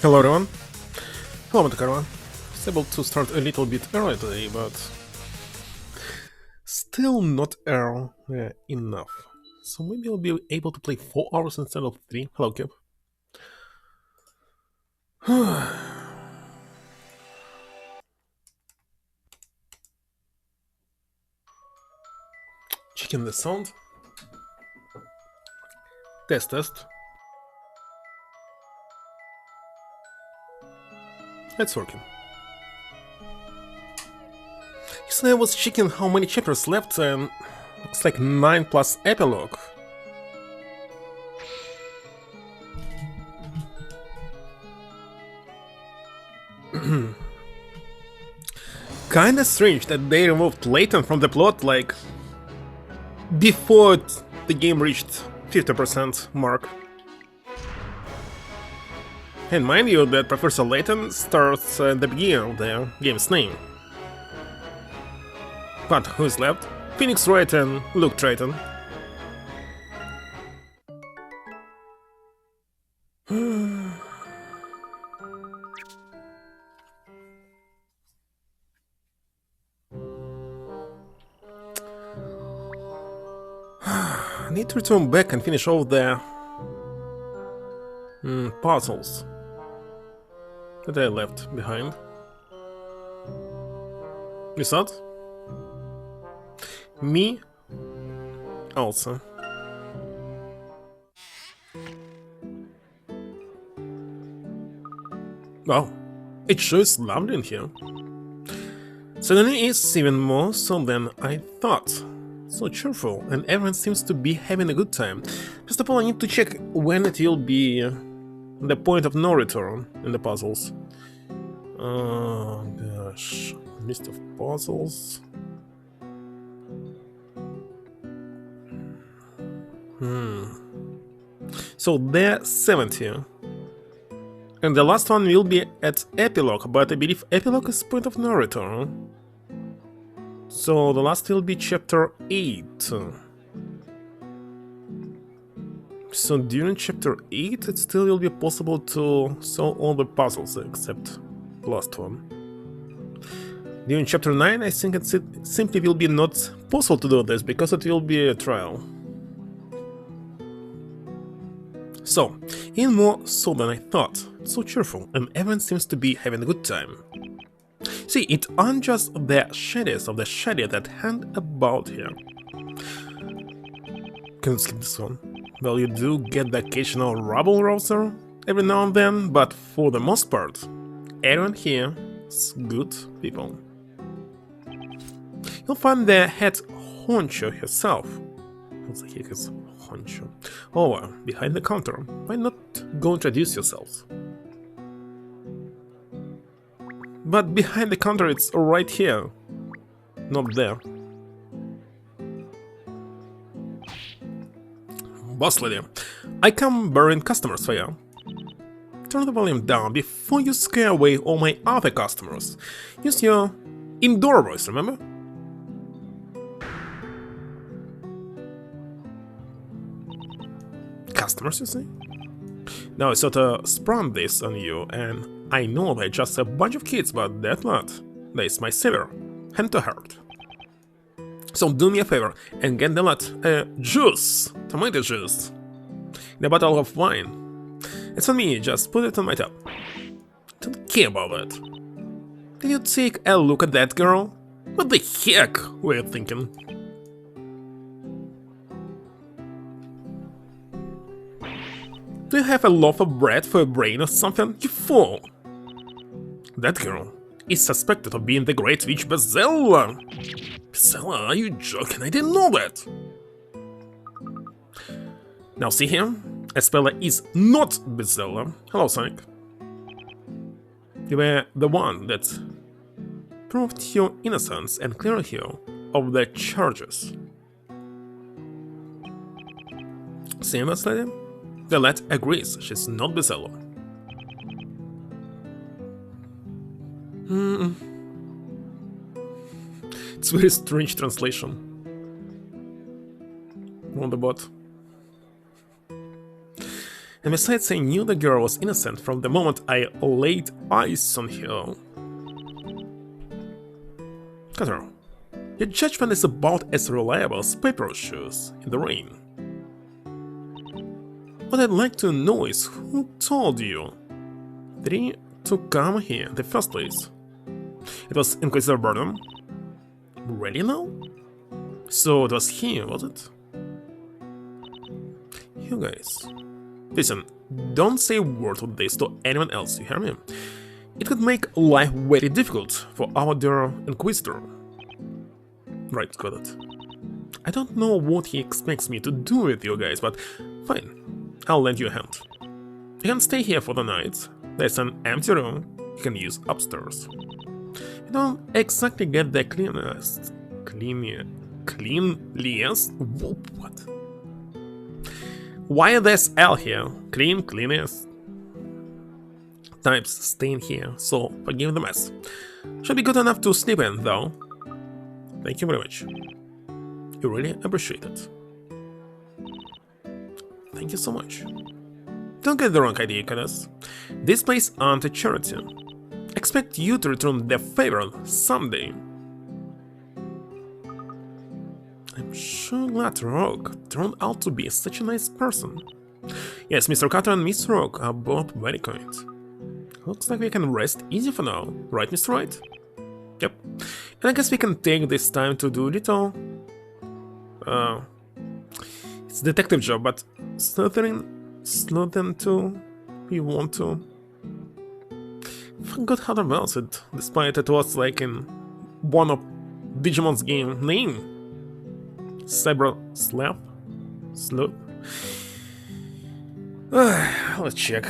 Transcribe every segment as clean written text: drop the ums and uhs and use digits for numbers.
Hello everyone. Hello Matakarwa. It's able to start a little bit early today, but still not early enough. So maybe I'll be able to play 4 hours instead of 3. Hello Cap. Checking the sound. Test. It's working. Yesterday I was checking how many chapters left and looks like 9 plus epilogue. Kinda strange that they removed Layton from the plot like before the game reached 50% mark. And mind you that Professor Layton starts at the beginning of the game's name. But who's left? Phoenix Wright and Luke Triton. I need to return back and finish all the puzzles that I left behind. You saw it? Me also. Wow, it sure is lovely in here. Suddenly it's even more so than I thought. So cheerful, and everyone seems to be having a good time. First of all, I need to check when it will be the point of no return in the puzzles. Oh gosh, list of puzzles. So they're 70. And the last one will be at epilogue, but I believe epilogue is point of no return. So the last will be chapter 8. So during chapter 8 it still will be possible to solve all the puzzles except the last one. During chapter 9 I think it simply will be not possible to do this because it will be a trial. So, even more so than I thought, so cheerful and everyone seems to be having a good time. See, it aren't just the shadows of the shadow that hang about here. Can you skip this one? Well, you do get the occasional rabble rouser every now and then, but for the most part, everyone here is good people. You'll find the head honcho herself. What the heck is honcho? Oh, behind the counter. Why not go introduce yourselves? But behind the counter it's right here, not there. Boss lady, I come bearing customers for you. Turn the volume down before you scare away all my other customers. Use your indoor voice, remember? Customers, you see? Now I sort of sprung this on you, and I know they're just a bunch of kids, but that's not. That's my savior, hand to heart. So do me a favor and get the lot juice, tomato juice, in a bottle of wine. It's on me, just put it on my tab. Don't care about that. Can you take a look at that girl? What the heck were you thinking? Do you have a loaf of bread for a brain or something? You fool! That girl is suspected of being the great witch Bezella. Bezella, are you joking? I didn't know that! Now see here? Espella is not Bezella. Hello, Sonic. You were the one that proved your innocence and cleared you of the charges. See that lady? The lad agrees she's not Bezella. It's very strange translation on the bot. And besides, I knew the girl was innocent from the moment I laid eyes on her. Cutter, your judgment is about as reliable as paper shoes in the rain. What I'd like to know is who told you to come here in the first place? It was Inquisitor Burnham? Really now? So it was he, was it? You guys, listen, don't say a word of this to anyone else, you hear me? It could make life very difficult for our dear Inquisitor. Right, got it. I don't know what he expects me to do with you guys, but fine, I'll lend you a hand. You can stay here for the night. There's an empty room you can use upstairs. You don't exactly get the cleanliest. Whoop, what? Why there's L here? Cleanest. Types staying here, so forgive the mess. Should be good enough to sleep in, though. Thank you very much. You really appreciate it. Thank you so much. Don't get the wrong idea, kiddos. This place aren't a charity. Expect you to return the favor someday. I'm sure glad Rogue turned out to be such a nice person. Yes, Mr. Carter and Miss Rogue are both very kind. Looks like we can rest easy for now, right, Mr. Wright? Yep. And I guess we can take this time to do a little... it's a detective job, but sleuthing too, we want to... Forgot how to pronounce it, despite it was like in one of Digimon's game name. Cyber Slap? Sleuth? Let's check.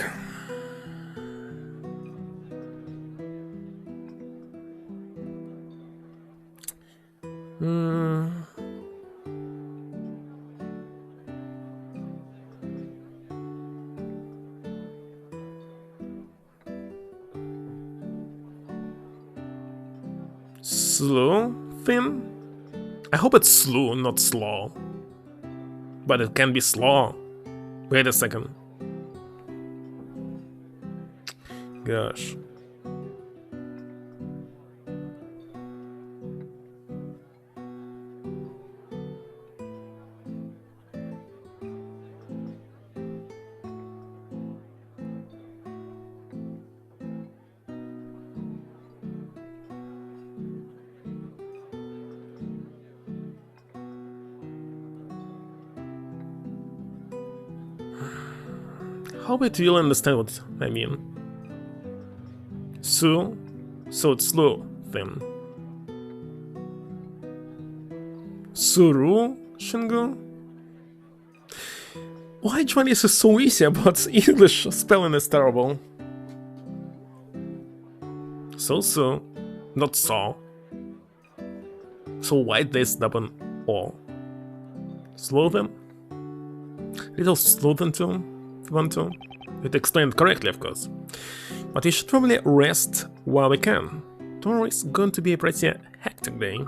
Sleuthing? I hope it's slew, not slaw. But it can be slaw. Wait a second. Gosh. Hope it will understand what I mean. So it's slow then. Suru Shingo? Why Chinese is so easy, but English spelling is terrible. So, not saw. So why this double O? Slow them? Little slow them too? Want to? It explained correctly, of course. But we should probably rest while we can. Tomorrow is going to be a pretty hectic day.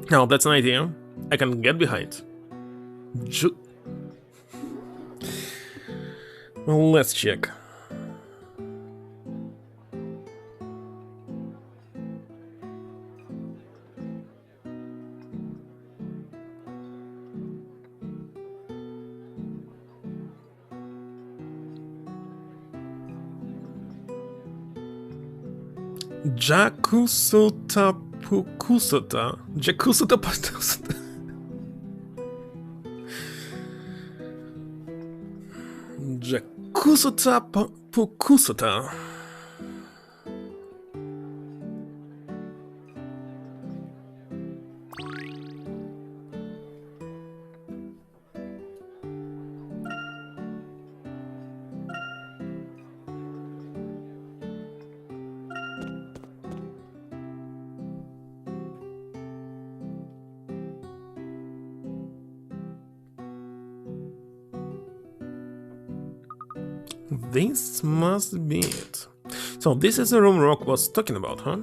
Now, that's an idea I can get behind. Well, let's check. Jakusuta Pukusuta. Jakusuta Pukusuta. Jakusuta Pukusuta. This must be it. So this is the room Rock was talking about, huh?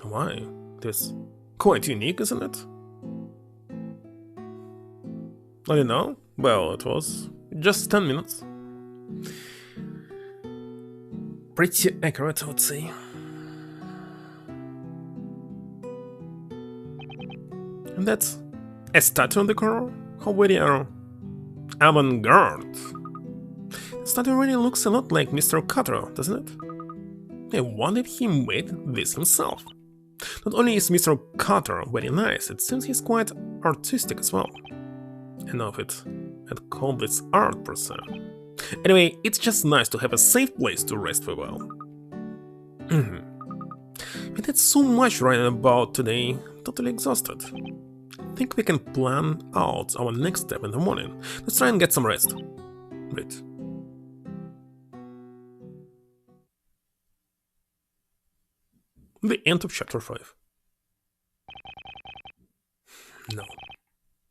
Why? This quite unique, isn't it? I don't know. Well, it was Just 10 minutes. Pretty accurate, I would say. And that's a statue in the corner? How very avant-garde. The statue really looks a lot like Mr. Carter, doesn't it? I wonder if he made this himself. Not only is Mr. Carter very nice, it seems he's quite artistic as well. Enough it. I'd call this art per se. Anyway, it's just nice to have a safe place to rest for a while. We did so much writing about today, totally exhausted. I think we can plan out our next step in the morning. Let's try and get some rest. Right. The end of chapter 5. No.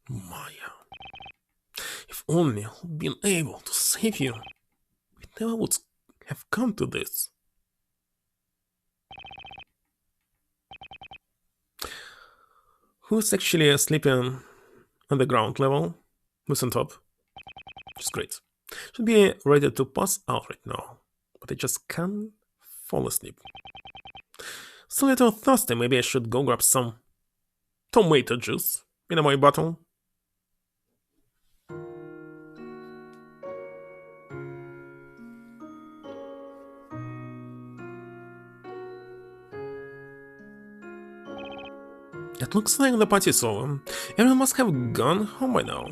Maya. If only I'd been able to save you. We never would have come to this. Who's actually sleeping on the ground level? Who's on top? It's great. Should be ready to pass out right now. But I just can't fall asleep. Still a little thirsty, maybe I should go grab some tomato juice in my bottle. It looks like the party's over. Everyone must have gone home by now.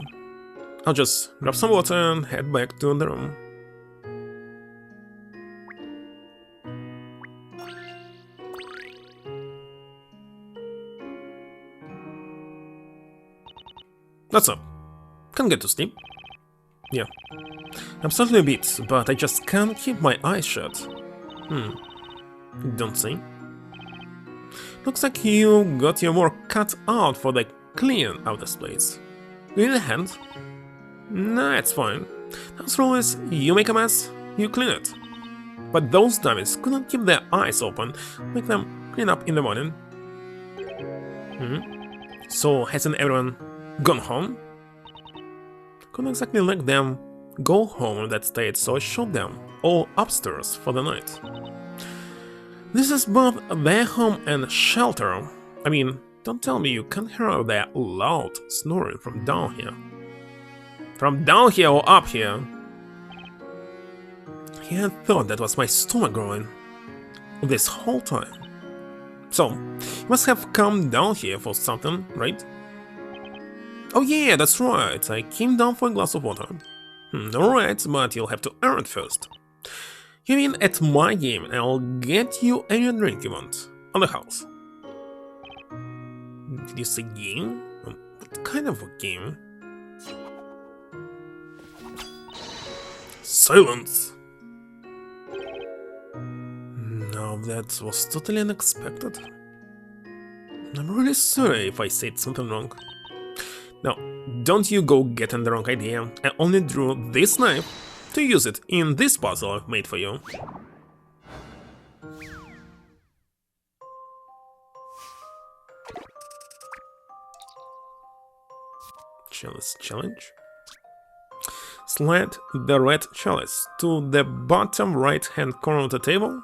I'll just grab some water and head back to the room. What's up? Can't get to sleep? Yeah. I'm certainly a bit, but I just can't keep my eyes shut. Don't say. Looks like you got your work cut out for the cleaning of this place. You need a hand? Nah, it's fine. As rule is, you make a mess, you clean it. But those dummies couldn't keep their eyes open, make them clean up in the morning. So hasn't everyone gone home? Couldn't exactly let them go home in that state, so I showed them all upstairs for the night. This is both their home and shelter. I mean, don't tell me you can't hear their loud snoring from down here. From down here or up here? I thought that was my stomach growing this whole time. So, you must have come down here for something, right? Oh yeah, that's right, I came down for a glass of water. Alright, but you'll have to earn it first. You mean at my game, and I'll get you any drink you want, on the house. Did you say game? What kind of a game? Silence! Now that was totally unexpected. I'm really sorry if I said something wrong. Now, don't you go getting the wrong idea. I only drew this knife to use it in this puzzle I've made for you. Chalice challenge. Slide the red chalice to the bottom right-hand corner of the table.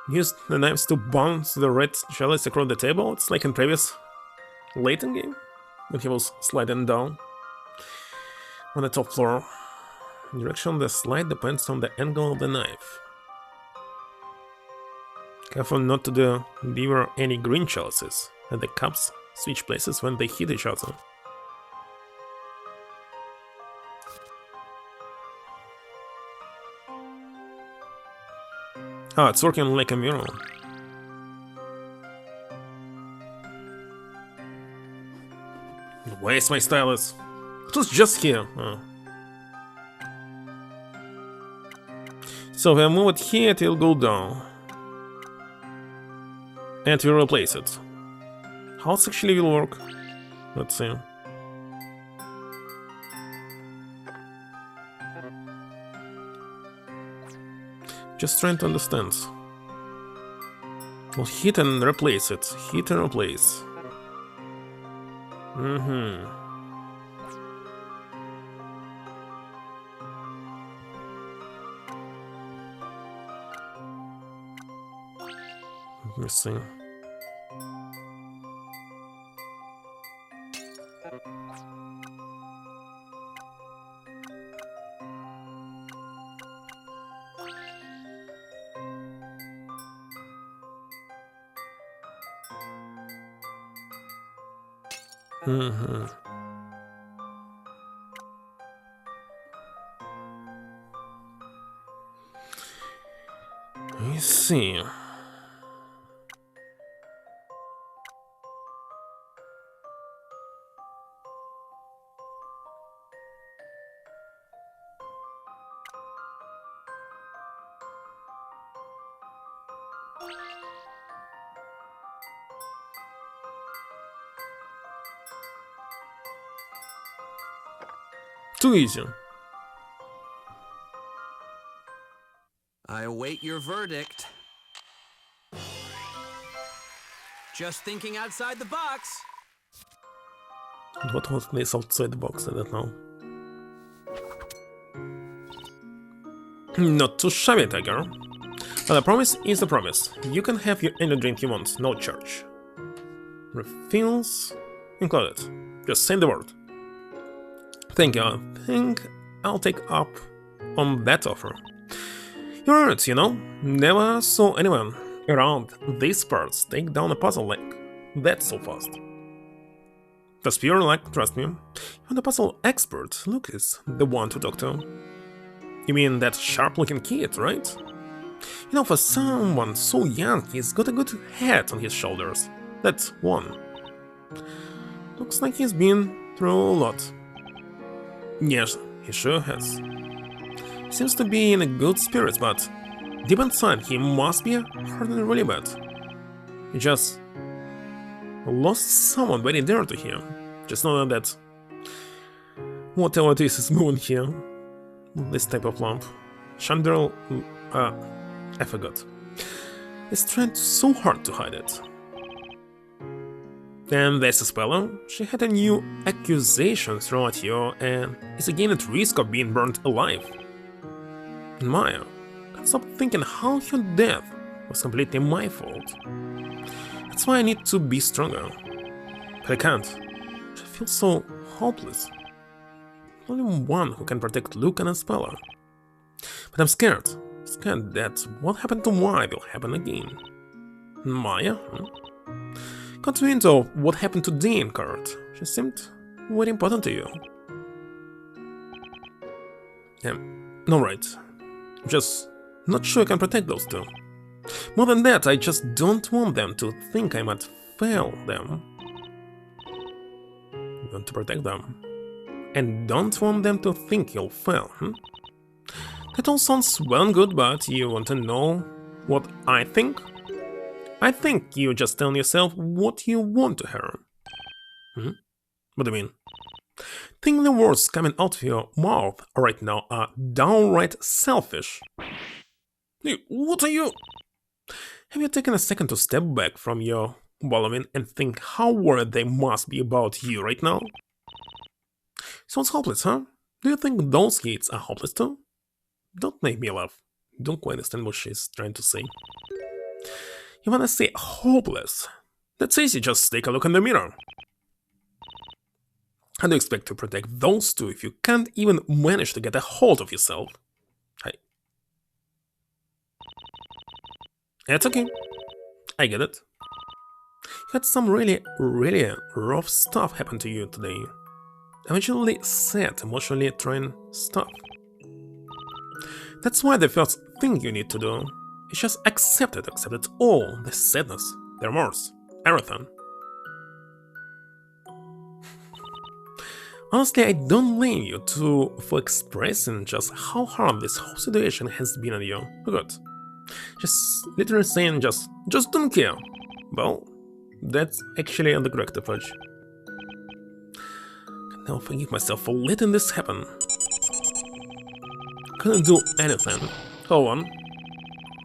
Use the knives to bounce the red chalice across the table. It's like in previous Layton game, when he was sliding down on the top floor. The direction of the slide depends on the angle of the knife. Careful not to devour any green chalices, and the cups switch places when they hit each other. Ah, it's working like a mirror. Where's my stylus? It was just here. Oh. So if I move it here, it will go down. And we replace it. How it actually will work? Let's see. Just trying to understand. We'll hit and replace it. Hit and replace. Let me see. Let me see. Too easy. I await your verdict. Just thinking outside the box. What was this outside the box? I don't know. Not too shabby, Tiger. But a promise is a promise. You can have any drink you want, no charge. Refills included. Just say the word. Thank you. I think I'll take up on that offer. You're right, you know. Never saw anyone around these parts take down a puzzle like that so fast. That's pure luck, trust me. You're the puzzle expert. Luke is the one to talk to. You mean that sharp-looking kid, right? You know, for someone so young, he's got a good head on his shoulders. That's one. Looks like he's been through a lot. Yes, he sure has. Seems to be in a good spirits, but deep inside he must be hurting really bad. He just lost someone very dear to him. Just know that whatever it is moving here, this type of lamp. Chandel, I forgot. He's trying so hard to hide it. And there's Isabella. She had a new accusation thrown at you and is again at risk of being burnt alive. And Maya can't stop thinking how your death was completely my fault. That's why I need to be stronger. But I can't. I feel so hopeless. Only one who can protect Luke and Isabella. But I'm scared. Scared that what happened to Maya will happen again. Maya? Got wind of what happened to Dean, Kurt. She seemed very important to you. No, right. Just not sure I can protect those two. More than that, I just don't want them to think I might fail them. Want to protect them. And don't want them to think you'll fail, That all sounds well and good, but you want to know what I think? I think you're just telling yourself what you want to hear. What do you mean? Think the words coming out of your mouth right now are downright selfish. Hey, what are you? Have you taken a second to step back from your wallowing and think how worried they must be about you right now? Sounds hopeless, huh? Do you think those kids are hopeless too? Don't make me laugh. Don't quite understand what she's trying to say. You wanna say hopeless? That's easy, just take a look in the mirror. How do you expect to protect those two if you can't even manage to get a hold of yourself? Hey. It's okay. I get it. You had some really rough stuff happen to you today. Eventually sad, emotionally drained stuff. That's why the first thing you need to do is just accept it all, the sadness, the remorse, everything. Honestly, I don't blame you for expressing just how hard this whole situation has been on you. Good. Just literally saying just don't care. Well, that's actually the correct approach. I can never forgive myself for letting this happen. Couldn't do anything. Hold on.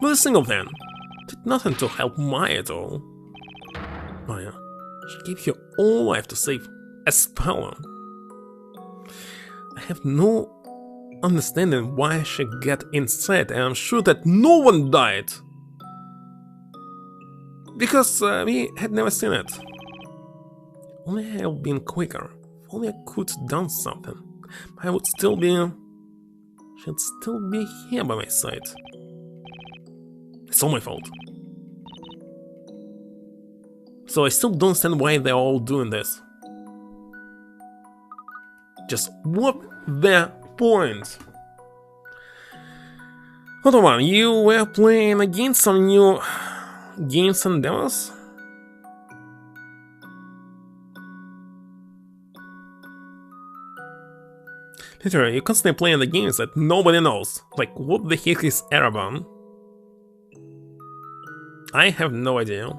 Not a single thing. Did nothing to help Maya at all. Maya, she gave her all life to save Isabella. I have no understanding why she got inside, and I'm sure that no one died. Because we had never seen it. Only I have been quicker. If only I could have done something. I would still be... She'd still be here by my side. It's all my fault. So I still don't understand why they're all doing this. Just what the point? Hold on, you were playing against some new games and demos? Literally, you're constantly playing the games that nobody knows. Like, what the heck is Ereban? I have no idea.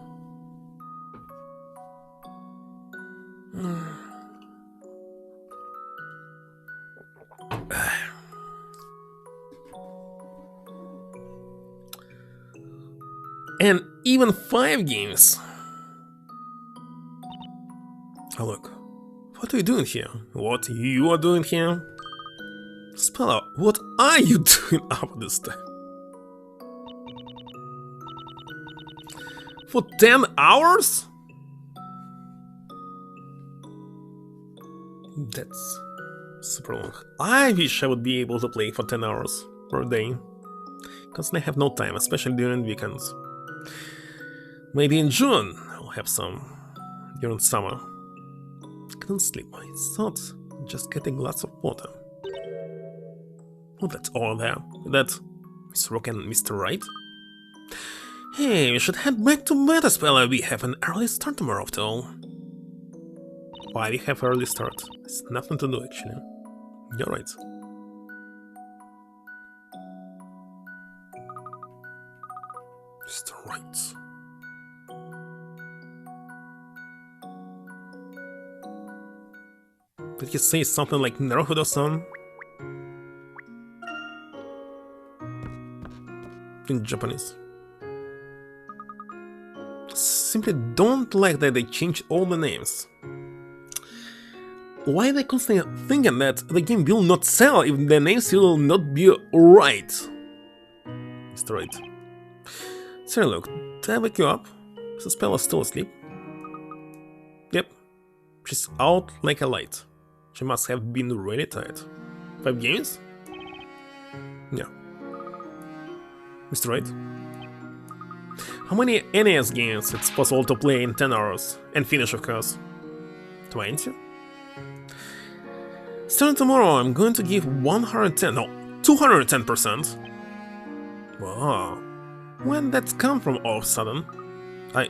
And even 5 games. Oh look, what are you doing here? What you are doing here? Speller, what are you doing up this time? For 10 hours? That's super long. I wish I would be able to play for 10 hours per day. Because I have no time, especially during weekends. Maybe in June I'll have some. During summer. I couldn't sleep. I thought just get a glass of water. Oh, that's all there. That Miss Rock and Mr. Wright? Hey, we should head back to bed, Speller. We have an early start tomorrow after all. Why we have early start? It's nothing to do actually. You're right. Mr. Wright. Did he say something like Naruhodo-san? In Japanese. Simply don't like that they changed all the names. Why are they constantly thinking that the game will not sell if the names will not be right? Mr. Right. Sir, look, did I wake you up? Is the spell still asleep? Yep. She's out like a light. She must have been really tired. 5 games? Yeah. Mr. Right? How many NES games it's possible to play in 10 hours? And finish, of course. 20? Starting tomorrow, I'm going to give 110, no, 210%. Wow. When that's come from all of a sudden? I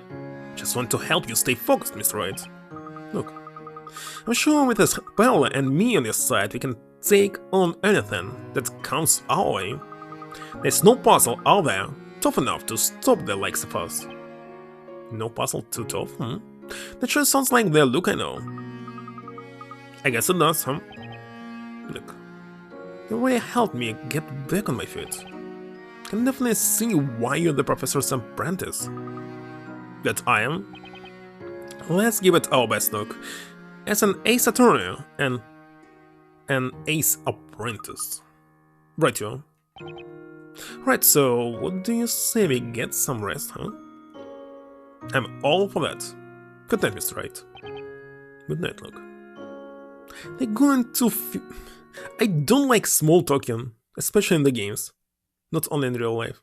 just want to help you stay focused, Mr. Wright. Look, I'm sure with a spell and me on your side, we can take on anything that comes our way. There's no puzzle out there tough enough to stop the likes of us. No puzzle too tough, That sure sounds like the look I know. I guess it does, huh? Look, you really helped me get back on my feet. I can definitely see why you're the professor's apprentice. That I am. Let's give it our best look. As an ace attorney and an ace apprentice. Right, you. Right, so what do you say we get some rest, huh? I'm all for that. Good night, Mr. Wright. Good night, look. They're going to I don't like small talking, especially in the games. Not only in real life.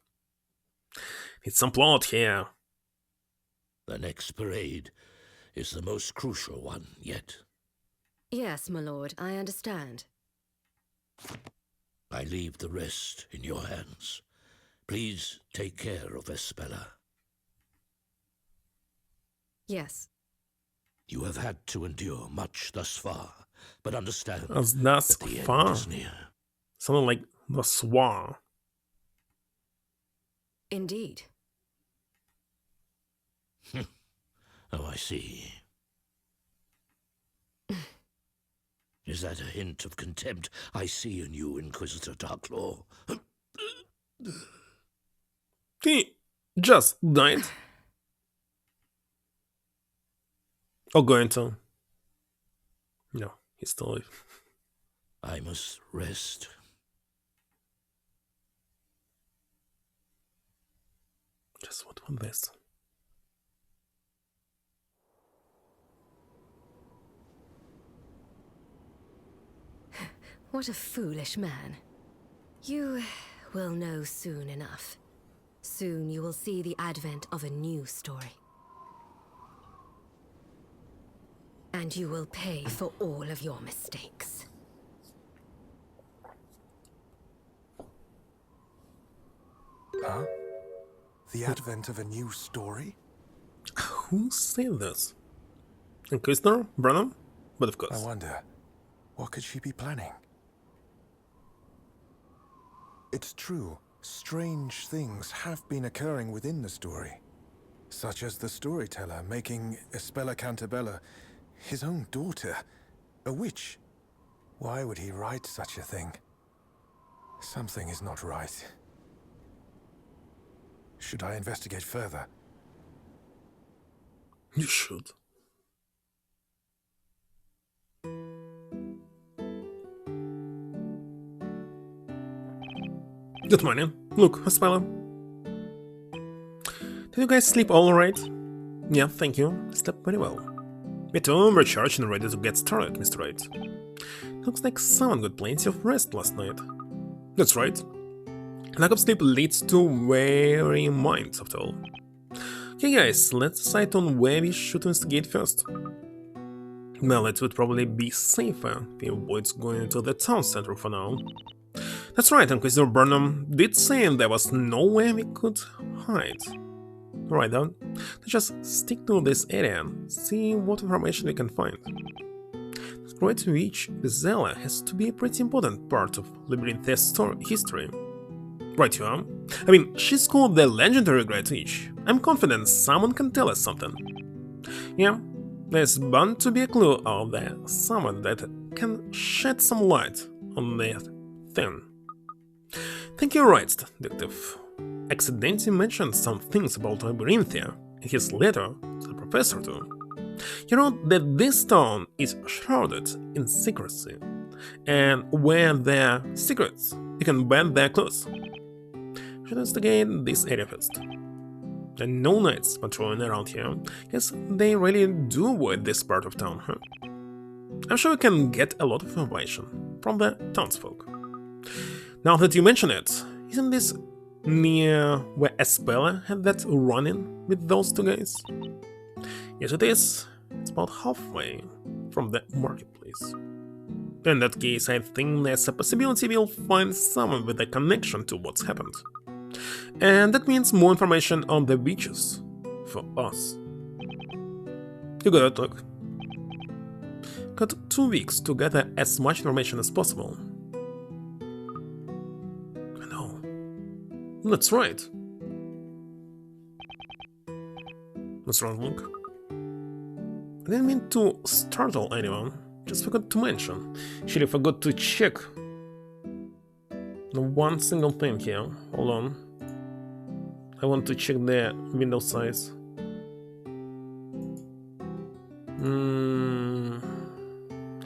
It's some plot here. The next parade is the most crucial one yet. Yes, my lord, I understand. I leave the rest in your hands. Please take care of Vespella. Yes. You have had to endure much thus far, but understand That's that the far. end is near. Something like the Swan. Indeed. Oh, I see. Is that a hint of contempt I see in you, Inquisitor Darklaw? He just died. Or going to. No, he's still alive. I must rest. Just what was this? What a foolish man. You will know soon enough. Soon you will see the advent of a new story. And you will pay for all of your mistakes. Huh? The advent of a new story? Who said this? Inquisitor? Branham? But of I course. wonder, what could she be planning? It's true, strange things have been occurring within the story. Such as the storyteller making Espella Cantabella his own daughter, a witch. Why would he write such a thing? Something is not right. Should I investigate further? You should. Good morning. Look, Espella. Did you guys sleep all right? Yeah, thank you. Slept very well. Me too, I'm recharged and ready to get started, Mr. Wright. Looks like someone got plenty of rest last night. That's right. Lack of sleep leads to weary minds, after all. Okay guys, let's decide on where we should investigate first. Well, it would probably be safer if we avoid going into the town center for now. That's right, Inquisitor Burnham did say there was nowhere we could hide. Right then, let's just stick to this area and see what information we can find. The Great Witch Bezella has to be a pretty important part of Labyrinth's history. Right you are. I mean, she's called the legendary Great Witch. I'm confident someone can tell us something. Yeah, there's bound to be a clue out there, someone that can shed some light on that thing. Thank you, Wright, Detective. Accidentally mentioned some things about Labyrinthia in his letter to the professor too. He wrote that this town is shrouded in secrecy, and where there are secrets, you can bend their clothes. Should investigate this area first. And no knights patrolling around here, guess they really do avoid this part of town, huh? I'm sure we can get a lot of information from the townsfolk. Now that you mention it, isn't this near where Espella had that run-in with those two guys? Yes, it is. It's about halfway from the marketplace. In that case, I think there's a possibility we'll find someone with a connection to what's happened. And that means more information on the witches for us. You got it, look. Got 2 weeks to gather as much information as possible. I know. That's right. What's wrong, Luke? I didn't mean to startle anyone. Just forgot to mention. Actually forgot to check one single thing here. Hold on. I want to check the window size.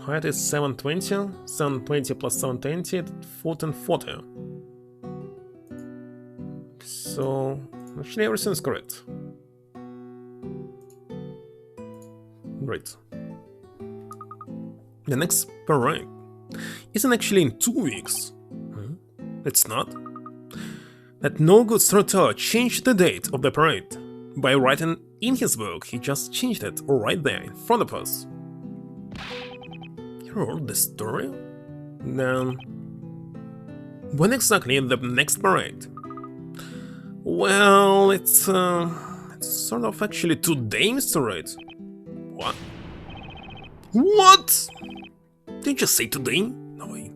Height is 720. 720 plus 720, 1440. So, actually everything's correct. Great. The next parade isn't actually in 2 weeks. It's not. That no-good storyteller changed the date of the parade. By writing in his book, he just changed it right there in front of us. You wrote the story? Then... when exactly is the next parade? Well, it's sort of actually today, Mr. Wright. What? What? Did you just say today? No way.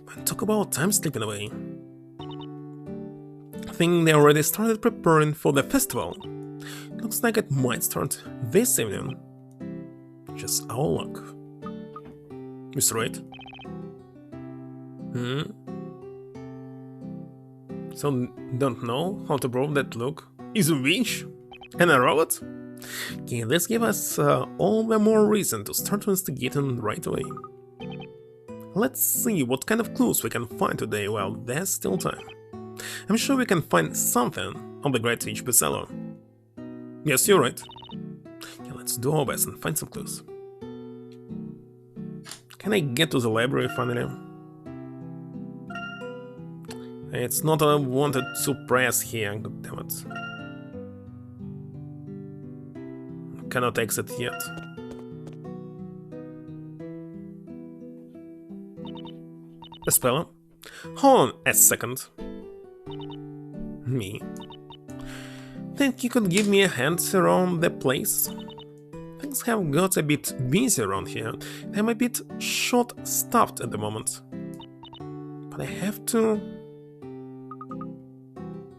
Man, talk about time slipping away. I think they already started preparing for the festival. Looks like it might start this evening. Just our luck. Mr. Wright? So, don't know how to prove that Luke is a witch and a robot? Okay, this gives us all the more reason to start investigating right away. Let's see what kind of clues we can find today while there's still time. I'm sure we can find something on the Great Witch Bezella. Yes, you're right. Okay, let's do our best and find some clues. Can I get to the library finally? It's not what I wanted to press here, goddammit. Cannot exit yet. Speller, hold on a second. Me? Think you could give me a hand around the place? Things have got a bit busy around here. I'm a bit short-staffed at the moment. But I have to...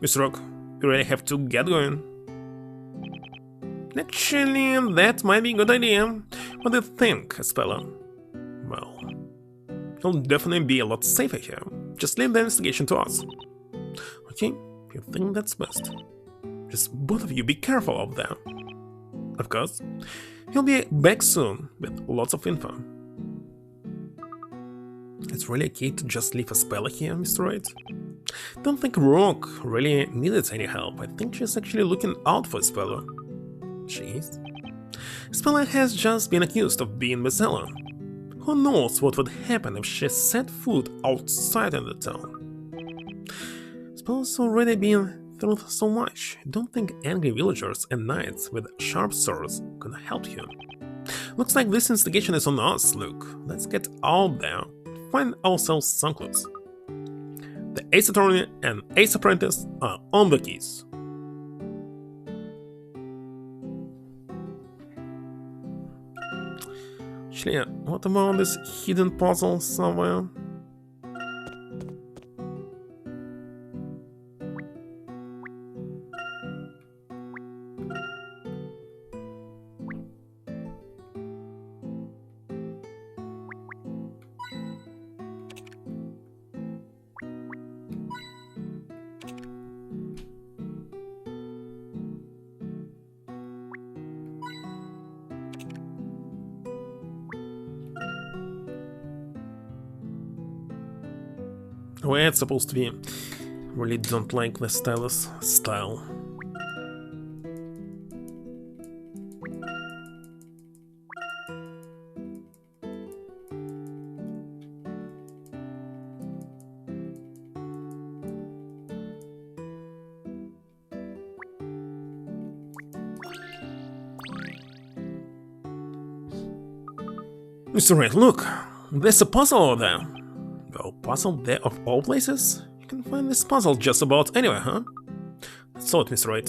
Mr. Rock, you really have to get going. Actually, that might be a good idea. What do you think, Speller? Well, you'll definitely be a lot safer here. Just leave the investigation to us. Okay, if you think that's best. Just both of you be careful out there. Of course, he'll be back soon with lots of info. It's really okay to just leave a Speller here, Mr. Wright. Don't think Rock really needed any help. I think she's actually looking out for Speller. She is. Speller has just been accused of being with Ella. Who knows what would happen if she set foot outside in the town? Speller's already been through so much. I don't think angry villagers and knights with sharp swords can help you. Looks like this instigation is on us, Luke. Let's get out there, find ourselves some clues. The Ace Attorney and Ace Apprentice are on the keys. Actually, what about this hidden puzzle somewhere? Where it's supposed to be. Really don't like the stylus style. Mr. Wright, look! There's a puzzle over there! Well, puzzle there of all places? You can find this puzzle just about anywhere, huh? That's so, Mr. Wright.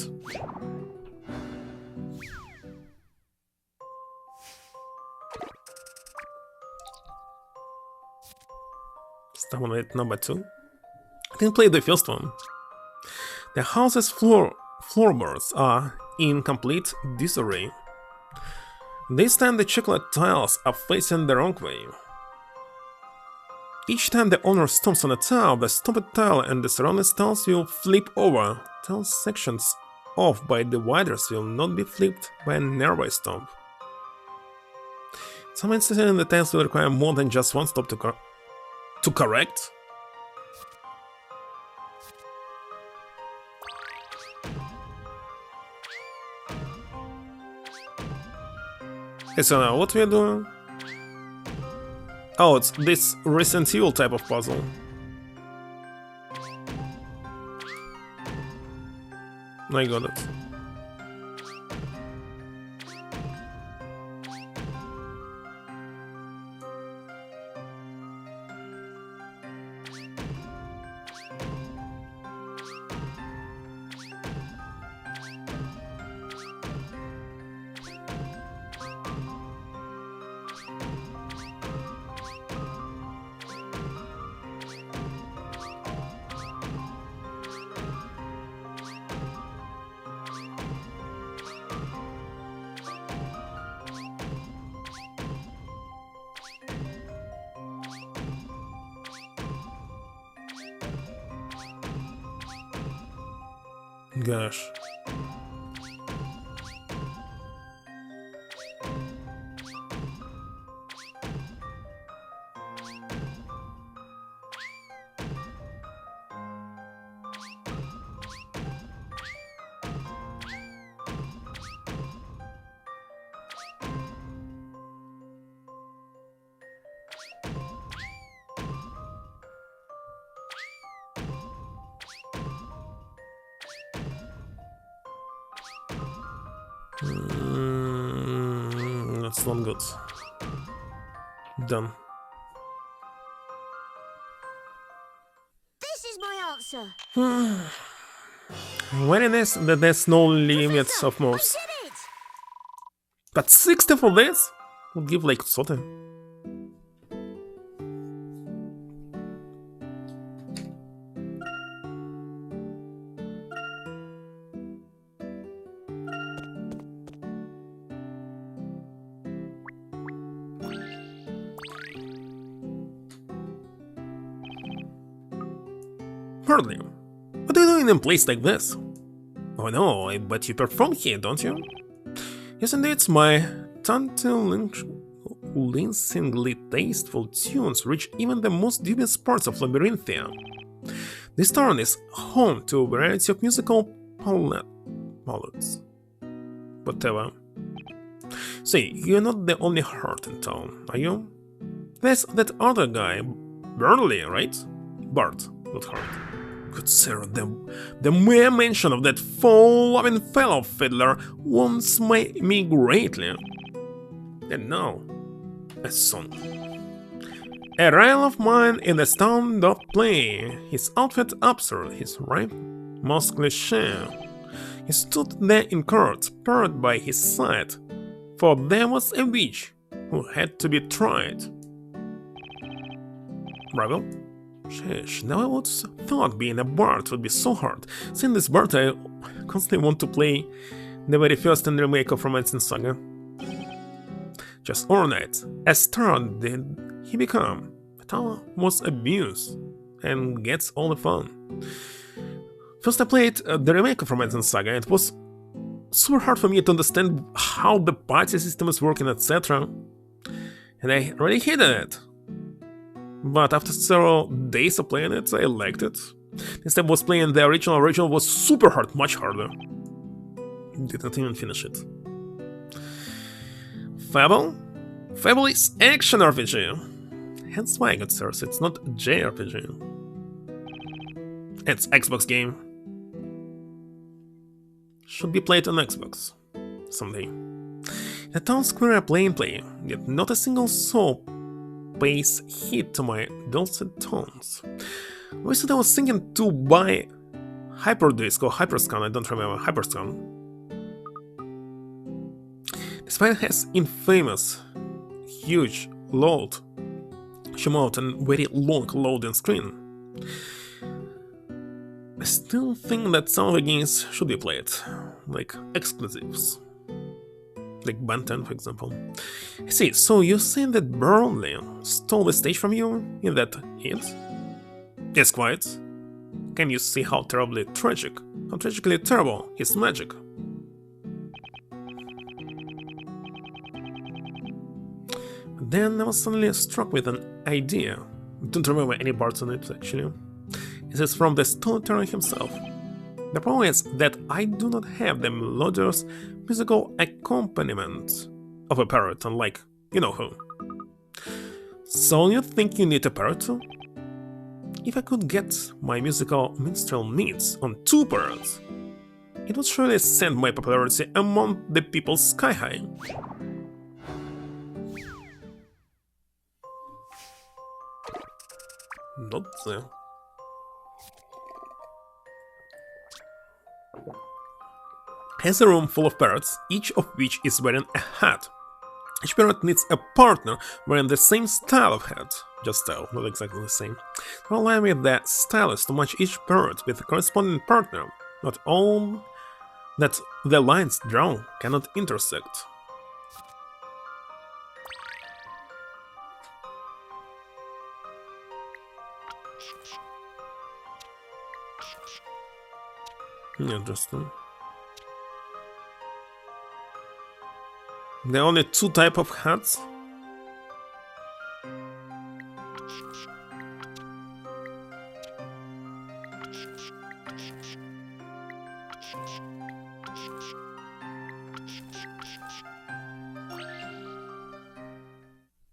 Stamina number 2. I didn't play the first one. The house's floorboards are in complete disarray. This time the chocolate tiles are facing the wrong way. Each time the owner stomps on a tile, the stomped tile and the surrounding tiles will flip over. Tile sections off by dividers will not be flipped by a nearby stomp. Some instances in the tiles will require more than just one stomp to correct. Okay, so now what we are doing? Oh, it's this Resident Evil type of puzzle. I got it. Gosh. That's not good. Done. This is my answer. Very nice that there's no limits of moves. I did it! But 60 for this? Would give like Sote. Hardly. What are you doing in a place like this? Oh no, I bet you perform here, don't you? Yes, indeed, my tantalizingly tasteful tunes reach even the most dubious parts of Labyrinthia. This town is home to a variety of musical palettes. Whatever. Say, you're not the only heart in town, are you? There's that other guy, Burley, right? Bart, not Heart. Good sir, the mere mention of that foul-loving fellow fiddler wounds me greatly. And now, a song. A rival of mine in the town doth play, his outfit absurd, his rhyme most cliché. He stood there in court, purred by his side, for there was a witch who had to be tried. Rival? Sheesh, never would have thought being a bard would be so hard. Seeing this bard, I constantly want to play the very first and remake of Romancing Saga. Just overnight, as stern did he become. The tower was abused and gets all the fun. First I played the remake of Romancing Saga, and it was super hard for me to understand how the party system is working, etc. And I really hated it. But after several days of playing it, I liked it. Instead was playing the original was super hard, much harder. Didn't even finish it. Fable? Fable is action RPG. Hence why, good sirs, it's not JRPG. It's Xbox game. Should be played on Xbox. Someday. The town square play, yet not a single soul pays heed to my dulcet tones. Recently I was thinking to buy Hyperdisc or Hyperscan, I don't remember, Hyperscan. Despite it has infamous, huge load, and very long loading screen, I still think that some of the games should be played, like exclusives. Like Ben 10, for example. I see, so you're saying that Burnley stole the stage from you in that hit? Yes, quite. Can you see how terribly tragic, how tragically terrible his magic? But then I was suddenly struck with an idea. I don't remember any parts on it, actually. It is from the storyteller himself. The problem is that I do not have the melodious musical accompaniment of a parrot, unlike you-know-who. So you think you need a parrot too? If I could get my musical minstrel needs on 2 parrots, it would surely send my popularity among the people sky high. Not there. Has a room full of parrots, each of which is wearing a hat. Each parrot needs a partner wearing the same style of hat. Just style, not exactly the same. To allow me the stylus to match each parrot with a corresponding partner, not all that the lines drawn cannot intersect. Interesting. There are only 2 types of hats.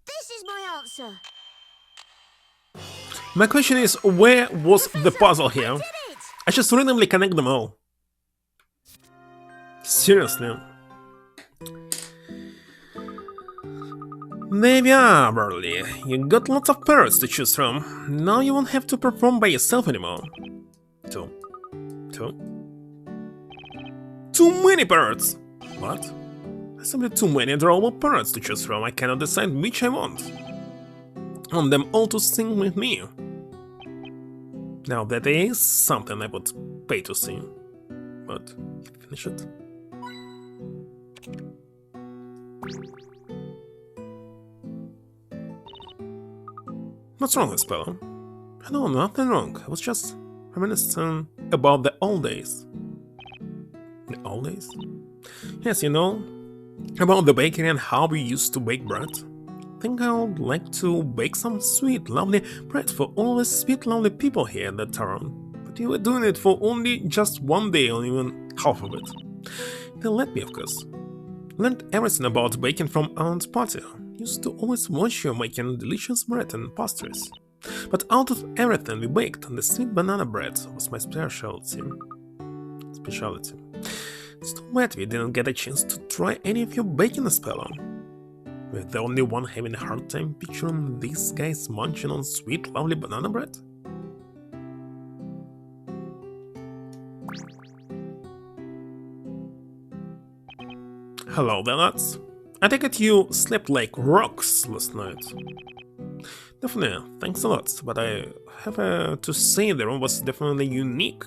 This is my answer. My question is, where was the puzzle here? Did it? I just randomly connect them all. Seriously. There we are, Burley. You got lots of parrots to choose from. Now you won't have to perform by yourself anymore. Two. Too many parrots! What? There's simply too many adorable parrots to choose from. I cannot decide which I want. I want them all to sing with me. Now that is something I would pay to see. But finish it. What's wrong with Spella? No, nothing wrong. I was just reminiscing about the old days. The old days? Yes, you know, about the bakery and how we used to bake bread. I think I would like to bake some sweet, lovely bread for all the sweet, lovely people here at the town. But you were doing it for only just one day, or even half of it. They let me, of course. Learned everything about baking from Aunt Patty. Used to always watch you making delicious bread and pastries. But out of everything we baked, the sweet banana bread was my specialty. It's too bad we didn't get a chance to try any of your baking, Spella. We're the only one having a hard time picturing these guys munching on sweet, lovely banana bread. Hello there, lads. I take it you slept like rocks last night. Definitely, thanks a lot, but I have to say the room was definitely unique.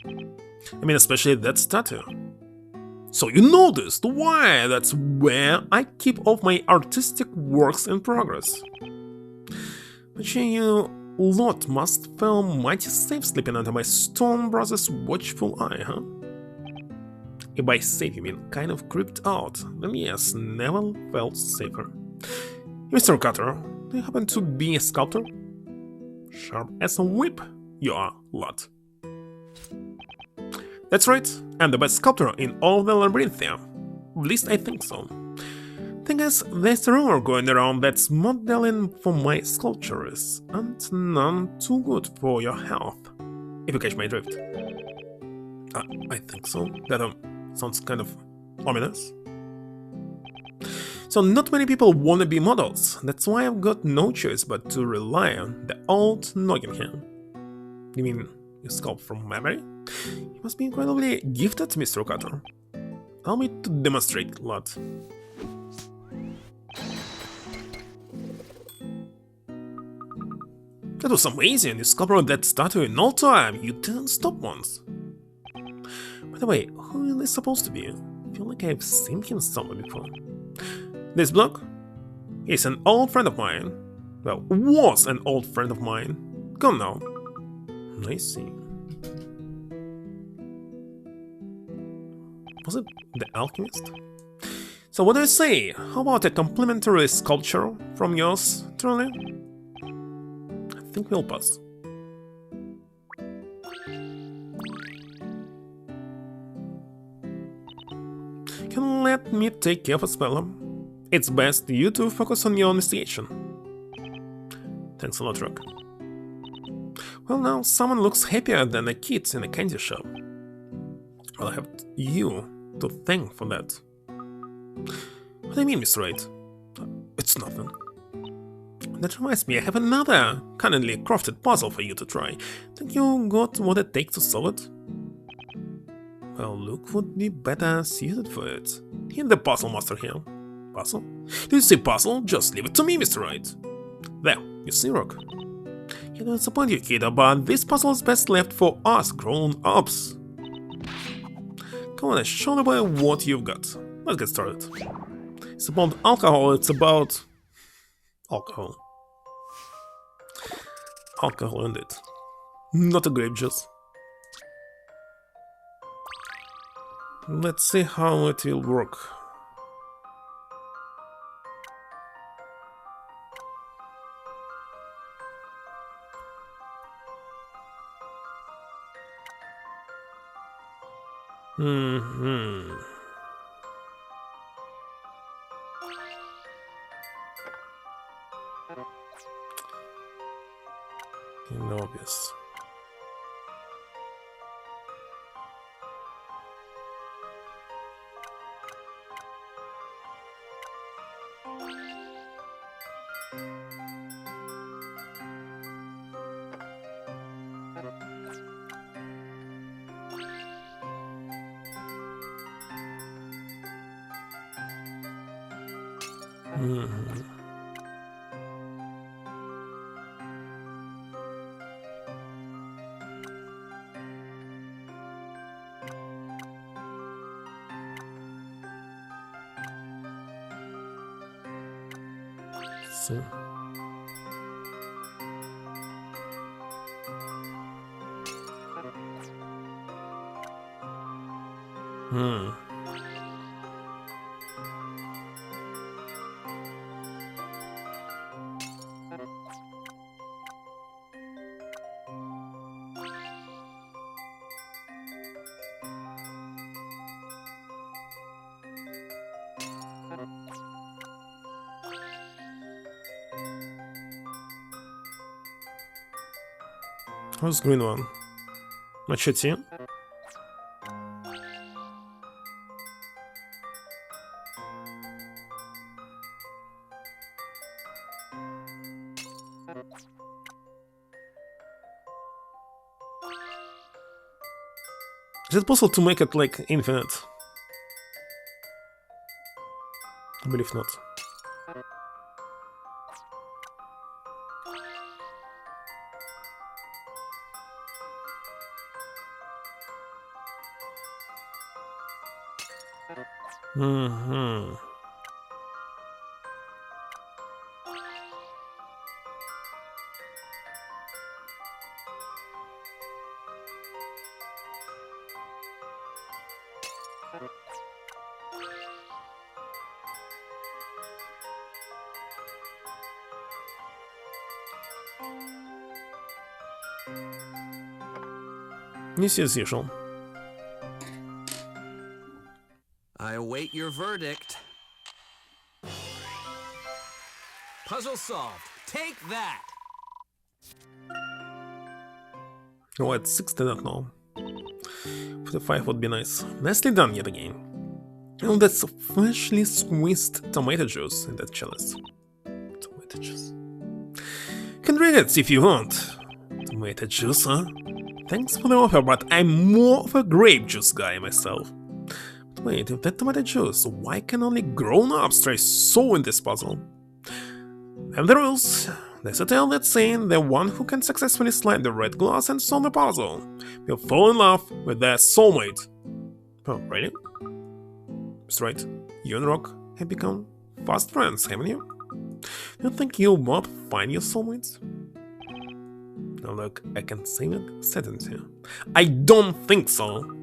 I mean, especially that statue. So you noticed why? That's where I keep all my artistic works in progress. But you lot must feel mighty safe sleeping under my Stone Brothers' watchful eye, huh? If by safe you mean kind of creeped out, then yes, never felt safer. Mr. Cutter, do you happen to be a sculptor? Sharp as a whip, you are, lot. That's right, I'm the best sculptor in all the Labyrinthia. At least I think so. Thing is, there's a rumor going around that modeling for my sculptures and none too good for your health, if you catch my drift. I think so. That sounds kind of ominous. So not many people want to be models. That's why I've got no choice but to rely on the old Nottingham. You mean you sculpt from memory? You must be incredibly gifted, Mr. Cutter. Allow me to demonstrate, lad. That was amazing. You sculpted that statue in no time. You didn't stop once. By the way, who is this supposed to be? I feel like I've seen him somewhere before. This bloke? He's an old friend of mine. Well, was an old friend of mine. Gone now. I see. Was it the alchemist? So what do you say? How about a complimentary sculpture from yours, truly? I think we'll pass. Can you let me take care of a spell? It's best you two focus on your investigation. Thanks a lot, Rock. Well, now someone looks happier than a kid in a candy shop. I'll have you to thank for that. What do you mean, Miss Wright? It's nothing. That reminds me, I have another cunningly crafted puzzle for you to try. Think you got what it takes to solve it? Well, Luke would be better suited for it. He's the puzzle master here. Puzzle? Do you see puzzle? Just leave it to me, Mr. Wright. There, you see, Rock. I don't disappoint you, kid, but this puzzle is best left for us grown-ups. Come on, show the boy what you've got. Let's get started. It's about alcohol, it's about... alcohol. Alcohol, indeed. Not a grape juice. Let's see how it will work. Obvious. So. What's green one? Machete? Is it possible to make it like infinite? I believe not. This is usual. I await your verdict. Puzzle solved. Take that. Oh, at 60 not now. 45 would be nice. Nicely done yet again. Oh, that's freshly squeezed tomato juice in that chalice. Tomato juice. You can drink it if you want. Tomato juice, huh? Thanks for the offer, but I'm more of a grape juice guy myself. But wait, if that tomato juice, why can only grown-ups try so in this puzzle? And the rules. There's a tale that's saying the one who can successfully slide the red glass and solve the puzzle will fall in love with their soulmate. Oh, really? That's right. You and Rock have become fast friends, haven't you? You think you'll both find your soulmates? Now look, I can say with certainty. I don't think so.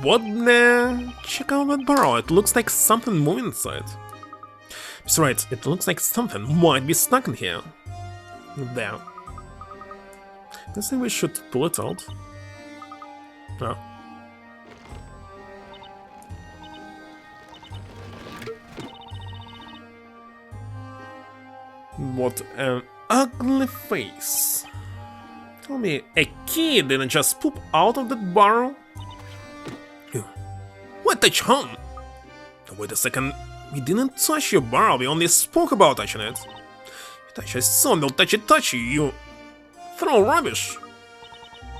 What the? Check out that barrel, it looks like something moving inside. That's right, it looks like something might be stuck in here. There. I think we should pull it out. Oh. What an ugly face. Tell me, a kid didn't just poop out of that barrel? What touch home? Wait a second, we didn't touch your barrel, we only spoke about touching it. You touch a son, they'll touch you, you throw rubbish.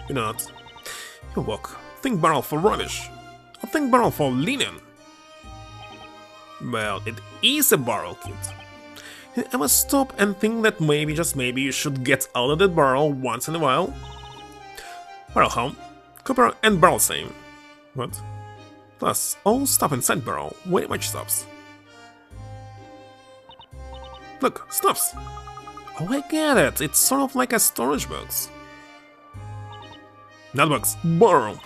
You know what? You walk, think barrel for rubbish, or think barrel for linen. Well, it is a barrel, kid. You ever stop and think that maybe, just maybe, you should get out of that barrel once in a while? Barrel home, Cooper and barrel same. What? Plus, all stuff inside barrel very much stops. Look, stops! Oh, I get it, it's sort of like a storage box. Not box, barrel.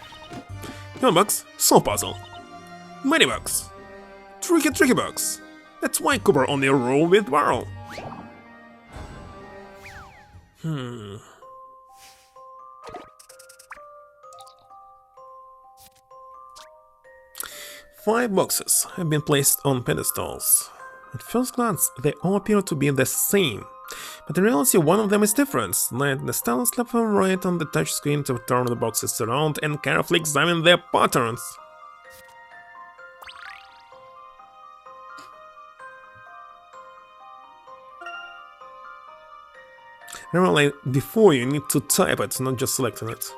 No box, soul puzzle. Mini box. Tricky box. That's why Cooper only roll with barrel. Five boxes have been placed on pedestals. At first glance, they all appear to be the same, but in reality one of them is different. Slide the stylus left or right on the touchscreen to turn the boxes around and carefully examine their patterns. Remember, before you need to type it, not just selecting it.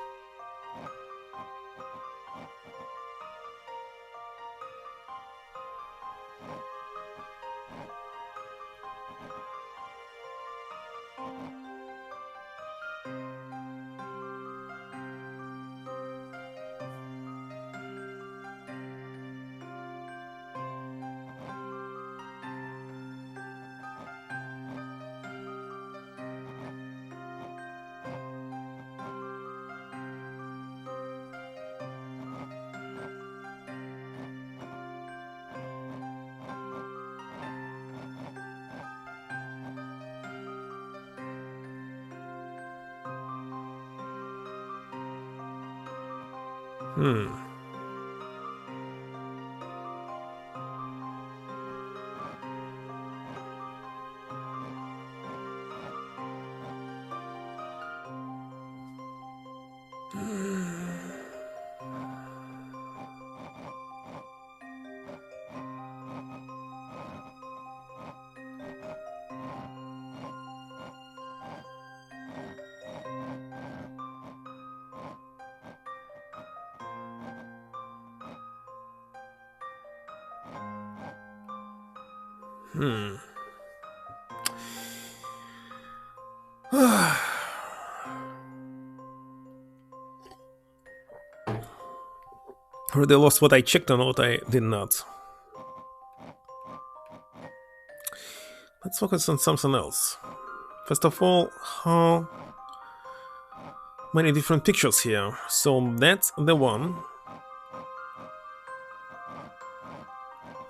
Already lost what I checked and what I did not. Let's focus on something else. First of all, how many different pictures here. So that's the one.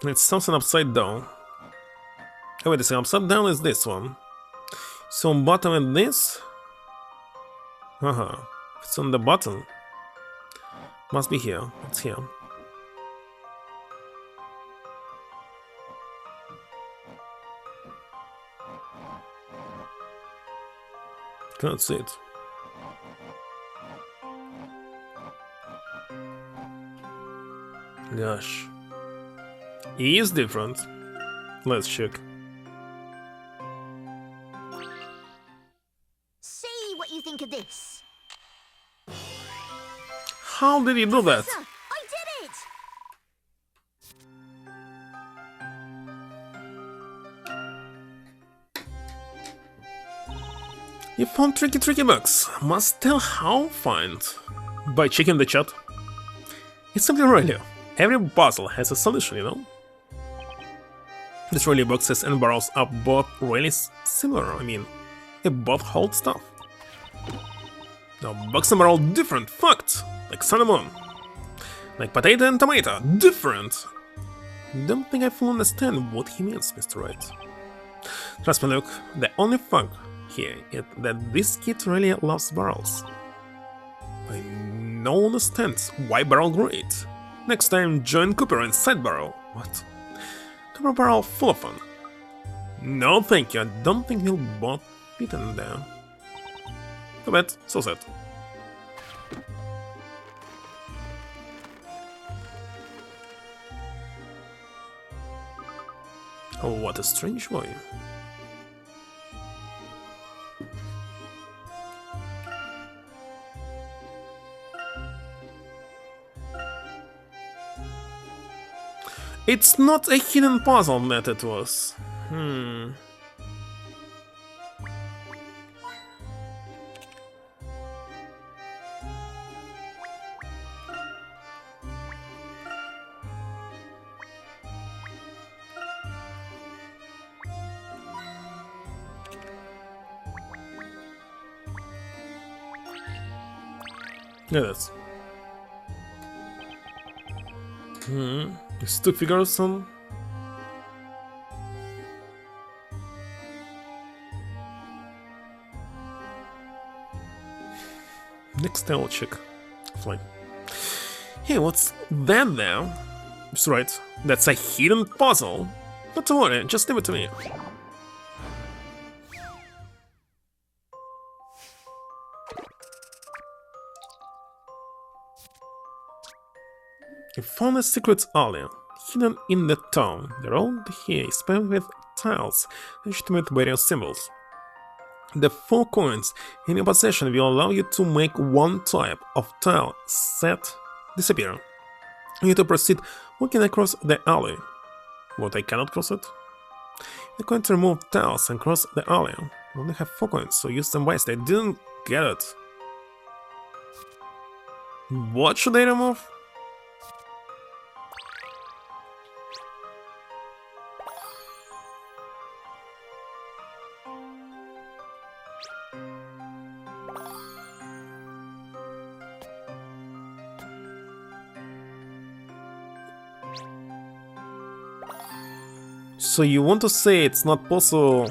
It's something upside down. Oh, wait a second, upside down is this one. So bottom is this. It's on the bottom. Must be here. It's here. Can't see it. Gosh. E is different. Let's check. See what you think of this. How did you do that? Sir, I did it! You found tricky bugs. Must tell how find. By checking the chat. It's simply really. Every puzzle has a solution, you know? These really boxes and barrels are both really similar. I mean, they both hold stuff. Now, box and barrel different, fact. Like sun and moon. Like potato and tomato, different. Don't think I fully understand what he means, Mr. Wright. Trust me, look, the only fact here is that this kid really loves barrels. I don't understand why barrel great. Next time, join Cooper and side barrel. What? Cooper barrel full of fun. No, thank you. I don't think he'll both fit in there. Too bad. So sad. Oh, what a strange boy. It's not a hidden puzzle that it was. Yeah, that's. Just to figure out some. Next tile check. Fine. Hey, what's that there? That's right, that's a hidden puzzle. Not to worry, just leave it to me. I found a secret alley, hidden in the town. The road here is paved with tiles, legitimate various symbols. The 4 coins in your possession will allow you to make one type of tile set disappear. You need to proceed walking across the alley. What, I cannot cross it? You're going to remove tiles and cross the alley. You only have 4 coins, so use them wisely. I didn't get it. What should I remove? So you want to say it's not possible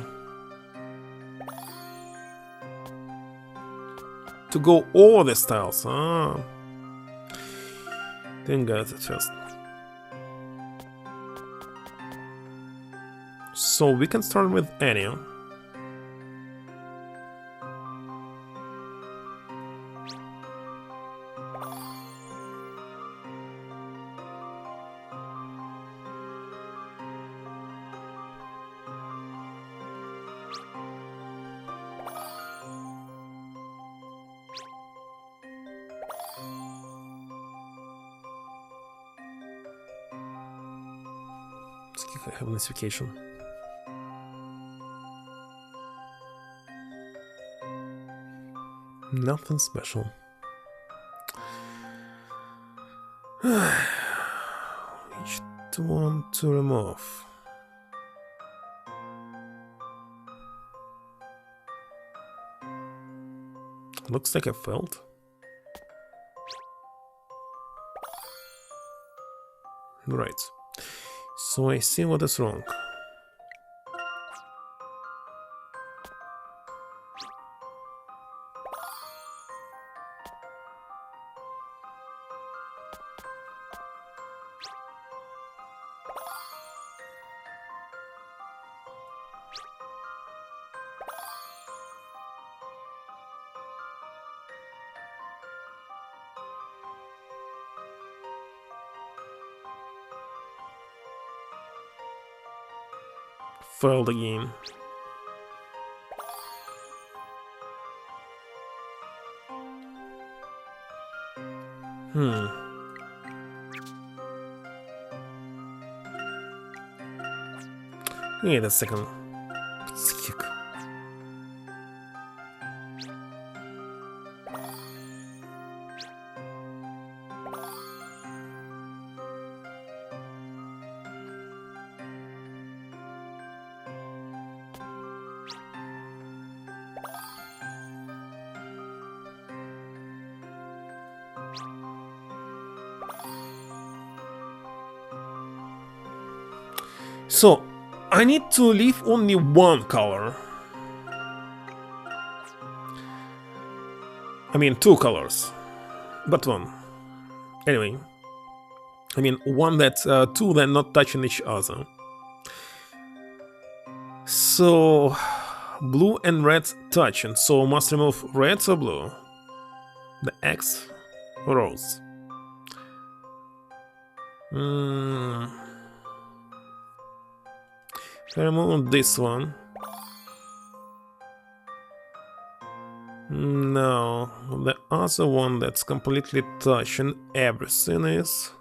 to go over the styles? Ah, didn't get it at first. So we can start with any. I have a notification. Nothing special. Which one to remove? Looks like I failed. Right. So I see what is wrong. Failed again. Wait a second. Sick. So, I need to leave only one color. I mean, 2 colors, but one. Anyway, I mean, one that 2 that not touching each other. So, blue and red touching. So, must remove red or blue? The X or rose? Remove this one. No, the other one that's completely touching everything is...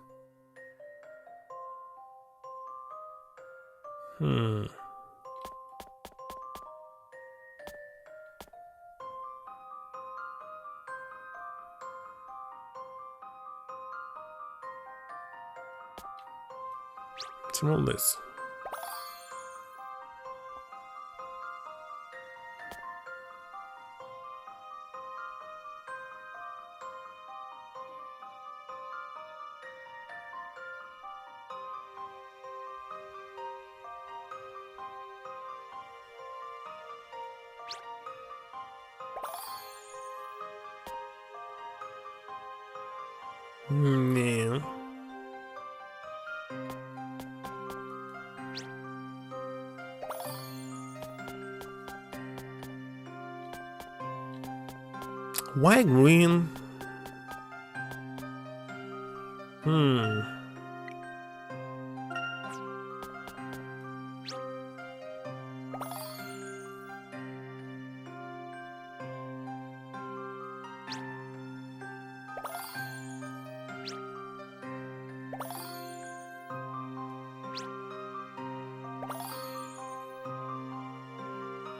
Let's remove this. Yeah. Why green?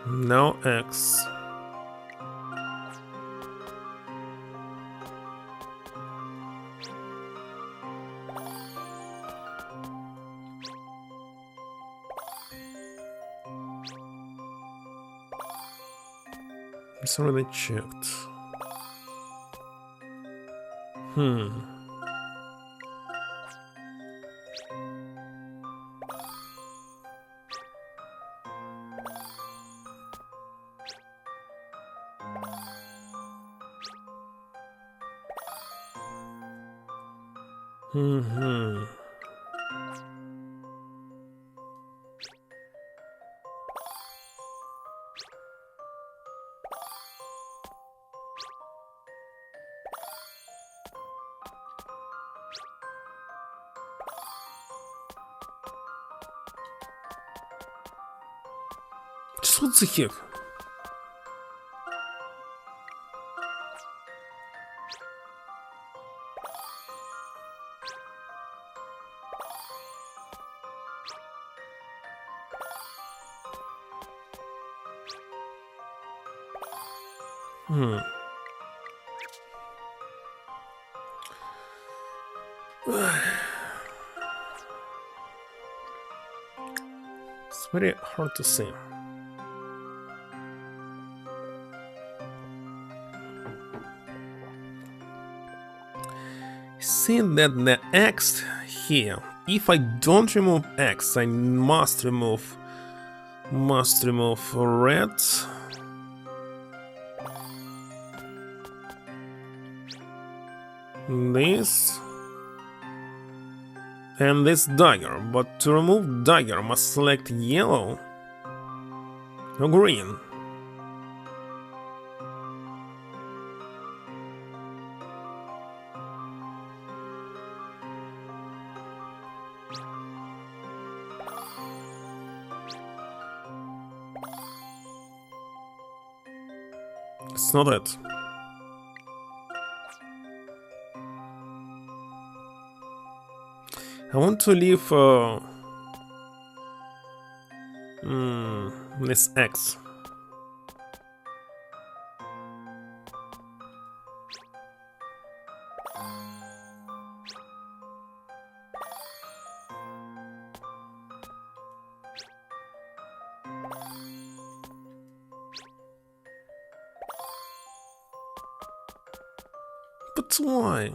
No X. It's already checked. Just what the heck? It's very hard to say. See that the X here, if I don't remove X, I must remove red. This and this dagger, but to remove dagger I must select yellow or green. It's not it. I want to leave this X. But why?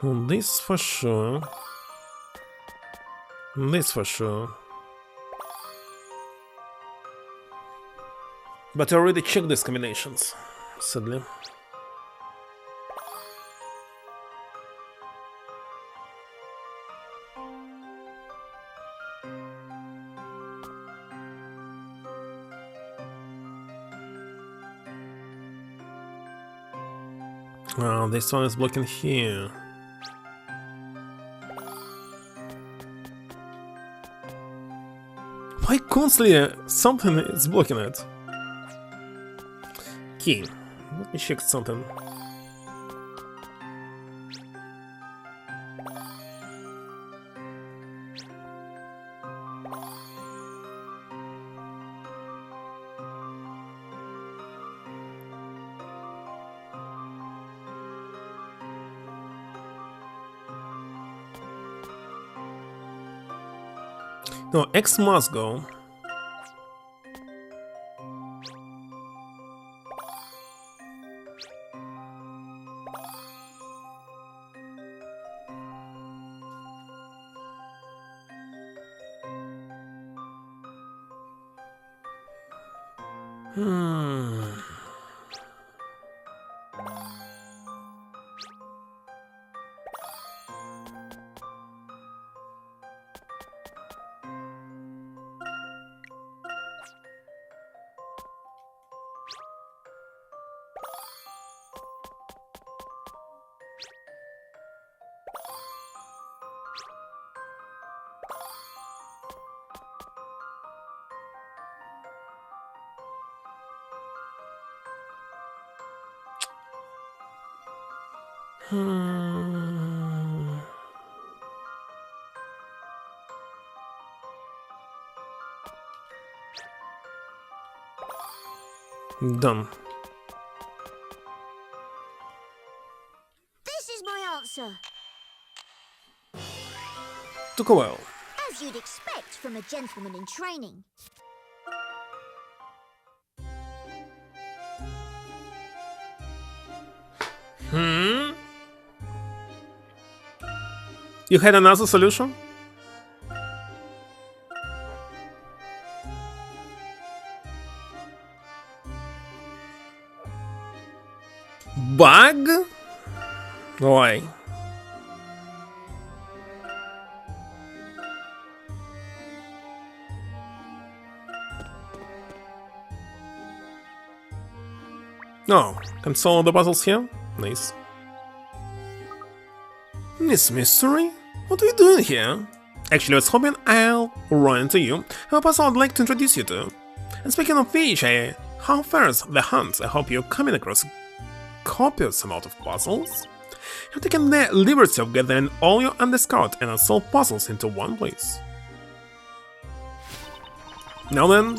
Well, this for sure. This for sure. But I already checked these combinations, sadly. Oh, this one is blocking here. Why constantly something is blocking it? Okay, let me check something. No, X must go. Done. This is my answer. Took a while. As you'd expect from a gentleman in training. You had another solution? Bug? Why? No, can solve the puzzles here? Nice. Miss Mystery? What are you doing here? Actually, I was hoping I'll run into you. Have a puzzle I'd like to introduce you to. And speaking of which, how fares the hunt? I hope you're coming across copious amount of puzzles. You've taken the liberty of gathering all your undiscovered and unsolved puzzles into one place. Now then,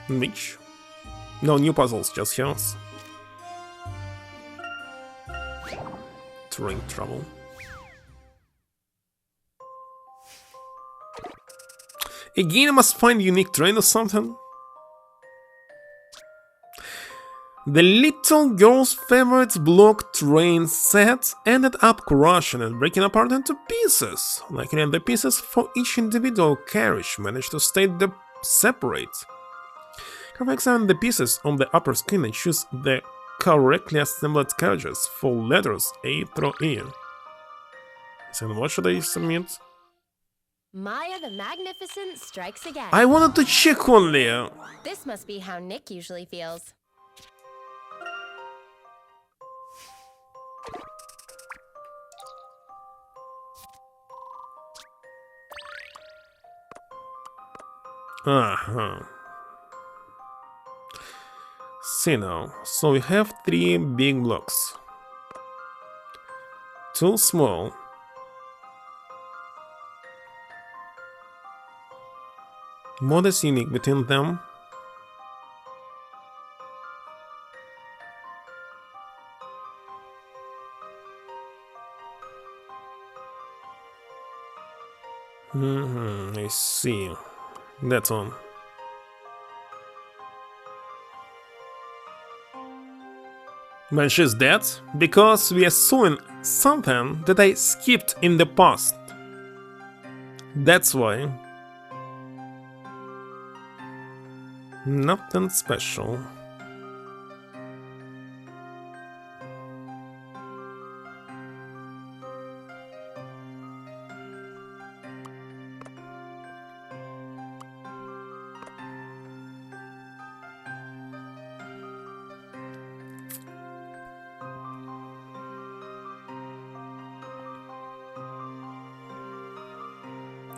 which? No new puzzles, just yours. Touring trouble. Again, I must find unique terrain or something. The little girl's favorite block train set ended up crashing and breaking apart into pieces. Luckily, the pieces for each individual carriage managed to stay separate. Carefully examine the pieces on the upper screen and choose the correctly assembled carriages for letters A through E. So what should I submit? Maya the Magnificent strikes again. I wanted to check only. This must be how Nick usually feels. See now, so we have 3 big blocks. 2 small. What is unique between them? I see. That's on. When she's dead, because we are suing something that I skipped in the past. That's why. Nothing special.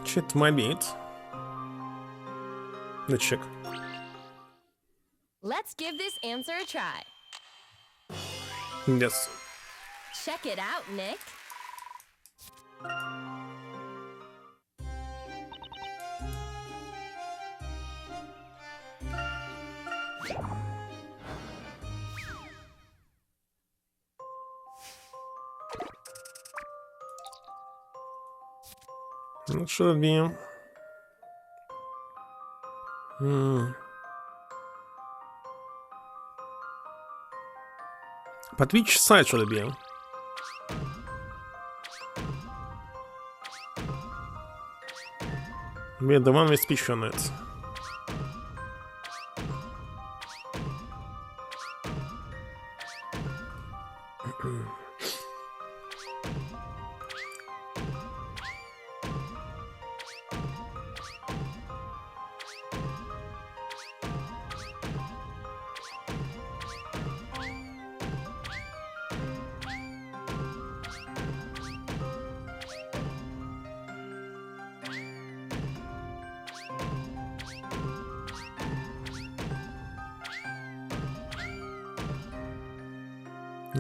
Shit might be it. Let's check. Let's give this answer a try. Yes. Check it out, Nick. What should it be? But which side should it be? We're the one with speech on it.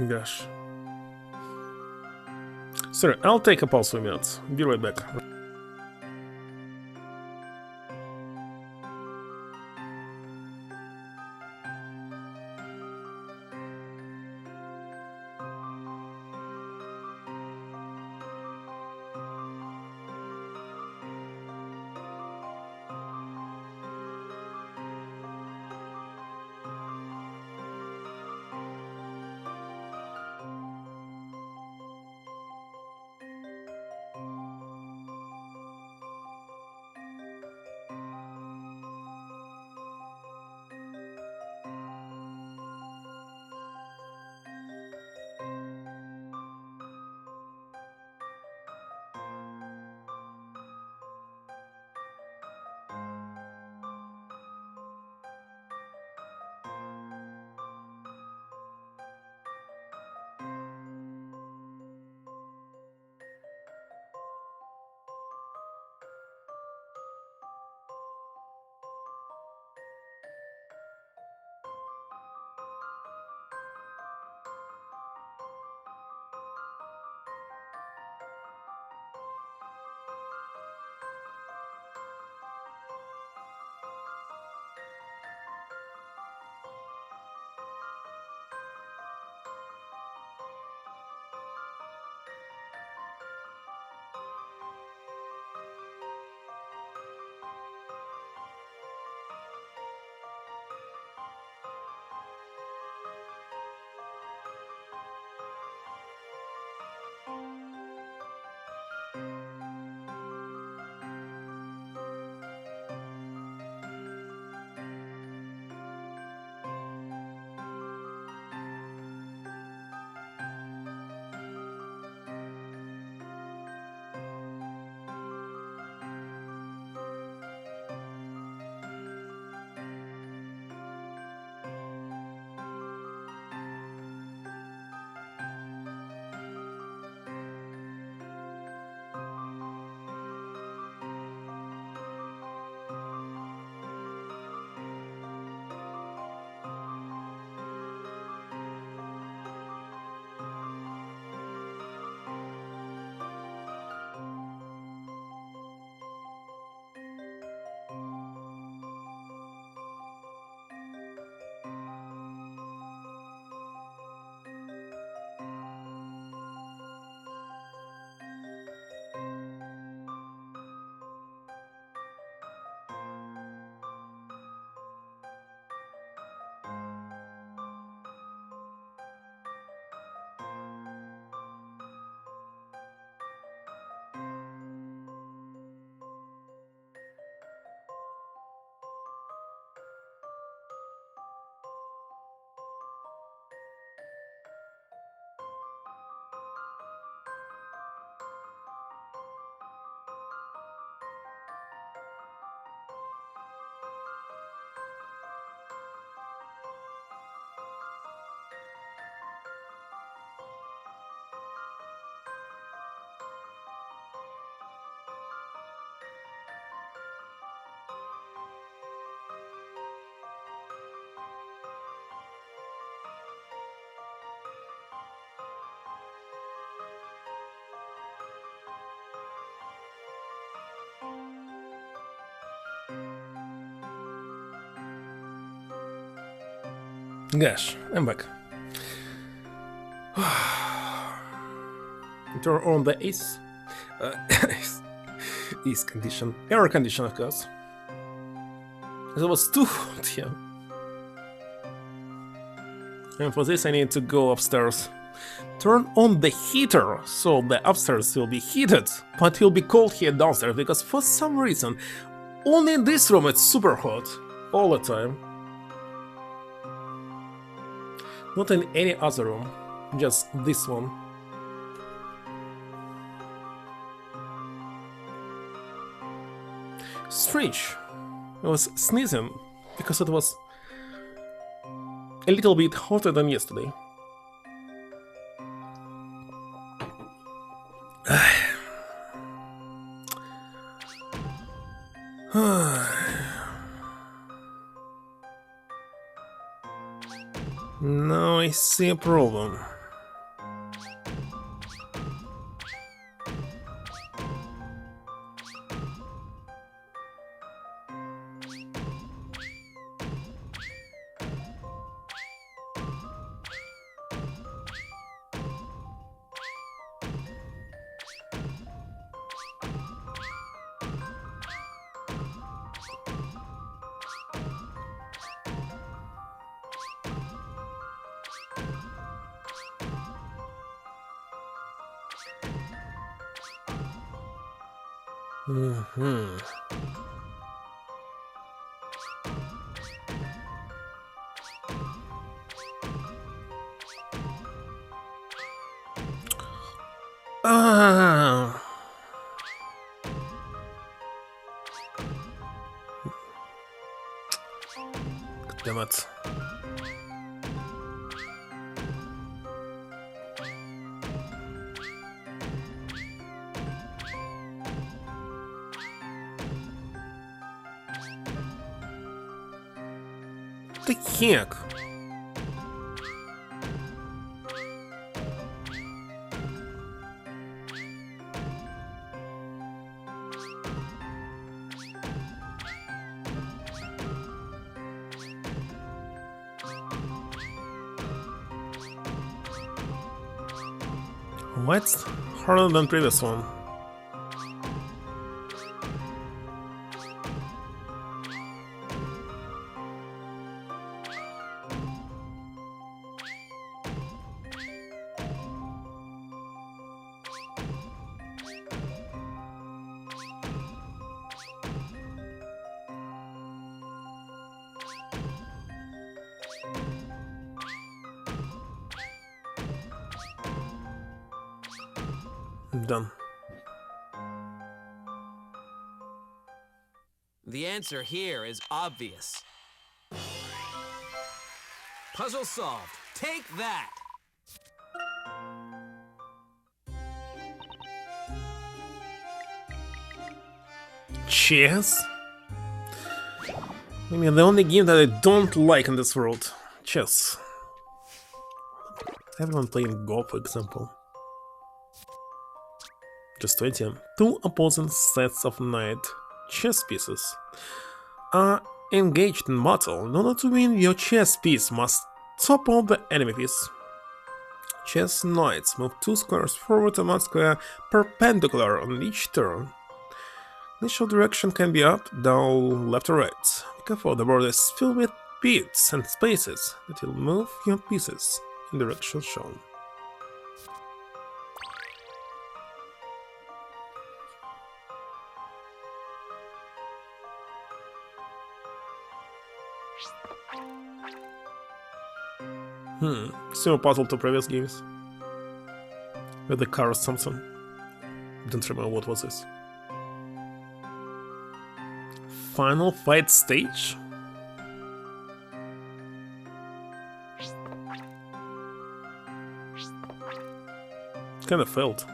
Gosh. Sorry, I'll take a pause for a minute. Be right back. Gosh, I'm back. Turn on the ACE. ACE condition. Air condition, of course. It was too hot here. And for this I need to go upstairs. Turn on the heater, so the upstairs will be heated, but it will be cold here downstairs, because for some reason, only in this room it's super hot, all the time. Not in any other room. just this one. Strange. I was sneezing because it was a little bit hotter than yesterday. Now I see a problem. Ah. Damn it. The heck? What's harder than previous one? I'm done. The answer here is obvious. Puzzle solved. Take that! Chess? I mean, the only game that I don't like in this world. Chess. Everyone playing Go, for example. Just 20. Two opposing sets of knight chess pieces are engaged in battle. In order to win, your chess piece must topple the enemy piece. Chess knights move 2 squares forward and 1 square perpendicular on each turn. Initial direction can be up, down, left or right. Be careful, the board is filled with bits and spaces that will move your pieces in the direction shown. Similar puzzle to previous games. With the car or something. Don't remember what was this. Final fight stage? Kinda failed.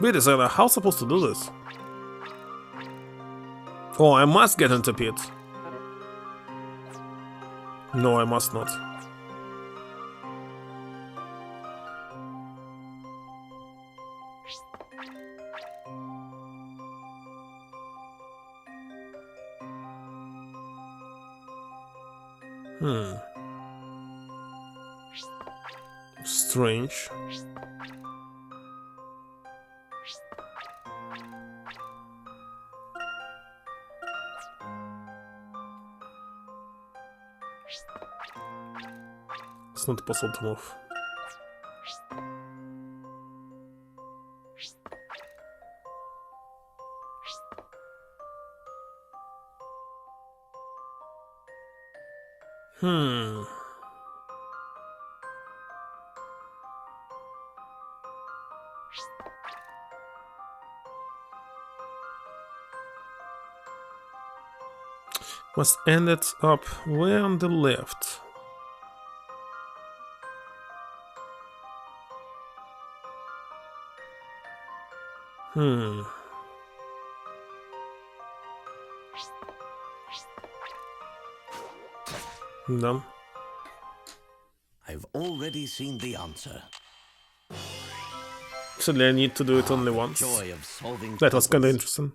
Wait a second, how am I supposed to do this? Oh, I must get into pit. No, I must not. Strange. It's not possible to move. Hmm. Must end it up way on the left. Hmm. Done. I've already seen the answer. Sadly, I need to do it only once. Joy of solving That was kinda puzzles. interesting.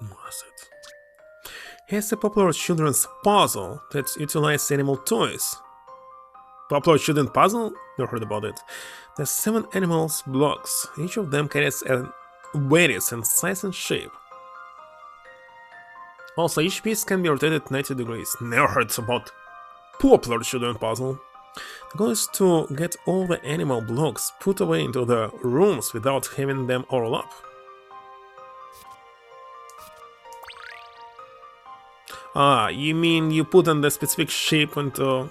Was it? Here's a popular children's puzzle that utilizes animal toys. Popular children's puzzle? Never heard about it. There's 7 animals blocks. Each of them carries a varies in size and shape. Also, each piece can be rotated 90 degrees. Never heard about popular children's puzzle. The goal is to get all the animal blocks put away into the rooms without having them overlap. Ah, you mean you put in the specific shape into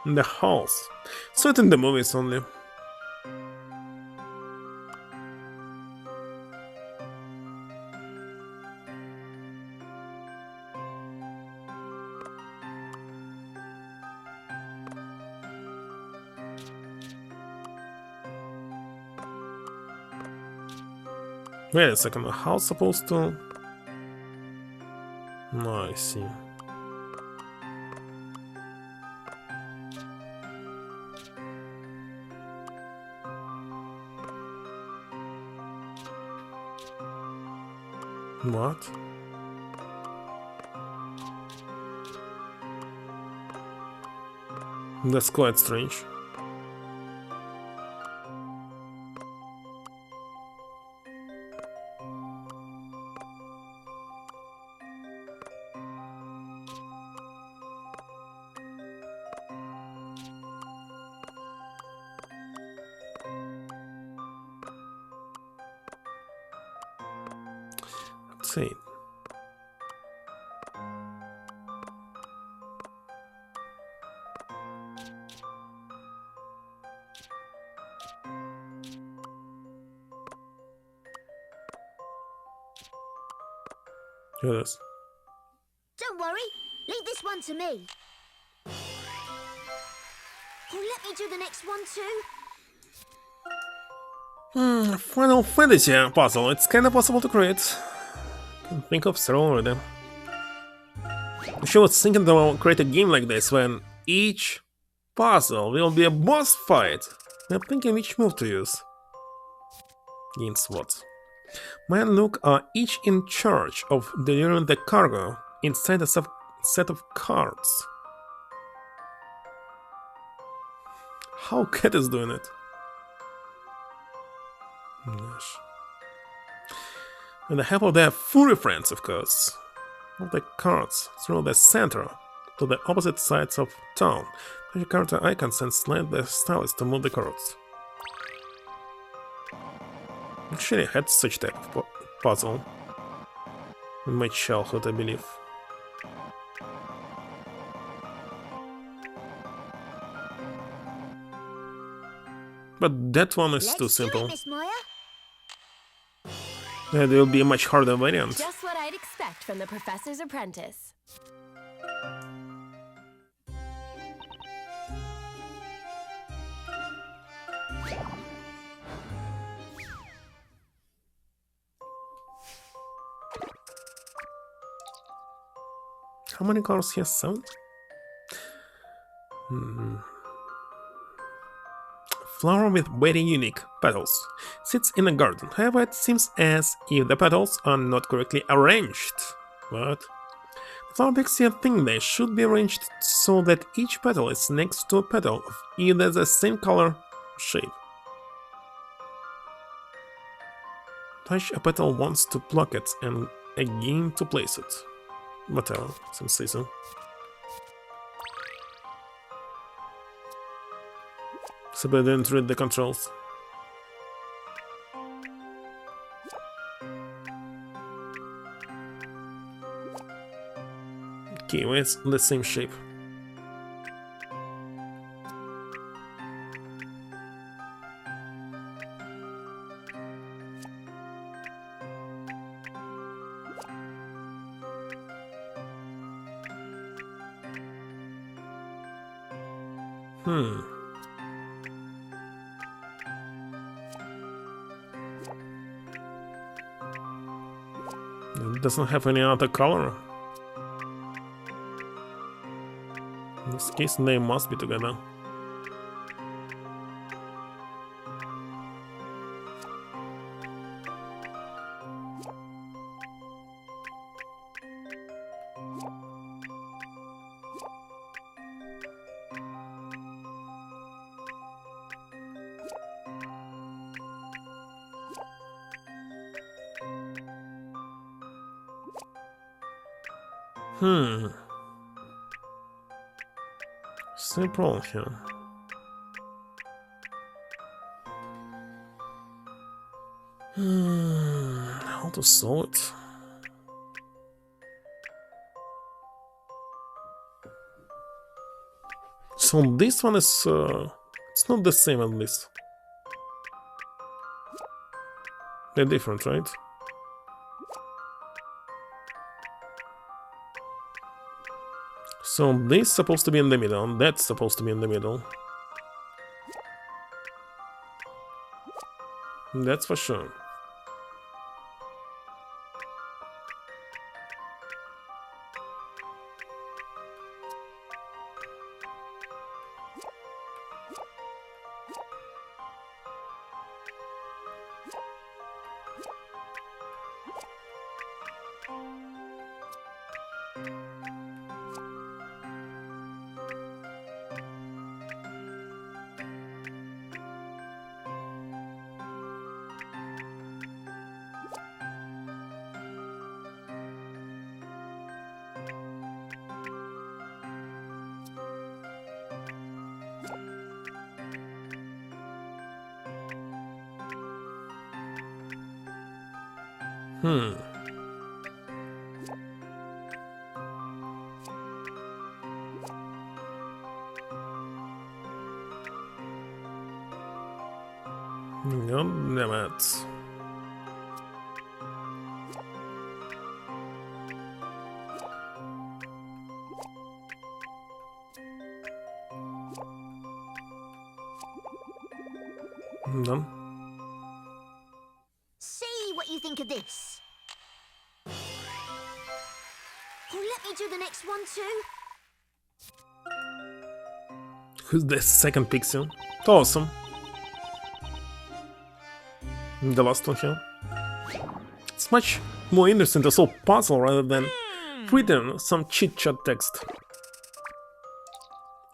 the house? So it's in the movies only. Wait a second, how supposed to... No, I see. What? That's quite strange. Let's see. Here it is. Don't worry. Leave this one to me. Oh, let me do the next one too. Final Fantasy puzzle. It's kinda possible to create. Can think of several already. I sure was thinking to create a game like this when each puzzle will be a boss fight. I'm thinking which move to use. Gains what? Men look are each in charge of delivering the cargo inside a set of cards. How Cat is doing it? Gosh. With the help of their furry friends, of course. Move the cards through the center to the opposite sides of town. Touch your character icons and slide the stylus to move the cards. Actually, I had such type of puzzle in my childhood, I believe. But that one is too simple. Miss Maya. There will be a much harder variant. Just what I'd expect from the professor's apprentice. How many cards here? 7? Flower with very unique petals sits in a garden. However, it seems as if the petals are not correctly arranged. What? The flower makes you think they should be arranged so that each petal is next to a petal of either the same color or shape. Touch a petal once to pluck it and again to place it. Whatever, seems easy. So I didn't read the controls. Okay, well, it's the same shape. It doesn't have any other color. In this case, they must be together. Same problem here. How to solve it? So this one is it's not the same at least. They're different, right? So this is supposed to be in the middle, and that's supposed to be in the middle. That's for sure. God damn it. I'm done. See what you think of this. Oh, let me do the next one too. Who's the second pixel? Awesome. The last one here. It's much more interesting to solve puzzle rather than reading some chit-chat text.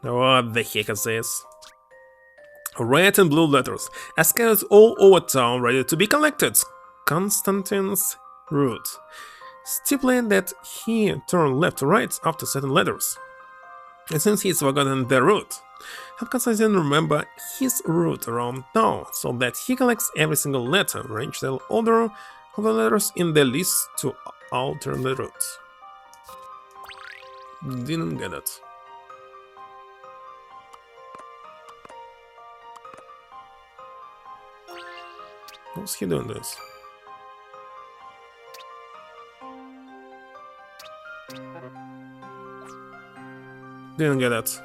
What the heck is this? Red and blue letters are scattered all over town, ready to be collected. Constantine's route. Stipulate that he turn left or right after certain letters. And since he's forgotten the route, have Constantine remember his route around town so that he collects every single letter, arrange the order of the letters in the list to alter the route. Didn't get it. How's he doing this? Didn't get it.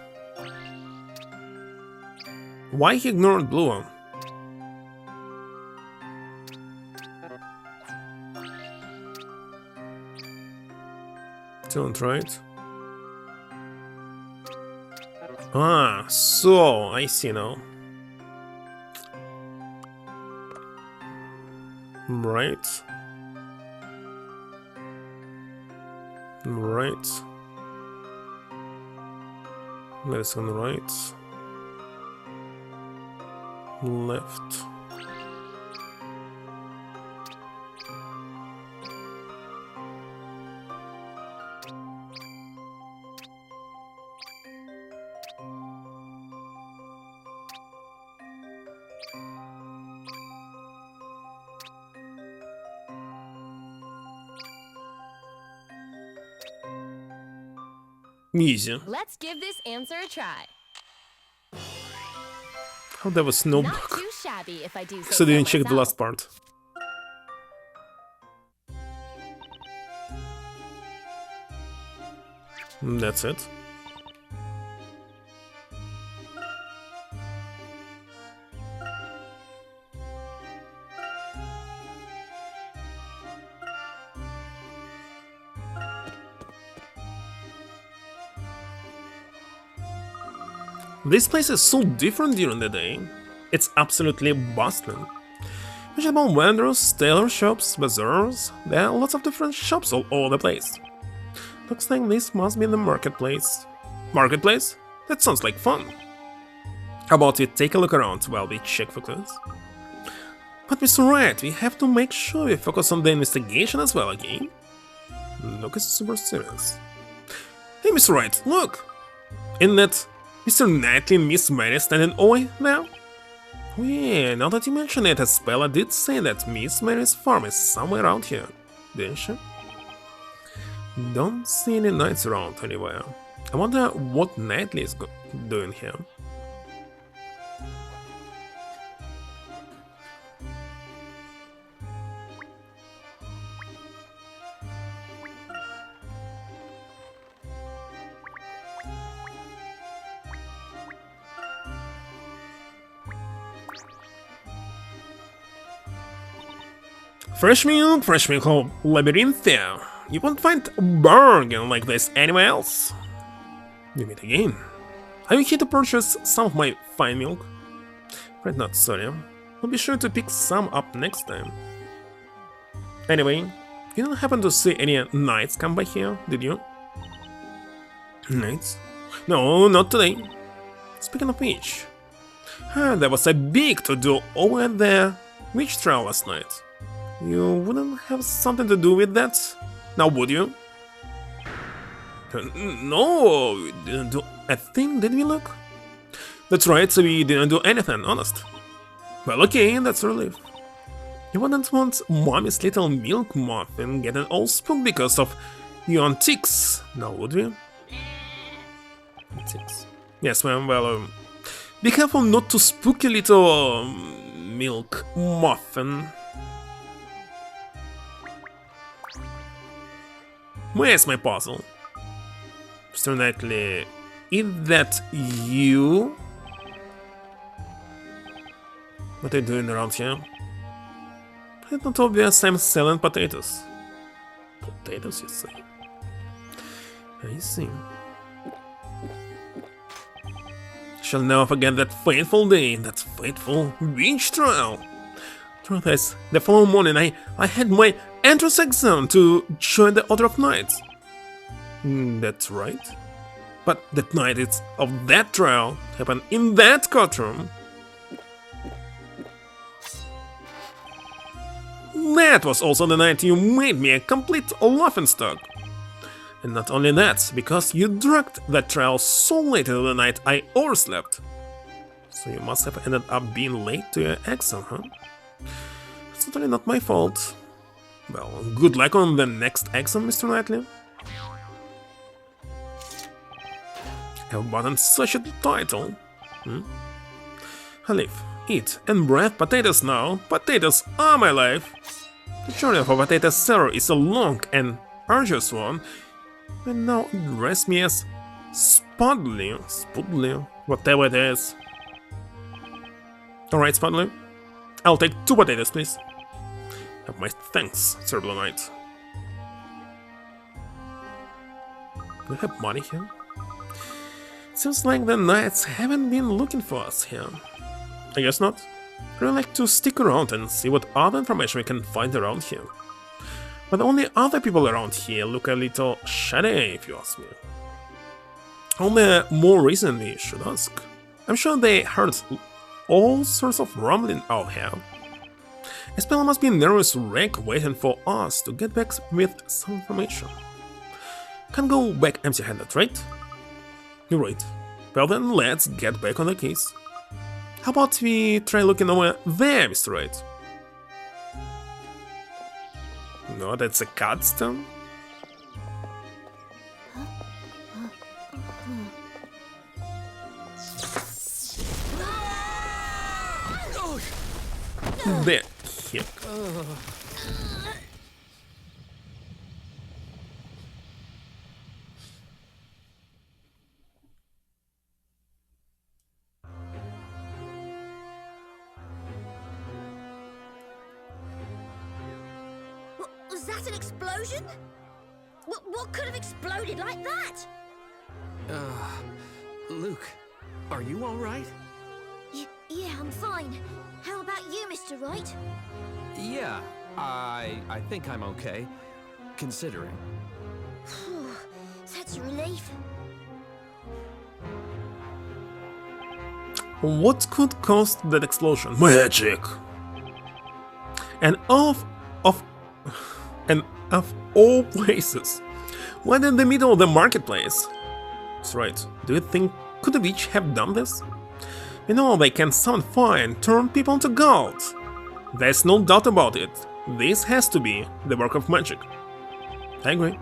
Why he ignored blue one? Don't right. Ah, so I see now. Right. Right. Medicine right. Left. Easy. Let's give this answer a try. Oh, there was no Not book. too shabby, if I do say So didn't check the myself. last part. That's it. This place is so different during the day. It's absolutely bustling. Vegetable vendors, tailor shops, bazaars, there are lots of different shops all over the place. Looks like this must be the marketplace. Marketplace? That sounds like fun. How about we take a look around while we check for clues? But Mr. Wright, we have to make sure we focus on the investigation as well, okay? Look, it's super serious. Hey, Mr. Wright, look! Isn't that Mr. Knightley and Miss Mary standing away now? Oh yeah, now that you mention it, Espella did say that Miss Mary's farm is somewhere around here, didn't she? Don't see any knights around anywhere. I wonder what Knightley is doing here. Fresh milk, oh, labyrinth there. You won't find a bargain like this anywhere else. We meet again. Are you here to purchase some of my fine milk? Right, not sorry. I'll be sure to pick some up next time. Anyway, you don't happen to see any knights come by here, did you? Knights? No, not today. Speaking of which, there was a big to-do over at the witch trial last night. You wouldn't have something to do with that? Now would you? No, we didn't do a thing, did we, look? That's right, so we didn't do anything, honest. Well, okay, that's a relief. You wouldn't want Mommy's little milk muffin getting all spooked because of your antiques, now would we? Antiques. Yes, ma'am, well, be careful not to spook your little milk muffin. Where's my puzzle? Mr. Knightley, is that you? What are you doing around here? It's not obvious I'm selling potatoes. Potatoes, you say? I see. Shall never forget that fateful day, that fateful witch trial. Truth is, the following morning I had my entrance exam to join the Order of Knights. That's right. But that night of that trial happened in that courtroom. That was also the night you made me a complete laughingstock. And not only that, because you dragged that trial so late into the night I overslept. So you must have ended up being late to your exam, huh? It's totally not my fault. Well, good luck on the next exam, Mr. Knightley. Have bought such a title. I live, eat, and breathe potatoes now. Potatoes are my life. The journey of a potato seller is a long and arduous one, and now address me as Spudley, whatever it is. Alright, Spudley. I'll take 2 potatoes, please. Have my thanks, Sir Blue Knight. Do we have money here? Seems like the knights haven't been looking for us here. I guess not. I'd like to stick around and see what other information we can find around here. But the only other people around here look a little shady, if you ask me. Only more reason we should ask. I'm sure they heard all sorts of rumbling out here. Espella must be a nervous wreck waiting for us to get back with some information. Can't go back empty-handed, right? You're right. Well then, let's get back on the case. How about we try looking over there, Mr. Wright? No, that's a cardstone. There, here. Was that an explosion? What could have exploded like that? Luke, are you all right? Yeah, I'm fine. How about you, Mr. Wright? Yeah, I think I'm okay, considering. That's a relief. What could cause that explosion? Magic! And of all places, right in the middle of the marketplace. That's right. Do you think could the witch have done this? You know, they can summon fire and turn people into gold. There's no doubt about it. This has to be the work of magic. I agree.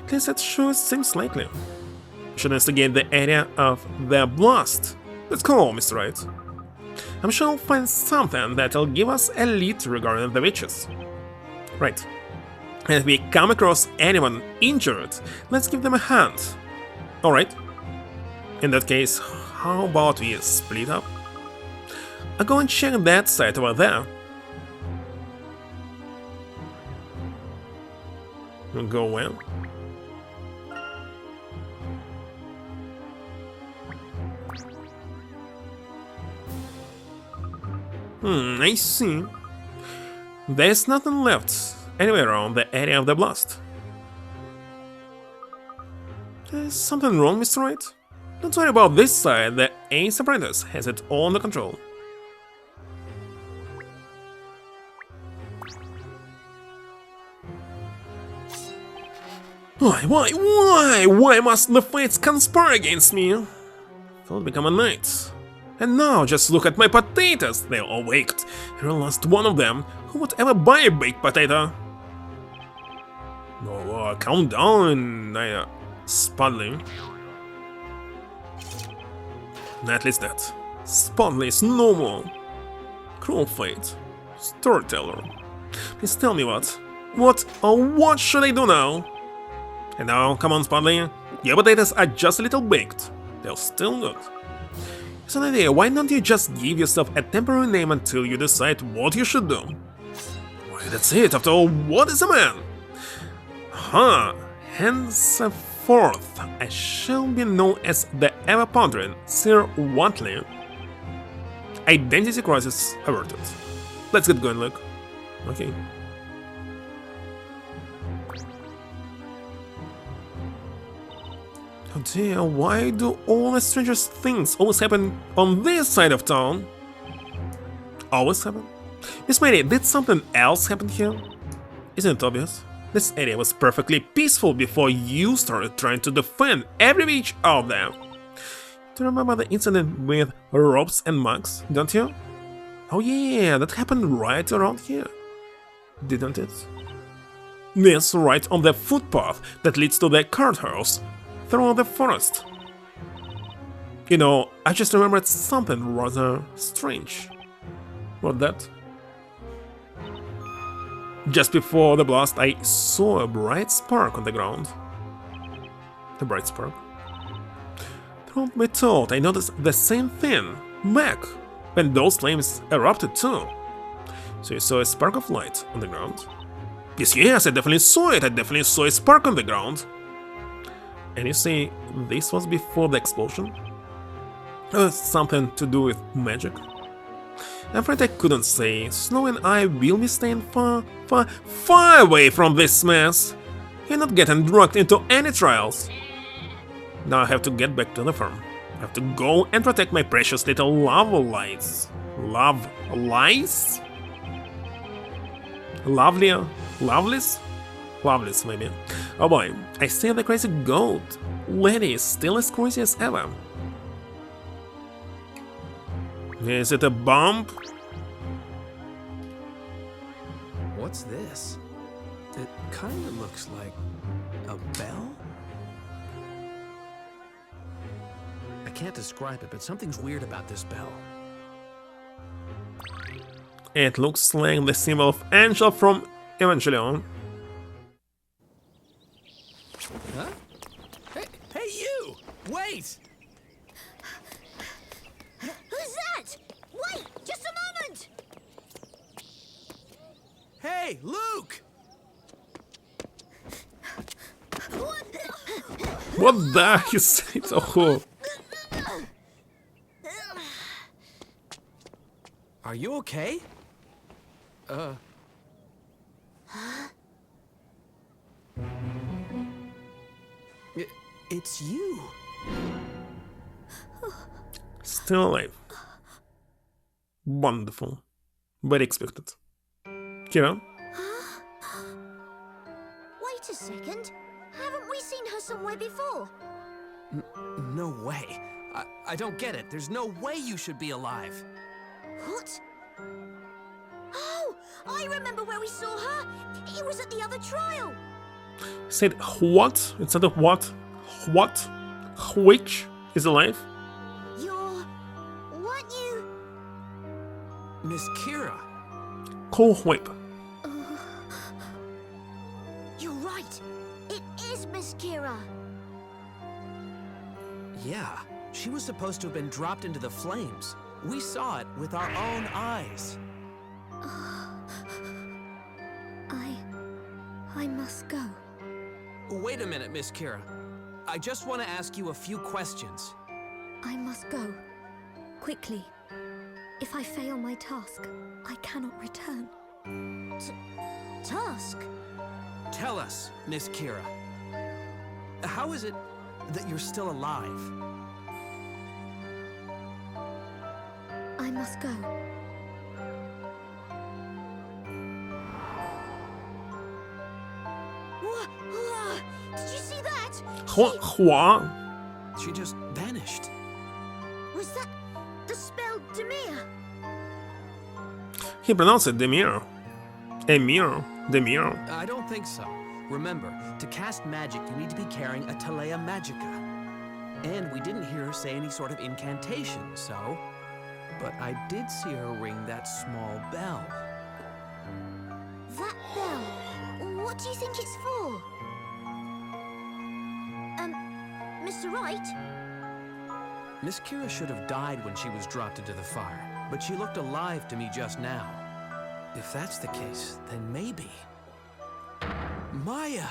At least that sure seems likely. We should investigate the area of the blast. Let's go, Mr. Wright. I'm sure I'll find something that'll give us a lead regarding the witches. Right. And if we come across anyone injured, let's give them a hand. Alright. In that case, how about we split up? I'll go and check that side over there. Go well. I see. There's nothing left anywhere around the area of the blast. There's something wrong, Mr. Wright? Don't worry about this side, the AVSE apprentice has it all under control. Why must the fates conspire against me? I'll become a knight. And now just look at my potatoes, they're all baked. You're the last one of them. Who would ever buy a baked potato? Oh, calm down, Spudley. At least that. Spudley is no more. Cruel fate. Storyteller. Please tell me what should I do now? And now, come on, Spudley. Your potatoes are just a little baked. They're still good. It's an idea, why don't you just give yourself a temporary name until you decide what you should do? Why, that's it, after all, what is a man? Henceforth, I shall be known as the ever-pondering Sir Watley. Identity crisis averted. Let's get going, Luke. Okay. Oh dear, why do all the strangest things always happen on this side of town? Always happen? Miss Mary, did something else happen here? Isn't it obvious? This area was perfectly peaceful before you started trying to defend every beach out there. Do you remember the incident with ropes and mugs, don't you? Oh yeah, that happened right around here, didn't it? Yes, right on the footpath that leads to the cart house. Through the forest. You know, I just remembered something rather strange. What that? Just before the blast, I saw a bright spark on the ground. A bright spark. Truth be told, I noticed the same thing back when those flames erupted too. So you saw a spark of light on the ground? Yes, I definitely saw it. I definitely saw a spark on the ground. And you say this was before the explosion? Something to do with magic? I'm afraid I couldn't say. Snow and I will be staying far away from this mess. You're not getting dragged into any trials. Now I have to get back to the farm. I have to go and protect my precious little Lovelies. Lovelies? Lovelies? Lovelies, maybe. Oh boy, I see the crazy goat. Lady is still as crazy as ever. Is it a bomb? What's this? It kind of looks like a bell? I can't describe it, but something's weird about this bell. It looks like the symbol of Angel from Evangelion. Huh? Hey, you! Wait! Who's that? Wait, just a moment! Hey, Luke! What the heck is it? Oh. Are you okay? It's you. Still alive. Wonderful. Very expected. Kira? Wait a second. Haven't we seen her somewhere before? No way. I don't get it. There's no way you should be alive. What? Oh, I remember where we saw her. It was at the other trial. Said what? Instead of what? What? Which is alive? Weren't you? Miss Kira. Cool whip. You're right. It is Miss Kira. Yeah, she was supposed to have been dropped into the flames. We saw it with our own eyes. I must go. Wait a minute, Miss Kira. I just want to ask you a few questions. I must go. Quickly. If I fail my task, I cannot return. Task? Tell us, Miss Kira. How is it that you're still alive? I must go. Did you see that? Hua? She just vanished. Was that the spell Demir? He pronounced it Demir. Emir. Demir. I don't think so. Remember, to cast magic, you need to be carrying a Talea Magica. And we didn't hear her say any sort of incantation, so... But I did see her ring that small bell. That bell? What do you think it's for? Mr. Wright? Miss Kira should have died when she was dropped into the fire, but she looked alive to me just now. If that's the case, then maybe... Maya!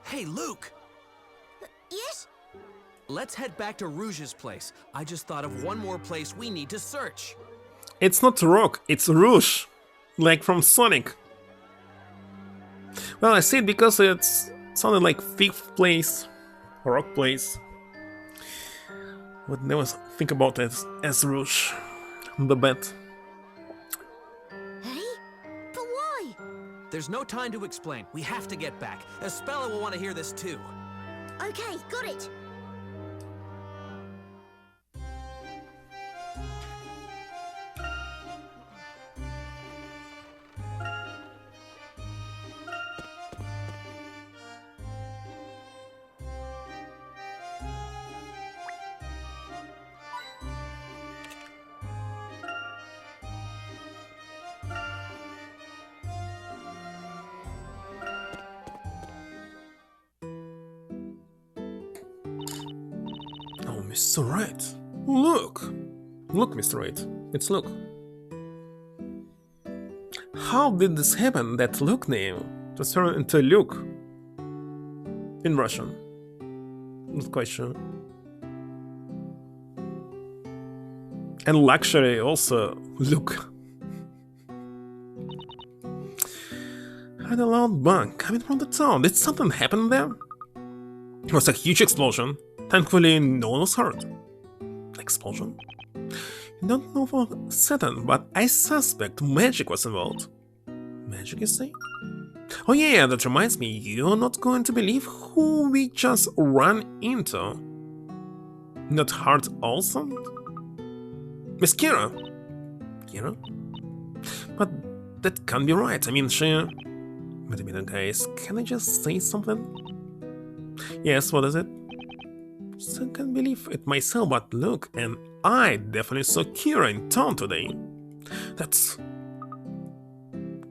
Hey, Luke! Yes? Let's head back to Rouge's place. I just thought of one more place we need to search. It's not Rock, it's Rouge. Like from Sonic. Well, I see it because it sounded like 5th place. Rock place. Would never think about it as Rouge. The bet. Hey? But why? There's no time to explain. We have to get back. Espella will want to hear this too. Okay, got it. Oh, Mr. Wright. Look! Look, Mr. Wright. It's Luke. How did this happen, that Luke name to turn into Luke? In Russian. Not quite sure. And luxury also, Luke. Had a loud bang coming from the town. Did something happen there? It was a huge explosion. Thankfully, no one was hurt. Explosion? I don't know for certain, but I suspect magic was involved. Magic, you say? Oh yeah, that reminds me, you're not going to believe who we just ran into. Not Hart Olsen? Miss Kira? Kira? But that can't be right. I mean, she... Wait a minute, guys. Can I just say something? Yes, what is it? Still can't believe it myself, but look, and I definitely saw Kira in town today. That's...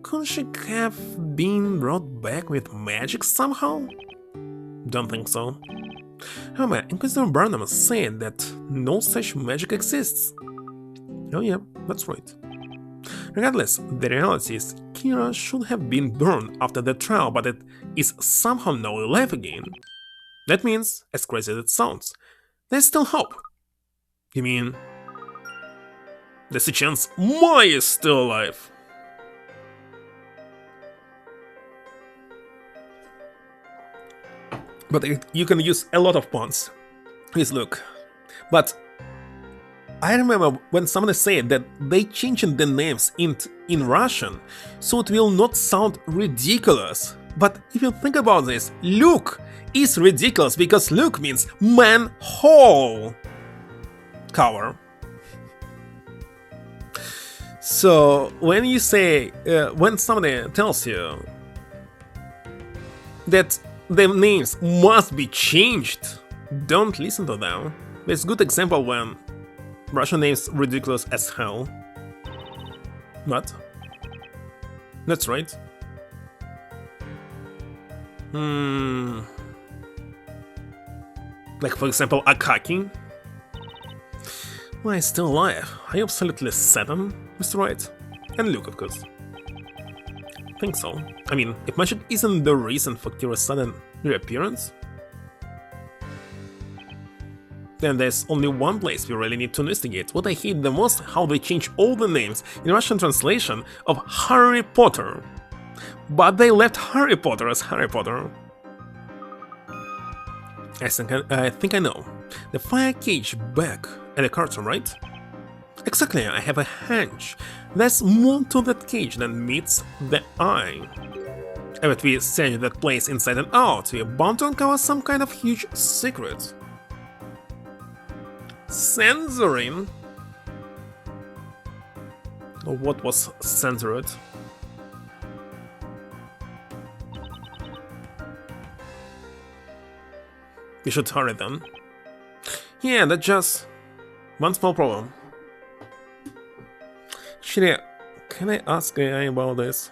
Could she have been brought back with magic somehow? Don't think so. However, Inquisitor Barnum said that no such magic exists. Oh yeah, that's right. Regardless, the reality is Kira should have been burned after the trial, but it is somehow now alive again. That means, as crazy as it sounds, there's still hope. You mean, there's a chance Maya is still alive? But you can use a lot of puns. Please look. But I remember when somebody said that they changed the names in Russian, so it will not sound ridiculous. But if you think about this, Luke is ridiculous because Luke means manhole cover. So when you say, when somebody tells you that the names must be changed, don't listen to them. There's a good example when Russian names ridiculous as hell. What? That's right. Like for example, Akaki. Why, still alive? Are you absolutely certain, Mr. Wright? And Luke, of course. Think so. I mean, if magic isn't the reason for Kira's sudden reappearance, then there's only one place we really need to investigate. What I hate the most, how they change all the names in Russian translation of Harry Potter. But they left Harry Potter as Harry Potter. I think I know. The fire cage back at the carton, right? Exactly, I have a hunch. There's more to that cage than meets the eye. And if we search that place inside and out, we're bound to uncover some kind of huge secret. Censoring? Or what was censored? We should hurry then. Yeah, that's just one small problem. Actually, can I ask AI about this?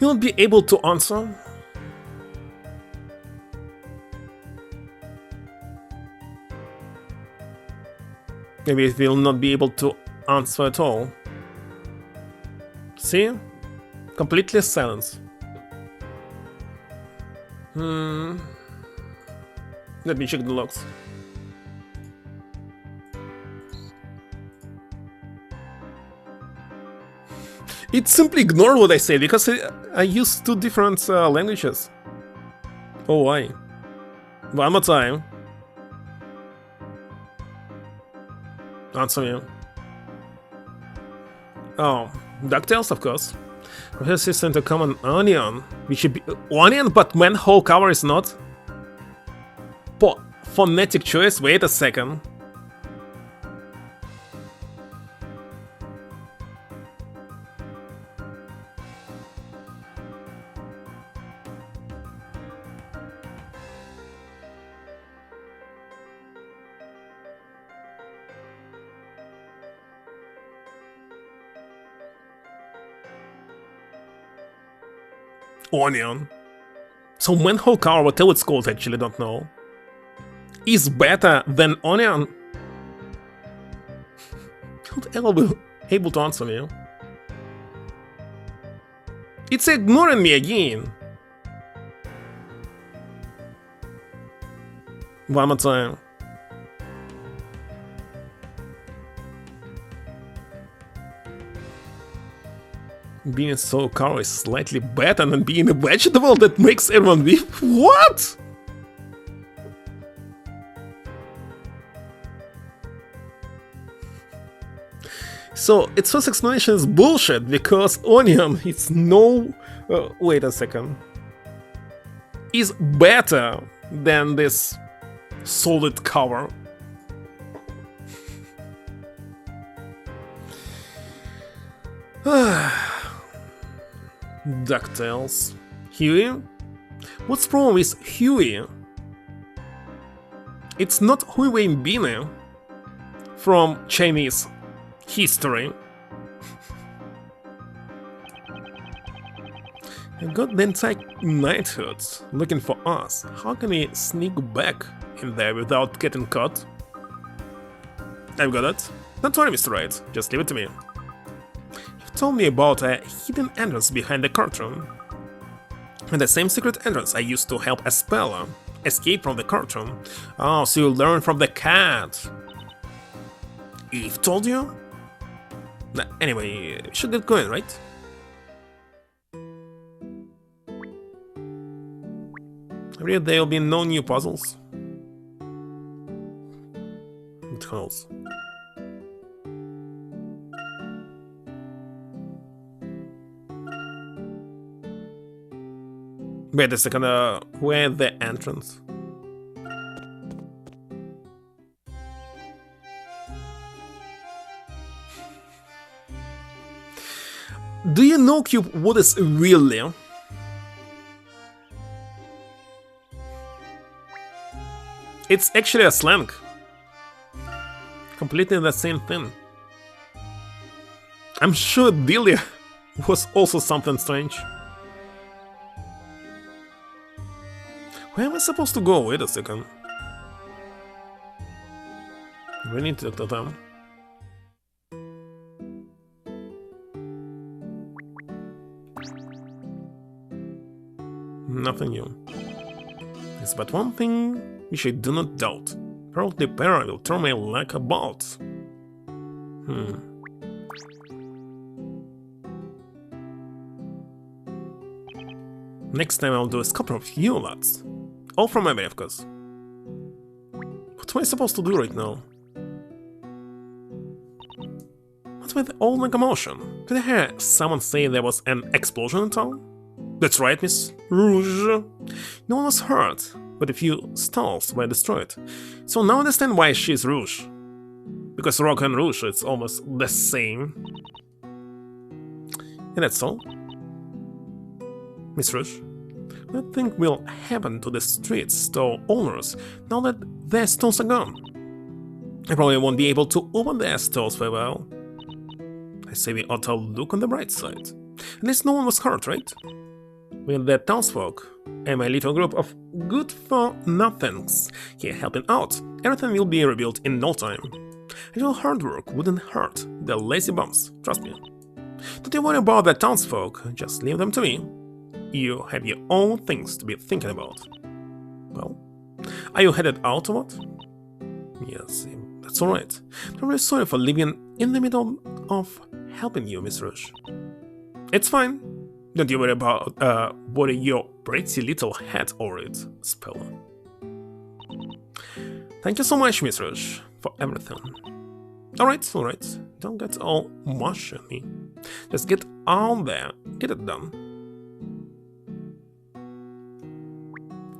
You won't be able to answer. Maybe it will not be able to answer at all. See? Completely silence. Let me check the logs. It simply ignored what I said because I used two different languages. Oh, why? One more time. Answer me. Oh, DuckTales, of course. Professor sent a common onion, which should be onion, but manhole cover is not. Phonetic choice. Wait a second. Onion. So manhole cover, whatever it's called, actually don't know, is better than onion. Not able to answer me. It's ignoring me again. One more time. Being a soul cow is slightly better than being a vegetable that makes everyone weep? What? So, its first explanation is bullshit, because onion is no... wait a second. Is better than this solid cover. DuckTales. Huey? What's wrong with Huey? It's not Huey Bin from Chinese history. I got the entire knighthood looking for us. How can we sneak back in there without getting caught? I've got it. Don't worry, Mr. Wright. Just leave it to me. You've told me about a hidden entrance behind the courtroom. And the same secret entrance I used to help Espella escape from the courtroom. Oh, so you learned from the cat. Eve told you? Anyway, we should get going, right? I read there'll be no new puzzles. What else? Wait a second, where's the entrance? Do you know, Cube, what is really? It's actually a slang. Completely the same thing. I'm sure Delia was also something strange. Where am I supposed to go? Wait a second. We need to talk to them. Nothing new. There's but one thing which I do not doubt. Probably Para will turn my luck about. Next time I'll do a sculpture of you lads. All from memory, of course. What am I supposed to do right now? What's with all the commotion? Did I hear someone say there was an explosion in town? That's right, Miss Rouge. No one was hurt, but a few stalls were destroyed. So now I understand why she's Rouge. Because Rock and Rouge is almost the same. And that's all. Miss Rouge, what do you think will happen to the street store owners now that their stores are gone? I probably won't be able to open their stores for a while. I say we ought to look on the bright side. At least no one was hurt, right? With the townsfolk and my little group of good-for-nothings here helping out, everything will be rebuilt in no time. A little hard work wouldn't hurt the lazy bums, trust me. Don't you worry about the townsfolk, just leave them to me. You have your own things to be thinking about. Well, are you headed out or what? Yes, that's alright. I'm really sorry for leaving in the middle of helping you, Miss Rouge. It's fine. Don't you worry about putting your pretty little head over it, Speller. Thank you so much, Miss Rouge, for everything. Alright. Don't get all mushy on me. Just get on there, get it done.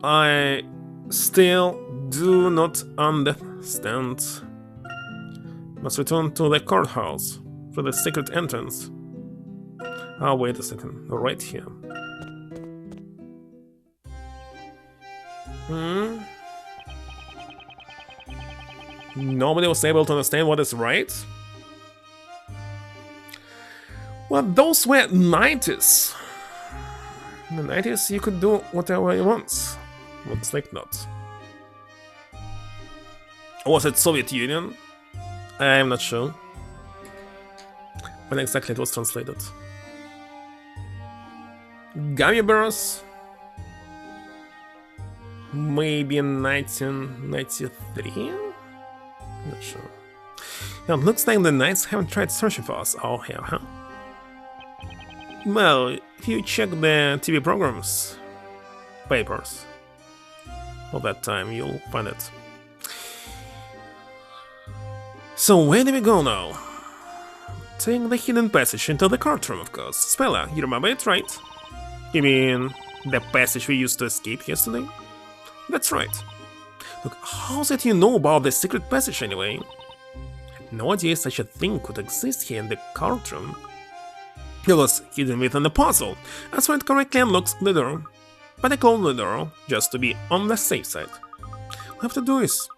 I still do not understand. Must return to the courthouse for the secret entrance. Ah, wait a second. Right here. Nobody was able to understand what is right? Well, those were 90s. In the 90s, you could do whatever you want. Looks like not. Or was it Soviet Union? I'm not sure. When exactly it was translated. Gummy bears? Maybe 1993? Not sure. It looks like the Knights haven't tried searching for us all here, huh? Well, if you check the TV programs, papers, all that time, you'll find it. So where do we go now? Take the hidden passage into the courtroom, of course. Spella, you remember it, right? You mean the passage we used to escape yesterday? That's right. Look, how's it you know about the secret passage anyway? I had no idea such a thing could exist here in the courtroom. It was hidden within the puzzle. I saw it correctly unlocks the door. But I closed the door just to be on the safe side. All I have to do is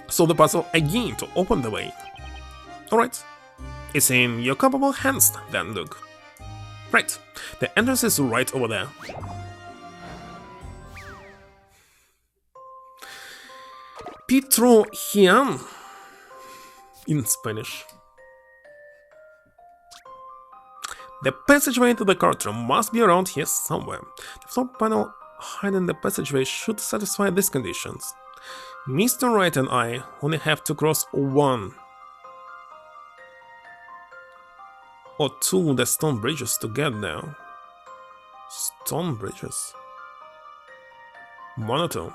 solve the puzzle again to open the way. Alright. It's in your capable hands then, Luke. Right. The entrance is right over there. Petro Hian in Spanish. The passageway to the courtroom must be around here somewhere. The floor panel hiding the passageway should satisfy these conditions. Mr. Wright and I only have to cross one or two of the stone bridges to get there. Stone bridges? One or two.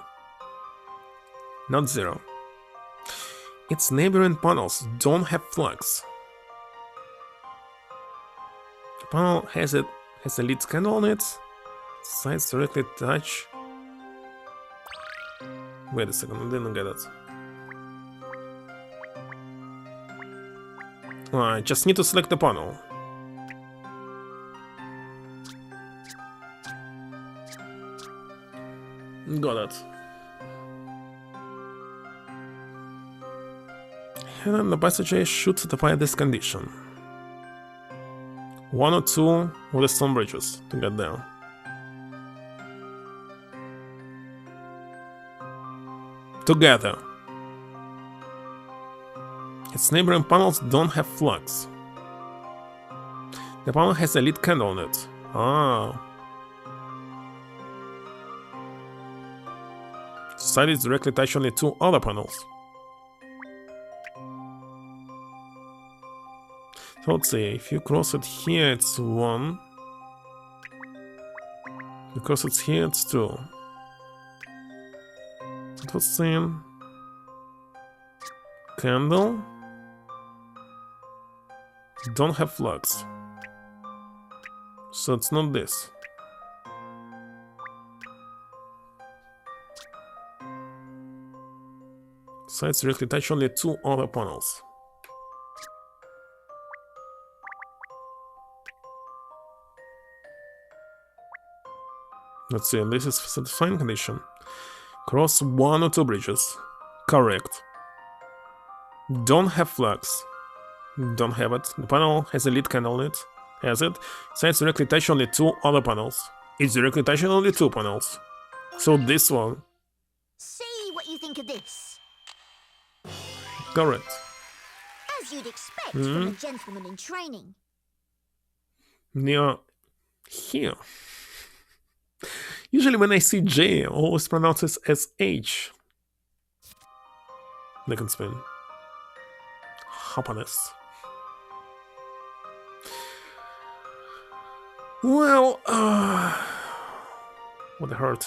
Not zero. Its neighboring panels don't have flags. The panel has a lit candle on it. Sides directly touch. Wait a second, I didn't get it. I just need to select the panel. Got it. And the passageway should satisfy this condition. One or two of the stone bridges to get there. Together. Its neighboring panels don't have flags. The panel has a lit candle on it. Ah. Sides directly touch only two other panels. So let's see, if you cross it here, it's one. If you cross it here, it's two. It was saying candle. Don't have flags. So it's not this. Sides directly touch only two other panels. Let's see, this is satisfying condition. Cross one or two bridges. Correct. Don't have flags. Don't have it. The panel has a lit candle on it. Has it. Sides directly touch only two other panels. It's directly touching only two panels. So this one. See what you think of this. Correct. As you'd expect from a gentleman in training. Near here. Usually when I see J, I always pronounce it as H. They can spin. Happiness. Well, what hurt?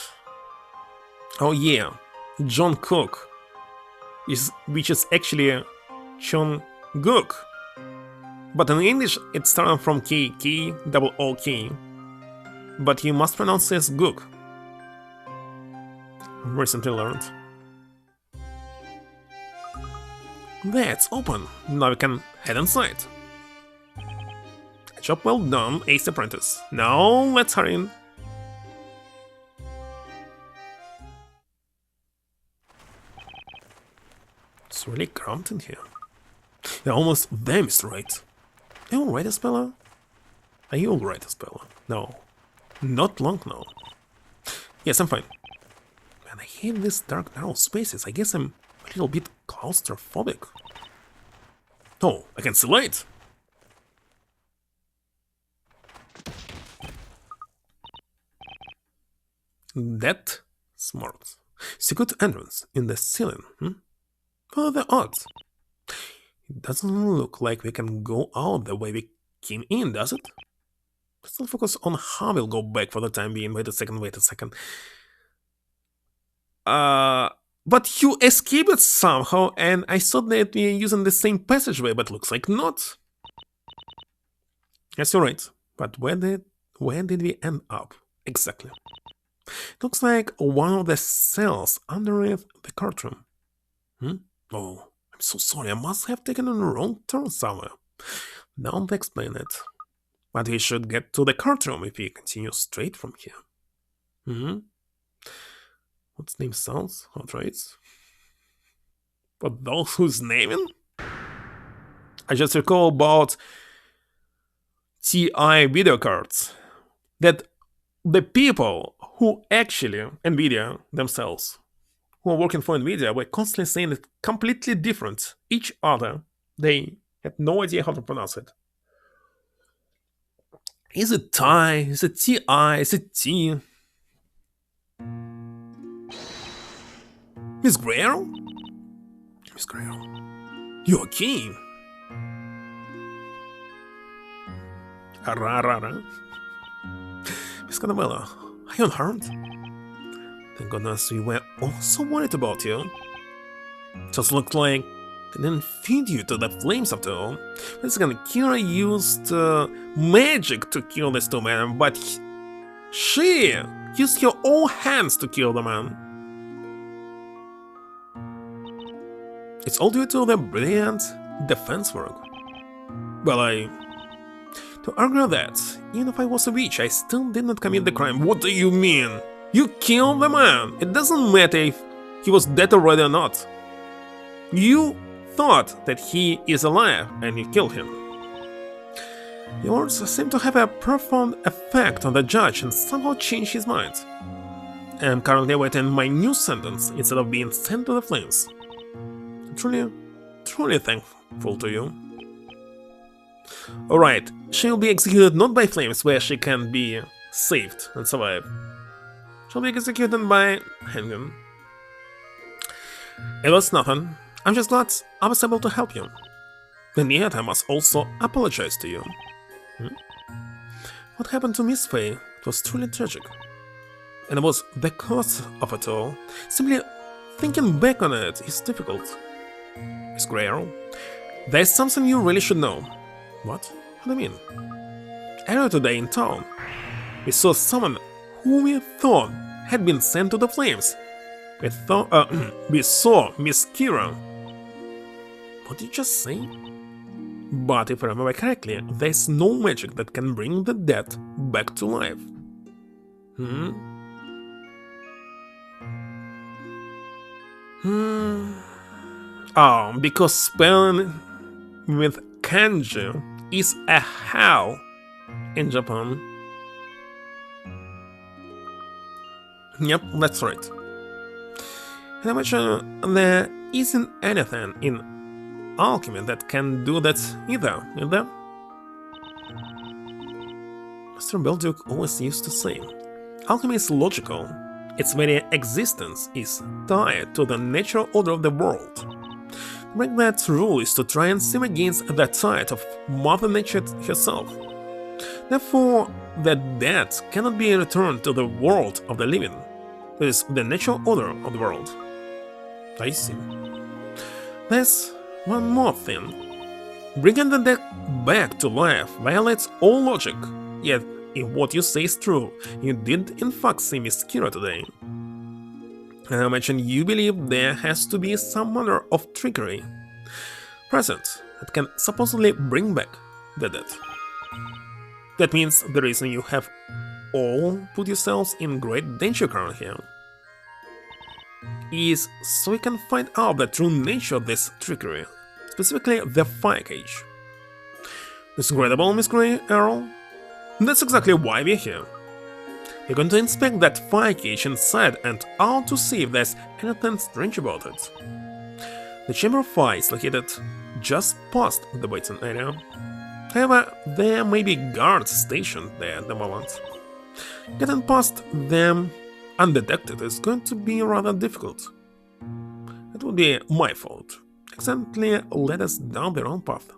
Oh yeah, John Cook, which is actually John Gook, but in English it's started from K, double O K, but you must pronounce it as Gook. Recently learned. That's open. Now we can head inside. A job well done, Ace Apprentice. Now let's hurry in. It's really cramped in here. They're almost there, Mr. Wright. Are you alright, Espella? Are you alright, Espella? No. Not long now. Yes, I'm fine. Man, I hate these dark, narrow spaces. I guess I'm a little bit claustrophobic. Oh, I can see light! That smart. Secret entrance in the ceiling, What are the odds? It doesn't look like we can go out the way we came in, does it? Let's not focus on how we'll go back for the time being. Wait a second. But you escaped it somehow, and I thought that we are using the same passageway, but looks like not. Yes, you're right. But where did we end up? Exactly. Looks like one of the cells underneath the courtroom. Oh, I'm so sorry. I must have taken a wrong turn somewhere. Don't explain it. But we should get to the courtroom if we continue straight from here. What's name sounds? Hot rates? For those who's naming? I just recall about TI video cards. That the people who actually, NVIDIA themselves, who are working for NVIDIA, were constantly saying it completely different each other. They had no idea how to pronounce it. Is it TI? Is it TI? Is it T? Miss Guerrero? Miss Guerrero, you okay? Miss Cannabella, are you unharmed? Thank goodness we were also worried about you. Just looked like they didn't feed you to the flames after all. This Kira used magic to kill this two men, but she used her own hands to kill the man. It's all due to the brilliant defense work. Well, to argue that, even if I was a witch, I still did not commit the crime. What do you mean? You killed the man! It doesn't matter if he was dead already or not. You thought that he is alive and you killed him. Your words seem to have a profound effect on the judge and somehow change his mind. I'm currently awaiting my new sentence instead of being sent to the flames. I'm truly thankful to you. Alright, she will be executed not by flames where she can be saved and survive. She'll be executed by hanging. It was nothing. I'm just glad I was able to help you. And yet I must also apologize to you. What happened to Miss Faye was truly tragic. And it was the cause of it all. Simply thinking back on it is difficult. Miss Guerrero, there's something you really should know. What? What do you mean? Earlier today in town, we saw someone who we thought had been sent to the flames. We saw Miss Kira. What did you just say? But if I remember correctly, there's no magic that can bring the dead back to life. Oh, because spelling with kanji is a how in Japan. Yep, that's right. And I imagine there isn't anything in alchemy that can do that either, is there? Mr. Belduke always used to say, alchemy is logical. Its very existence is tied to the natural order of the world. To break that rule is to try and swim against the tide of Mother Nature herself. Therefore, the dead cannot be returned to the world of the living. That is the natural order of the world. I see. There's one more thing. Bringing the dead back to life violates all logic. Yet, if what you say is true, you did in fact see Miss Kira today. And I imagine you believe there has to be some manner of trickery present that can supposedly bring back the dead. That means the reason you have all put yourselves in great danger current here is so we can find out the true nature of this trickery, specifically the fire cage. That's incredible, Miss Grey Earl. That's exactly why we're here. We're going to inspect that fire cage inside and out to see if there's anything strange about it. The chamber of fire is located just past the waiting area. However, there may be guards stationed there at the moment. Getting past them undetected is going to be rather difficult. It would be my fault. Accidentally led us down the wrong path.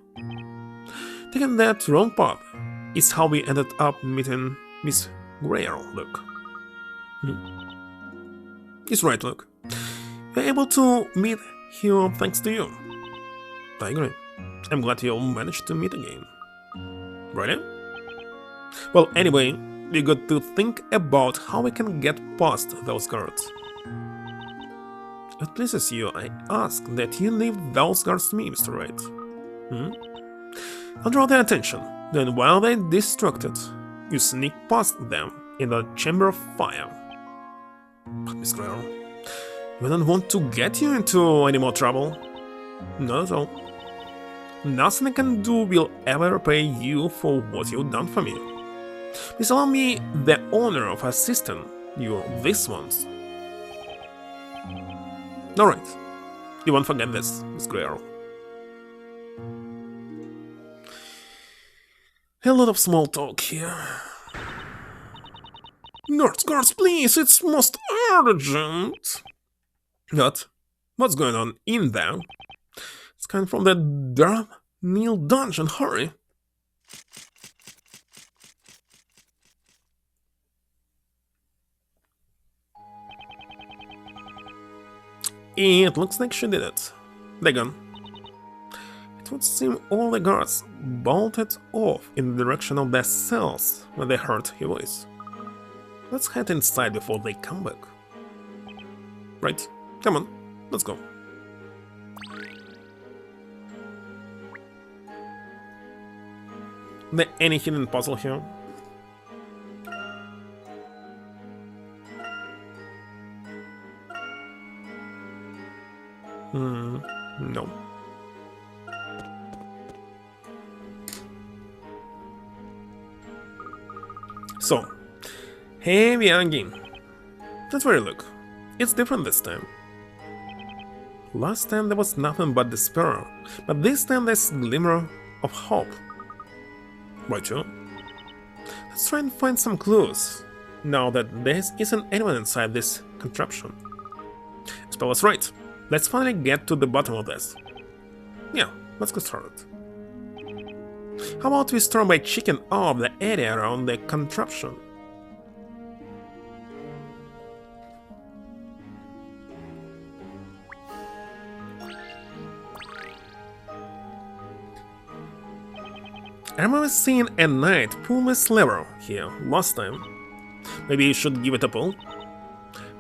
Taking that wrong path is how we ended up meeting Miss Greer, look. He's right, look. We're able to meet here thanks to you. I agree. I'm glad you managed to meet again. Right? Well, anyway, we got to think about how we can get past those guards. It pleases you, I ask that you leave those guards to me, Mr. Wright. I'll draw their attention, then while they're distracted, you sneak past them in the chamber of fire. But Miss Greer, we don't want to get you into any more trouble. Not at all. Nothing I can do will ever repay you for what you've done for me. Please allow me the honor of assisting you this once. Alright, you won't forget this, Miss Greer. A lot of small talk here. Guards, please, it's most urgent. What? What's going on in there? It's coming from the dark Neil dungeon, hurry. It looks like she did it. They're gone. It would seem all the guards bolted off in the direction of their cells when they heard her voice. Let's head inside before they come back. Right, come on, let's go. There any hidden puzzle here? No. So, here we are again. That's where you look. It's different this time. Last time there was nothing but despair, but this time there's a glimmer of hope. Right, Joe? Let's try and find some clues, now that there isn't anyone inside this contraption. Spell was right. Let's finally get to the bottom of this. Yeah, let's get started. How about we start by checking off the area around the contraption? I remember seeing a knight pull this lever here last time. Maybe you should give it a pull?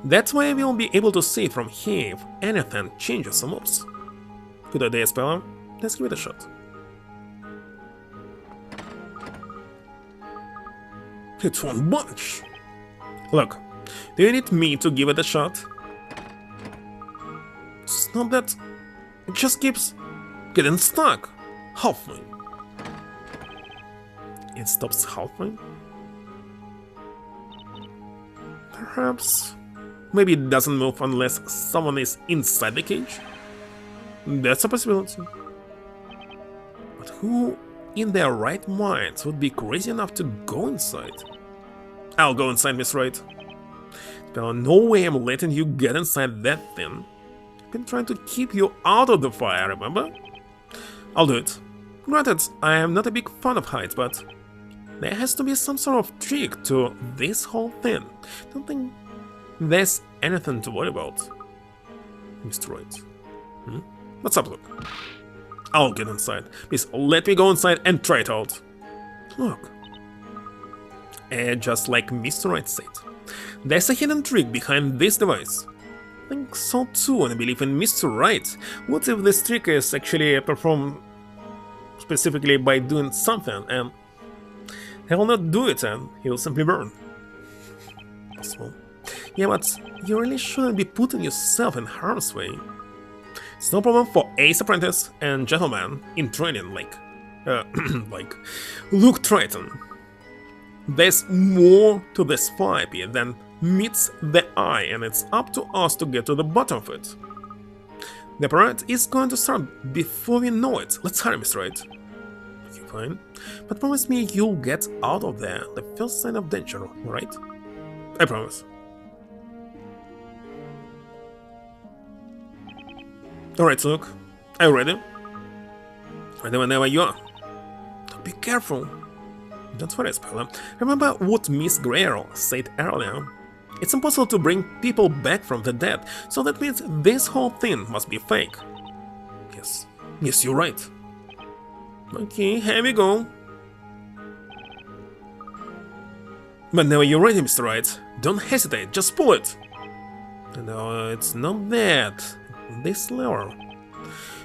That way we'll be able to see it from here if anything changes or moves. Good idea, Speller. Let's give it a shot. It won't budge. Look, do you need me to give it a shot? It's not that... It just keeps getting stuck halfway. It stops halfway? Perhaps... Maybe it doesn't move unless someone is inside the cage? That's a possibility. But who in their right minds would be crazy enough to go inside? I'll go inside, Miss Wright. There no way I'm letting you get inside that thing. I've been trying to keep you out of the fire, remember? I'll do it. Granted, I am not a big fan of heights, but there has to be some sort of trick to this whole thing. Don't think there's anything to worry about, Mr. Wright. Let's have a look. I'll get inside. Please let me go inside and try it out. Look. And just like Mr. Wright said, there's a hidden trick behind this device. I think so too, and I believe in Mr. Wright. What if this trick is actually performed specifically by doing something, and he will not do it and he will simply burn? Possible. Yeah, but you really shouldn't be putting yourself in harm's way. It's no problem for ace apprentice and gentleman in training like Luke Triton. There's more to this fire pit than meets the eye, and it's up to us to get to the bottom of it. The parade is going to start before we know it. Let's hurry, Mr. Wright. Okay, fine. But promise me you'll get out of there the first sign of danger, right? I promise. Alright, Luke. Are you ready? Ready whenever you are. Be careful. Don't worry, Speller. Remember what Miss Greer said earlier? It's impossible to bring people back from the dead, so that means this whole thing must be fake. Yes, you're right. Okay, here we go. Whenever you're ready, Mr. Wright, don't hesitate, just pull it. No, it's not that. This lever.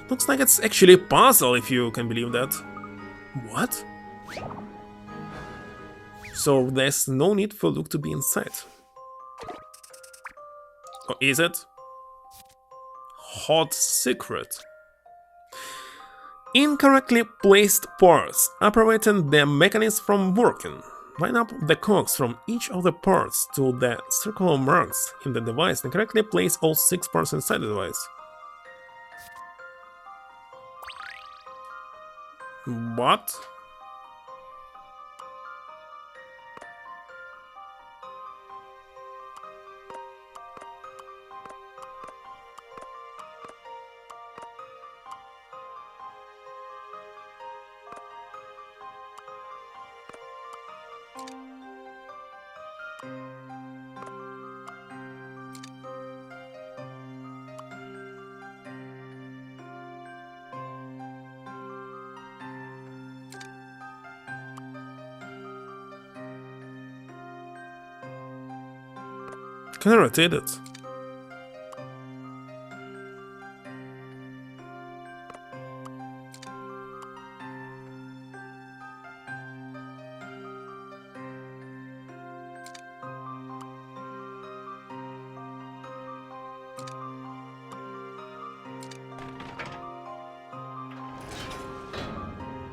Looks like it's actually a puzzle, if you can believe that. What? So there's no need for Luke to be inside. Or is it? Hot secret. Incorrectly placed parts are preventing the mechanism from working. Line up the cogs from each of the parts to the circular marks in the device and correctly place all 6 parts inside the device. What? Can I rotate it?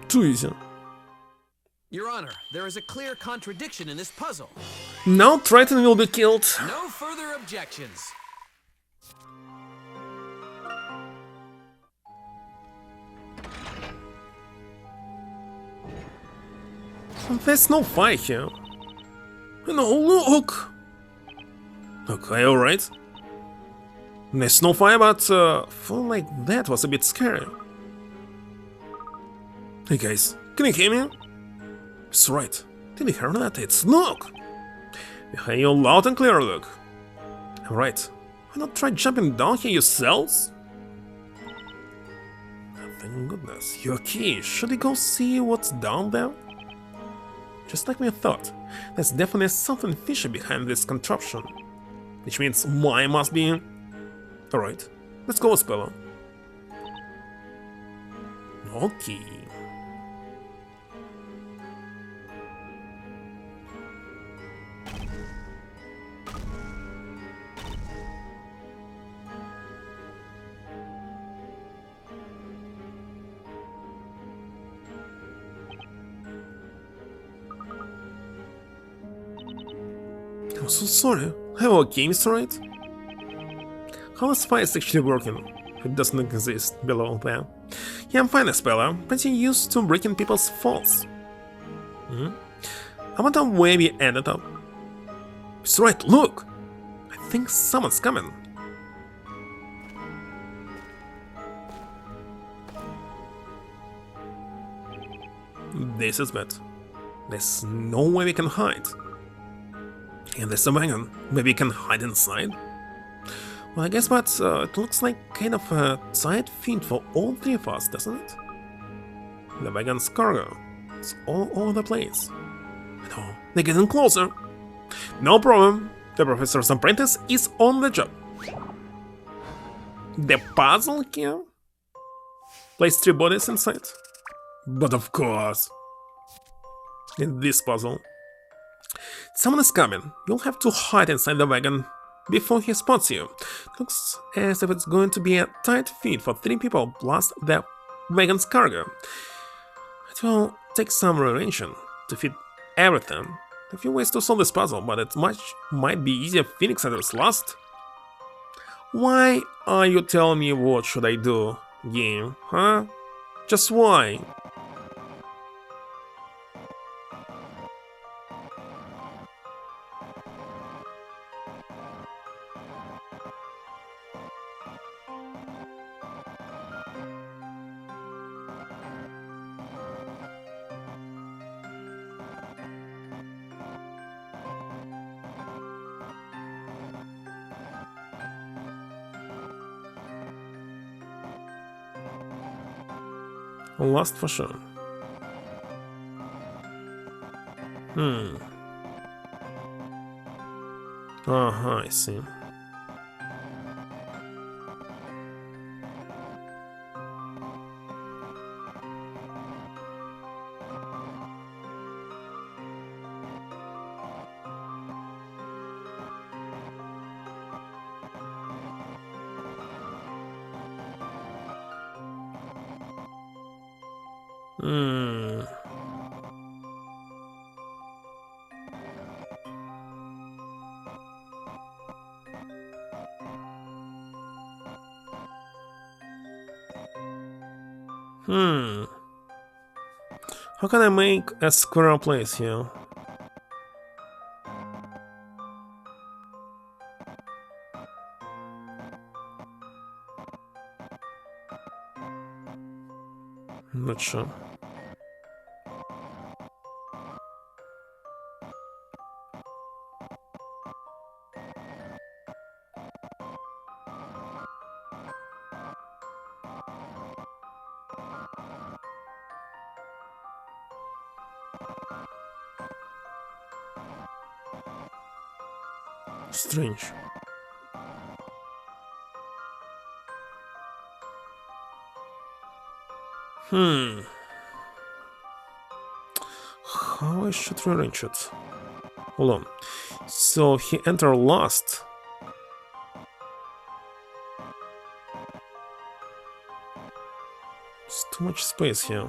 Too easy. Your Honor, there is a clear contradiction in this puzzle. Now Triton will be killed. No further objections. There's no fight here. No, look! Okay, alright. There's no fire, but falling like that was a bit scary. Hey guys, can you hear me? It's right. Did you hear that? It's Luke! I hear you loud and clear, Luke. Alright, why not try jumping down here yourselves? Oh, thank goodness, you're okay. Should we go see what's down there? Just like we thought, there's definitely something fishy behind this contraption. Which means mine must be... Alright, let's go, Speller. Okay. I'm so sorry. Have our games right? How is fire actually working? It doesn't exist below there. Yeah, I'm fine, Speller. Pretty used to breaking people's falls. I wonder where we ended up. It's right, look! I think someone's coming. This is bad. There's no way we can hide. And there's a wagon. Maybe we can hide inside? Well, I guess what, it looks like kind of a tight fit for all 3 of us, doesn't it? The wagon's cargo. It's all over the place. No, they're getting closer. No problem. The professor's apprentice is on the job. The puzzle here? Place 3 bodies inside? But of course. In this puzzle. Someone is coming. You'll have to hide inside the wagon before he spots you. Looks as if it's going to be a tight fit for 3 people plus the wagon's cargo. It will take some rearranging to fit everything. A few ways to solve this puzzle, but it might be easier if Phoenix enters last. Why are you telling me what should I do, game, huh? Just why? Lost for sure. I see. How can I make a squirrel place here? Not sure. Strange. How I should rearrange it? Hold on. So he entered last. It's too much space here.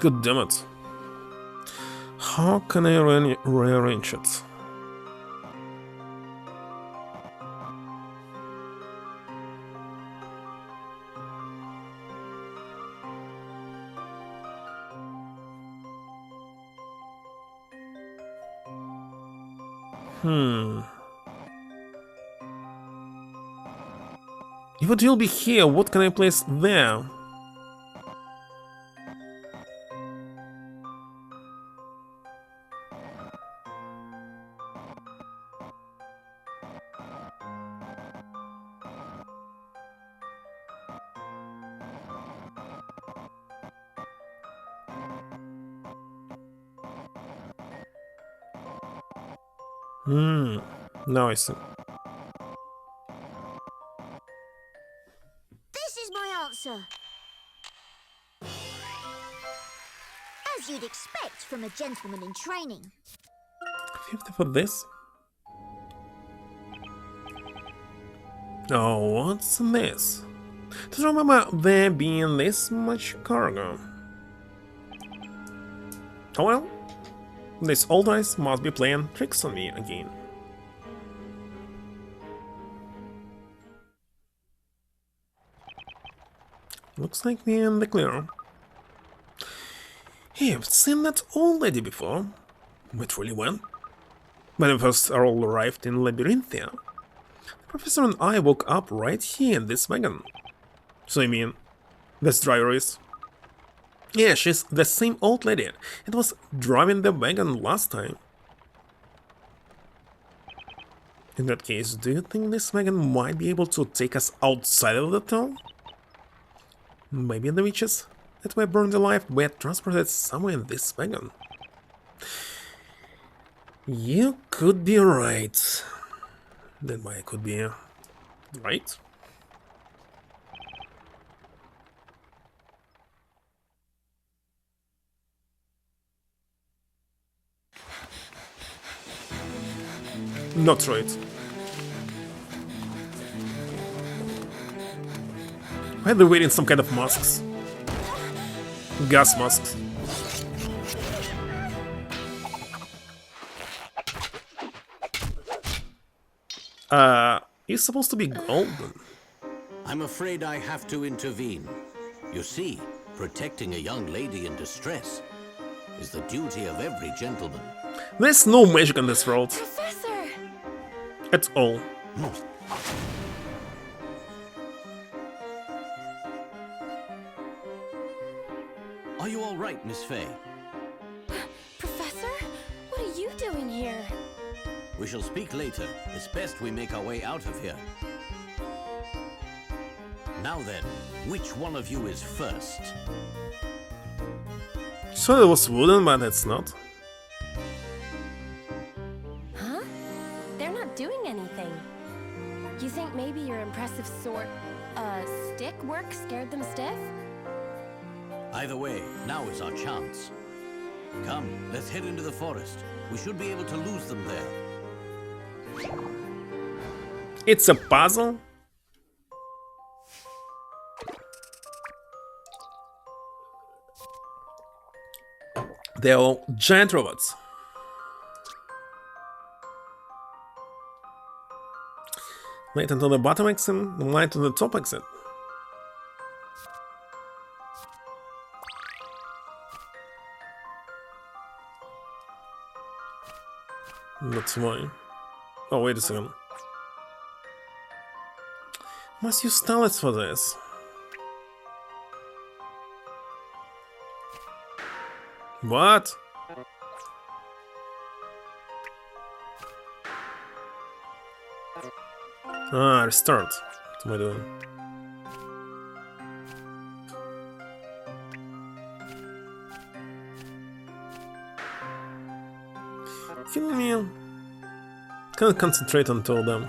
God damn it. How can I rearrange it? If it will be here, what can I place there? Now I see. This is my answer. As you'd expect from a gentleman in training. 50 for this? Oh, what's this? Don't remember there being this much cargo. Oh well. These old eyes must be playing tricks on me again. Looks like we're in the clear. Hey, I've seen that old lady before. But really when? When we first all arrived in Labyrinthia, the professor and I woke up right here in this wagon. So you mean, this driver is? Yeah, she's the same old lady. It was driving the wagon last time. In that case, do you think this wagon might be able to take us outside of the town? Maybe the witches that were burned alive were transported somewhere in this wagon. You could be right. Then why I could be right? Not right. Why are they wearing some kind of masks? Gas masks. It's supposed to be golden. I'm afraid I have to intervene. You see, protecting a young lady in distress is the duty of every gentleman. There's no magic in this world Professor! at all. Are you all right, Miss Fay? Professor? What are you doing here? We shall speak later. It's best we make our way out of here. Now then, which one of you is first? So it was wooden, but it's not. Huh? They're not doing anything. You think maybe your impressive stick work scared them stiff? Either way, now is our chance. Come, let's head into the forest. We should be able to lose them there. It's a puzzle? They're all giant robots. Layton to the bottom exit, Wright to the top exit. That's why. Oh, wait a second. Must use stylus for this. What? Ah, restart. What am I doing? Feeling me. Can't concentrate until then.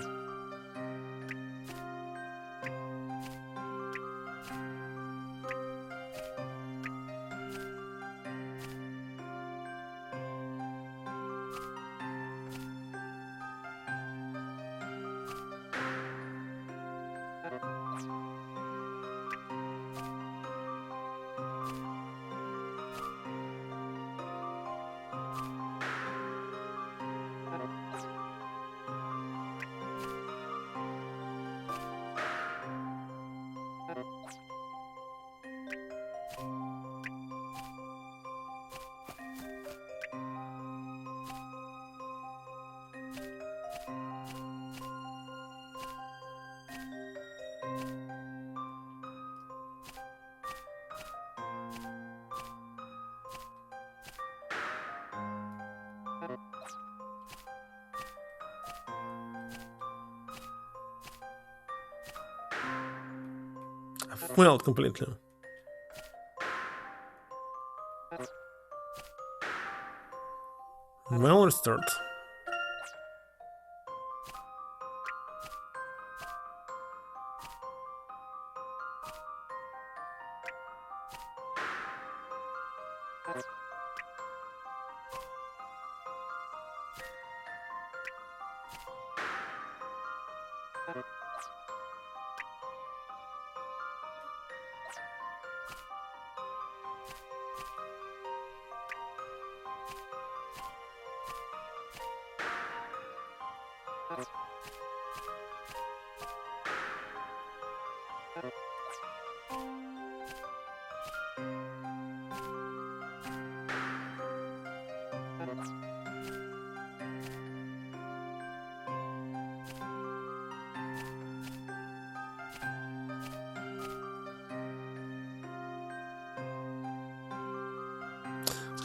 I failed completely. Well, restart.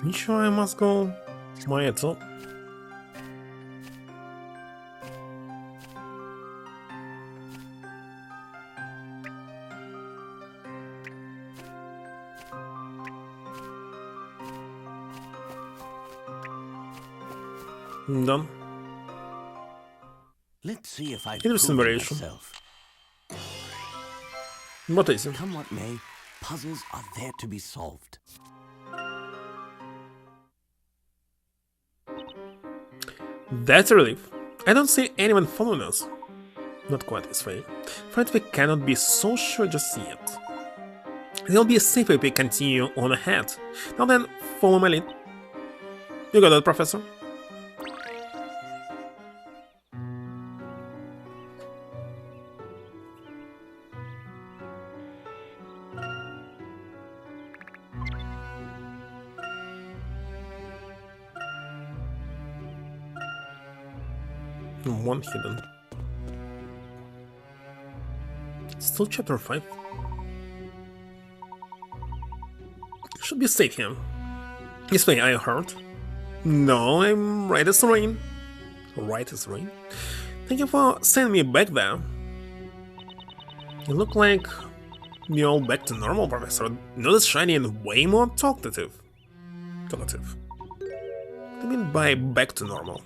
You sure I must go? My head's up. Done. Let's see if I Interesting prove variation. myself. What is it? Come what may, puzzles are there to be solved. That's a relief. I don't see anyone following us. Not quite this way. Afraid we cannot be so sure just yet. It'll be safer if we continue on ahead. Now then, follow my lead. You got that, Professor? One hidden. Still chapter 5. Should be safe here. This way, I heard. No, I'm right as rain. Right as rain. Thank you for sending me back there. You look like you're all back to normal, Professor. Not as shiny and way more talkative. What do you mean by back to normal?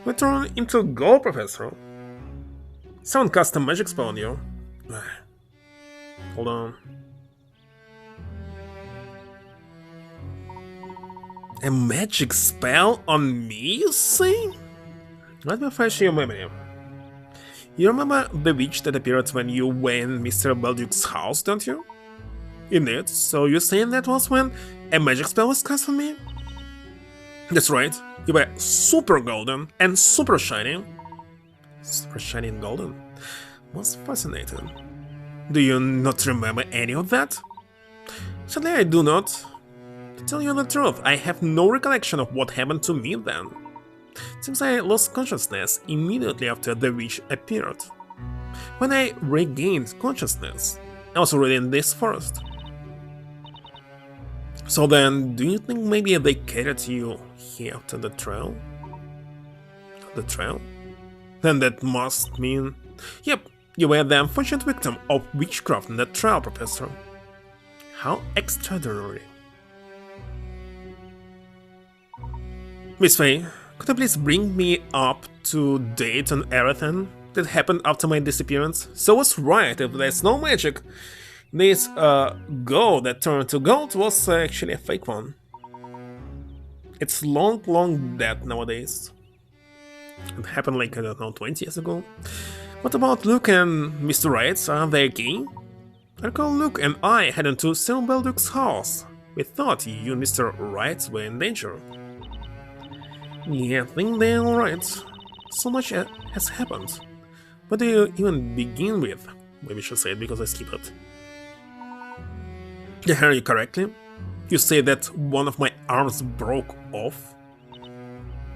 You turn into gold, Professor. Someone cast a magic spell on you. Hold on. A magic spell on me, you say? Let me refresh your memory. You remember the witch that appeared when you were in Mr. Belduke's house, don't you? Indeed, so you're saying that was when a magic spell was cast on me? That's right, you were super golden and super shiny. Super shiny and golden? Was fascinating. Do you not remember any of that? Sadly, I do not. To tell you the truth, I have no recollection of what happened to me then. Seems I lost consciousness immediately after the witch appeared. When I regained consciousness, I was already in this forest. So then, do you think maybe they carried you here to the trail? The trail? Then that must mean... Yep, you were the unfortunate victim of witchcraft in the trail, Professor. How extraordinary. Miss Faye, could you please bring me up to date on everything that happened after my disappearance? So I was right, if there's no magic, this gold that turned to gold was actually a fake one. It's long dead nowadays. It happened like, I don't know, 20 years ago. What about Luke and Mr. Wright? Are they okay? I recall Luke and I headed to Sir Belduke's house. We thought you and Mr. Wright were in danger. Yeah, I think they're alright. So much has happened. What do you even begin with? Maybe I should say it because I skip it. Did I hear you correctly? You say that one of my arms broke off?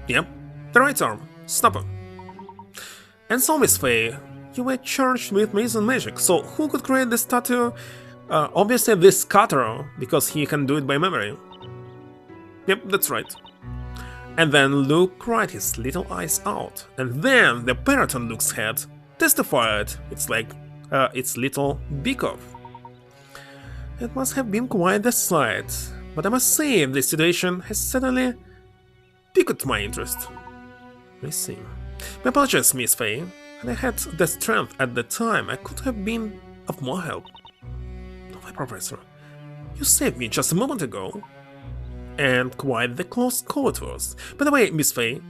Yep, the right arm. Stopper. And so, Miss Faye, you were charged with mason magic, so who could create this statue? Obviously this cutter, because he can do it by memory. Yep, that's right. And then Luke cried his little eyes out, and then the parrot on Luke's head testified it's like its little beak off. It must have been quite the sight, but I must say this situation has suddenly piqued my interest. I see. My apologies, Miss Faye. Had I had the strength at the time, I could have been of more help. Oh, my Professor, you saved me just a moment ago. And quite the close call it was. By the way, Miss Faye,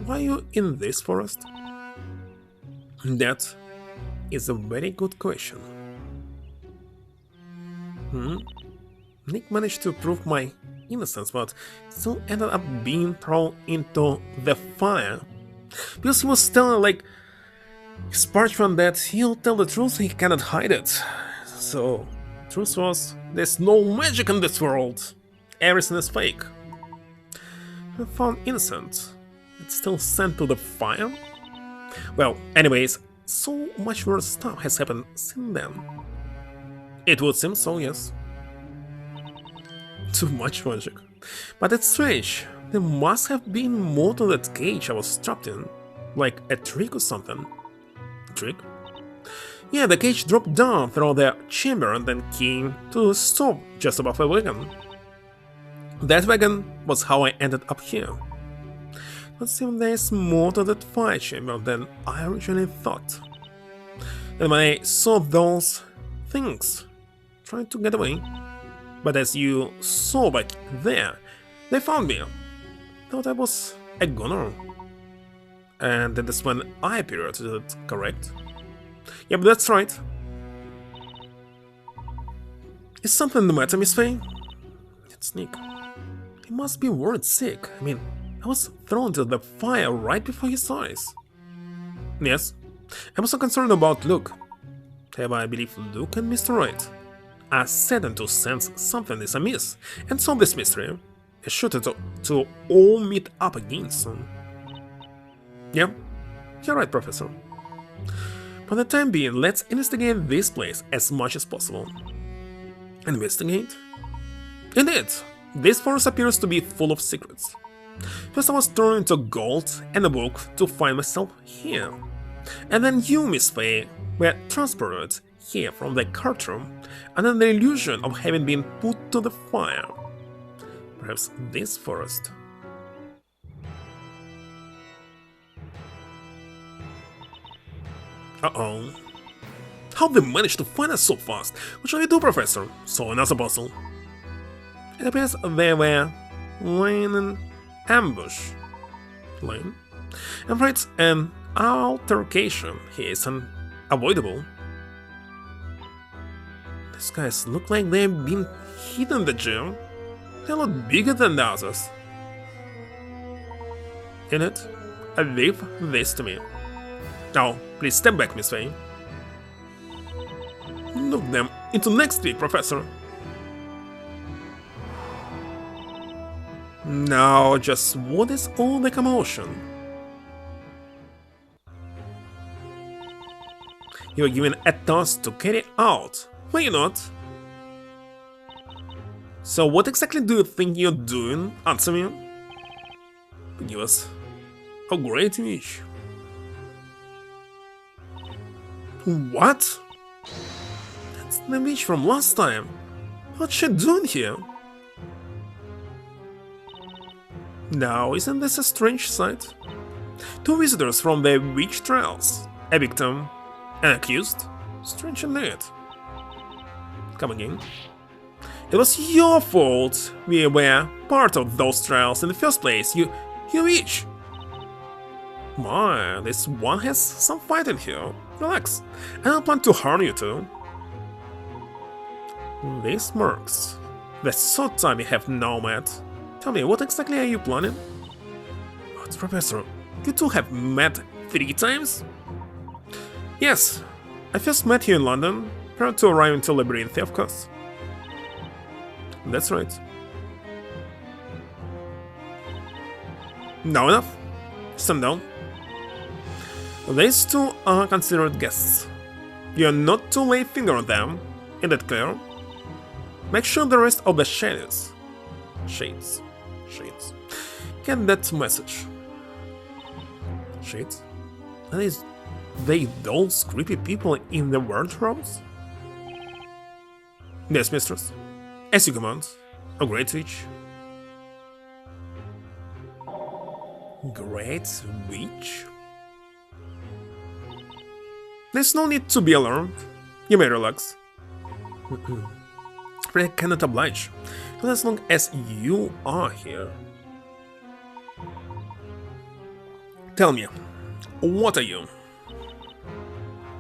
why are you in this forest? That is a very good question. Nick managed to prove my innocence, but still ended up being thrown into the fire. Because he was telling, like, his parchment that he'll tell the truth, he cannot hide it. So, the truth was, there's no magic in this world. Everything is fake. I found innocent. It's still sent to the fire? Well, anyways, so much worse stuff has happened since then. It would seem so, yes. Too much magic. But it's strange. There must have been more to that cage I was trapped in. Like a trick or something. Trick? Yeah, the cage dropped down through the chamber and then came to a stop just above a wagon. That wagon was how I ended up here. But seems there's more to that fire chamber than I originally thought. And when I saw those things trying to get away, but as you saw back there, they found me. Thought I was a goner. And that is when I appeared, is that correct? Yep, that's right. Is something the matter, Miss Faye? It's Nick. He must be worried sick. I mean, I was thrown into the fire right before his eyes. Yes, I'm also concerned about Luke. I believe Luke and Mr. Wright are certain to sense something is amiss and solve this mystery. It's sure to all meet up again soon. Yeah, You're right, Professor. For the time being, let's investigate this place as much as possible. Investigate? Indeed, this forest appears to be full of secrets. First I was turned into gold and a book to find myself here. And then you, Miss Faye, were transported here from the courtroom under the illusion of having been put to the fire. Perhaps this forest. Uh-oh. How they managed to find us so fast? What shall we do, Professor? So another puzzle. It appears they were laying in ambush. Laying? I'm afraid an altercation here is unavoidable. These guys look like they've been hidden in the jail. They're a lot bigger than the others. In it, leave this to me. Now, please step back, Miss Faye. Look them into next week, Professor. Now, just what is all the commotion? You are given a task to carry out, were you not? So what exactly do you think you're doing? Answer me. Give us a great wish. What? That's the witch from last time. What's she doing here? Now, isn't this a strange sight? Two visitors from the witch trials, a victim, an accused? Strange indeed. Come again. It was your fault we were part of those trials in the first place, you witch! My, this one has some fight in here. Relax, I don't plan to harm you too. This marks the third time we have now met. Tell me, what exactly are you planning? But Professor, you two have met 3 times? Yes, I first met you in London, prior to arriving to Labyrinth, of course. That's right. Now enough. Stand down. These two are considered guests. You are not to lay finger on them, is that clear? Make sure the rest of the shades get that message. Shades? Are they those creepy people in the wardrobes? Yes, mistress. As you command. A great witch. Great witch? There's no need to be alarmed. You may relax. I cannot oblige, not as long as you are here. Tell me, what are you?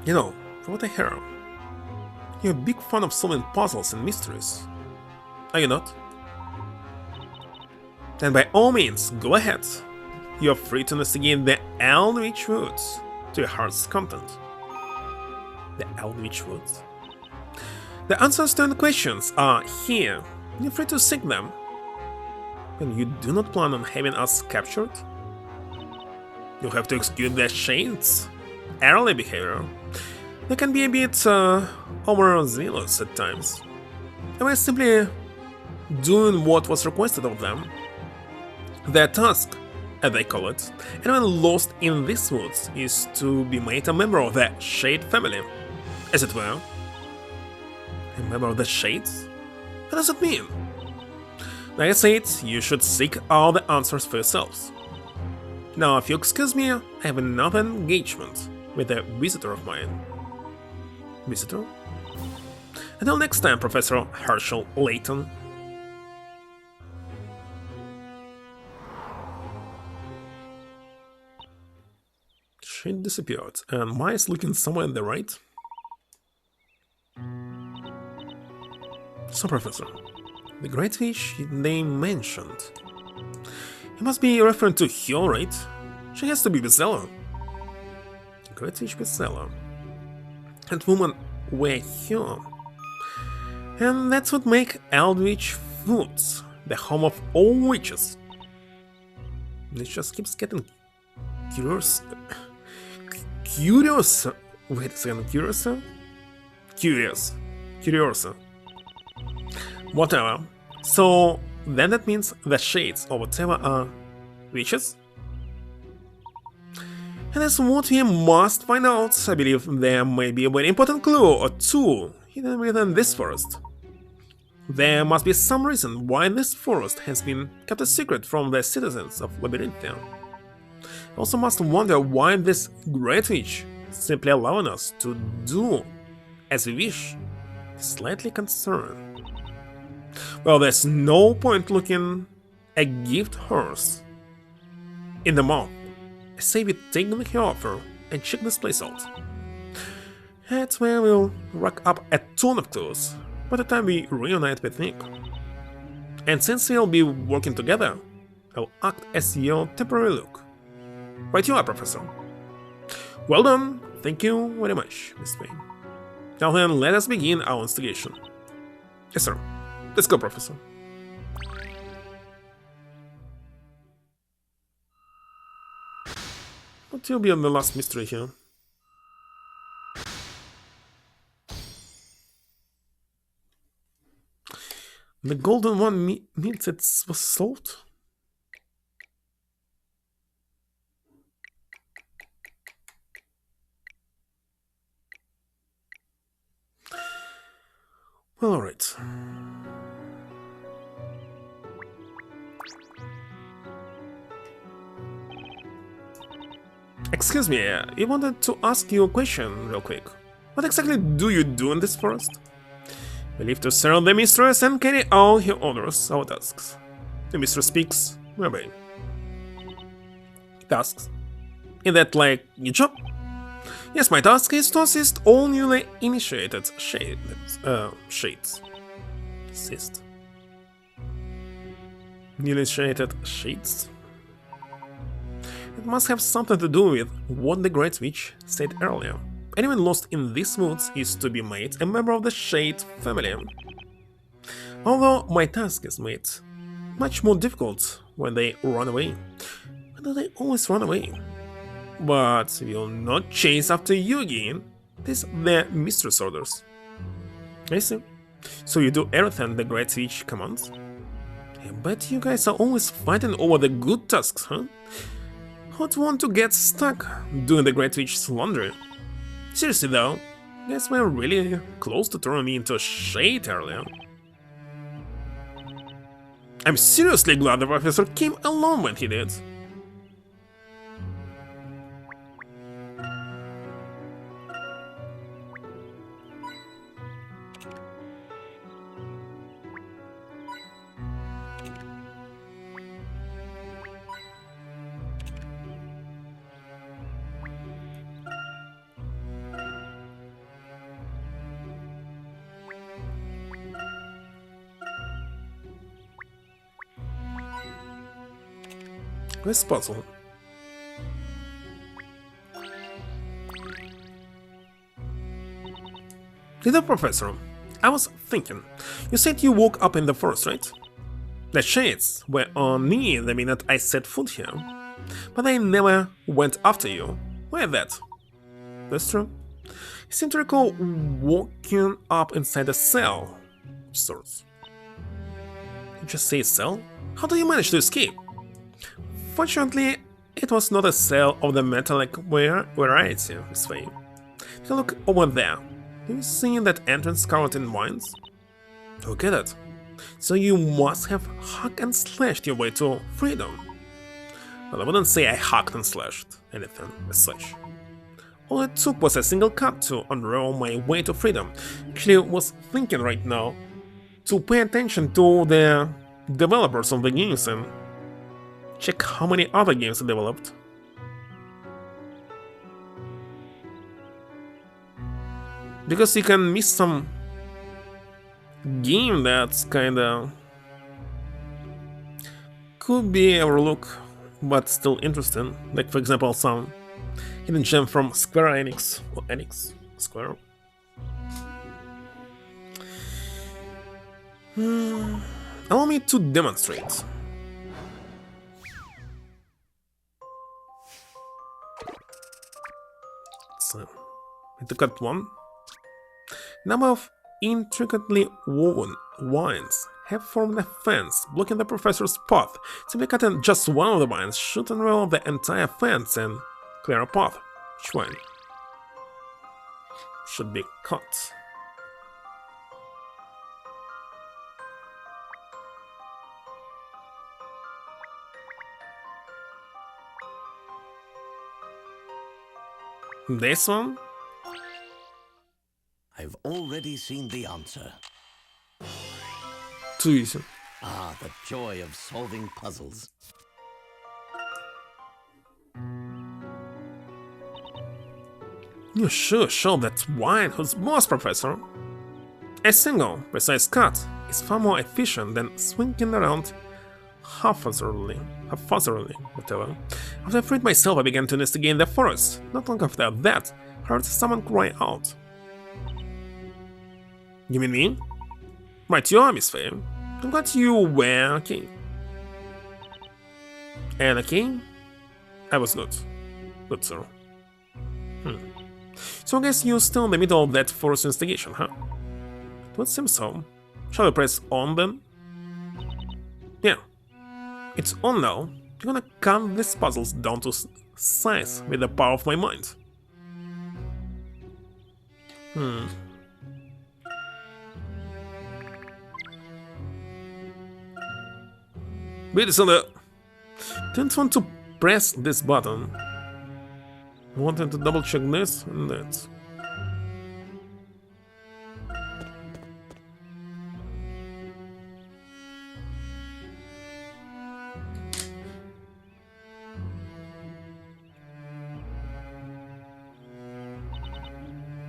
You know, from what I hear, you're a big fan of solving puzzles and mysteries. Are you not? Then by all means, go ahead. You are free to investigate the Eldritch Woods to your heart's content. The Eldritch Woods? The answers to the questions are here. You're free to seek them. And you do not plan on having us captured? You have to excuse the shades' early behavior. They can be a bit overzealous at times. They were simply doing what was requested of them. Their task, as they call it, anyone lost in these woods, is to be made a member of the Shade family, as it were. A member of the Shades? What does it mean? Like I said, you should seek out the answers for yourselves. Now, if you excuse me, I have another engagement with a visitor of mine. Visitor? Until next time, Professor Herschel Layton. She disappeared, and Maya is looking somewhere on the right. So, Professor, the great fish they mentioned. You must be referring to her, right? She has to be bestseller. Great fish bestseller. And woman were her. And that's what make Eldritch Woods the home of all witches. It just keeps getting curious. Wait a second, curious? Curious. Whatever. So then that means the shades or whatever are witches? And that's what we must find out. I believe there may be a very important clue or two hidden within this forest. There must be some reason why this forest has been kept a secret from the citizens of Labyrinthia. I also must wonder why this great witch is simply allowing us to do as we wish. Slightly concerned. Well, there's no point looking a gift horse in the mouth. I say we take the offer and check this place out. That's where we'll rack up a ton of clues by the time we reunite with Nick. And since we'll be working together, I'll act as your temporary look. Right you are, Professor. Well done, thank you very much, Miss Payne. Now then, let us begin our investigation. Yes, sir. Let's go, Professor. What will be on the last mystery here? The golden one means it was sold? Well, alright. Excuse me, I wanted to ask you a question real quick. What exactly do you do in this forest? We live to serve the mistress and carry out her orders, our tasks. The mistress speaks, we obey. Tasks? Is that like your job? Yes, my task is to assist all newly initiated shades. Assist. Newly initiated shades? It must have something to do with what the Great Witch said earlier. Anyone lost in these woods is to be made a member of the Shade family. Although my task is made much more difficult when they run away. Why do they always run away? But we'll not chase after you again. These are the mistress orders. I see. So you do everything the Great Witch commands? I bet you guys are always fighting over the good tasks, huh? Who'd want to get stuck doing the Great Witch's laundry? Seriously though, you guys were really close to turning me into a shade earlier. I'm seriously glad the professor came along when he did. This puzzle. Little Professor, I was thinking, you said you woke up in the forest, right? The shades were on me the minute I set foot here, but I never went after you. Why that? That's true. I seem to recall walking up inside a cell of sorts. You just say cell? How do you manage to escape? Fortunately, it was not a cell of the metallic variety, Miss Faye. Take a look over there. Have you seen that entrance carved in vines? Look at it. So you must have hacked and slashed your way to freedom. Well, I wouldn't say I hacked and slashed anything as such. All it took was a single cut to unravel my way to freedom. Actually, I was thinking right now to pay attention to the developers of the games and check how many other games are developed. Because you can miss some game that's kinda could be overlooked but still interesting. Like for example some hidden gem from Square Enix or Enix Square. Allow me to demonstrate. To cut one. Number of intricately woven vines have formed a fence blocking the professor's path. Simply cutting just one of the vines should unravel the entire fence and clear a path. Which one should be cut? This one? I've already seen the answer. Too easy. Ah, the joy of solving puzzles. You sure show that wine who's boss, Professor. A single, precise cut is far more efficient than swinging around haphazardly, whatever. After I freed myself, I began to investigate the forest. Not long after that, I heard someone cry out. You mean me? Right, you are, Miss Faye. I'm glad you were a king. And a king? I was good. Good, sir. So I guess you're still in the middle of that forest investigation, huh? It would seem so. Shall we press on then? Yeah. It's on now. I'm gonna cut these puzzles down to size with the power of my mind. Wait a second. Didn't want to press this button. I wanted to double check this and that.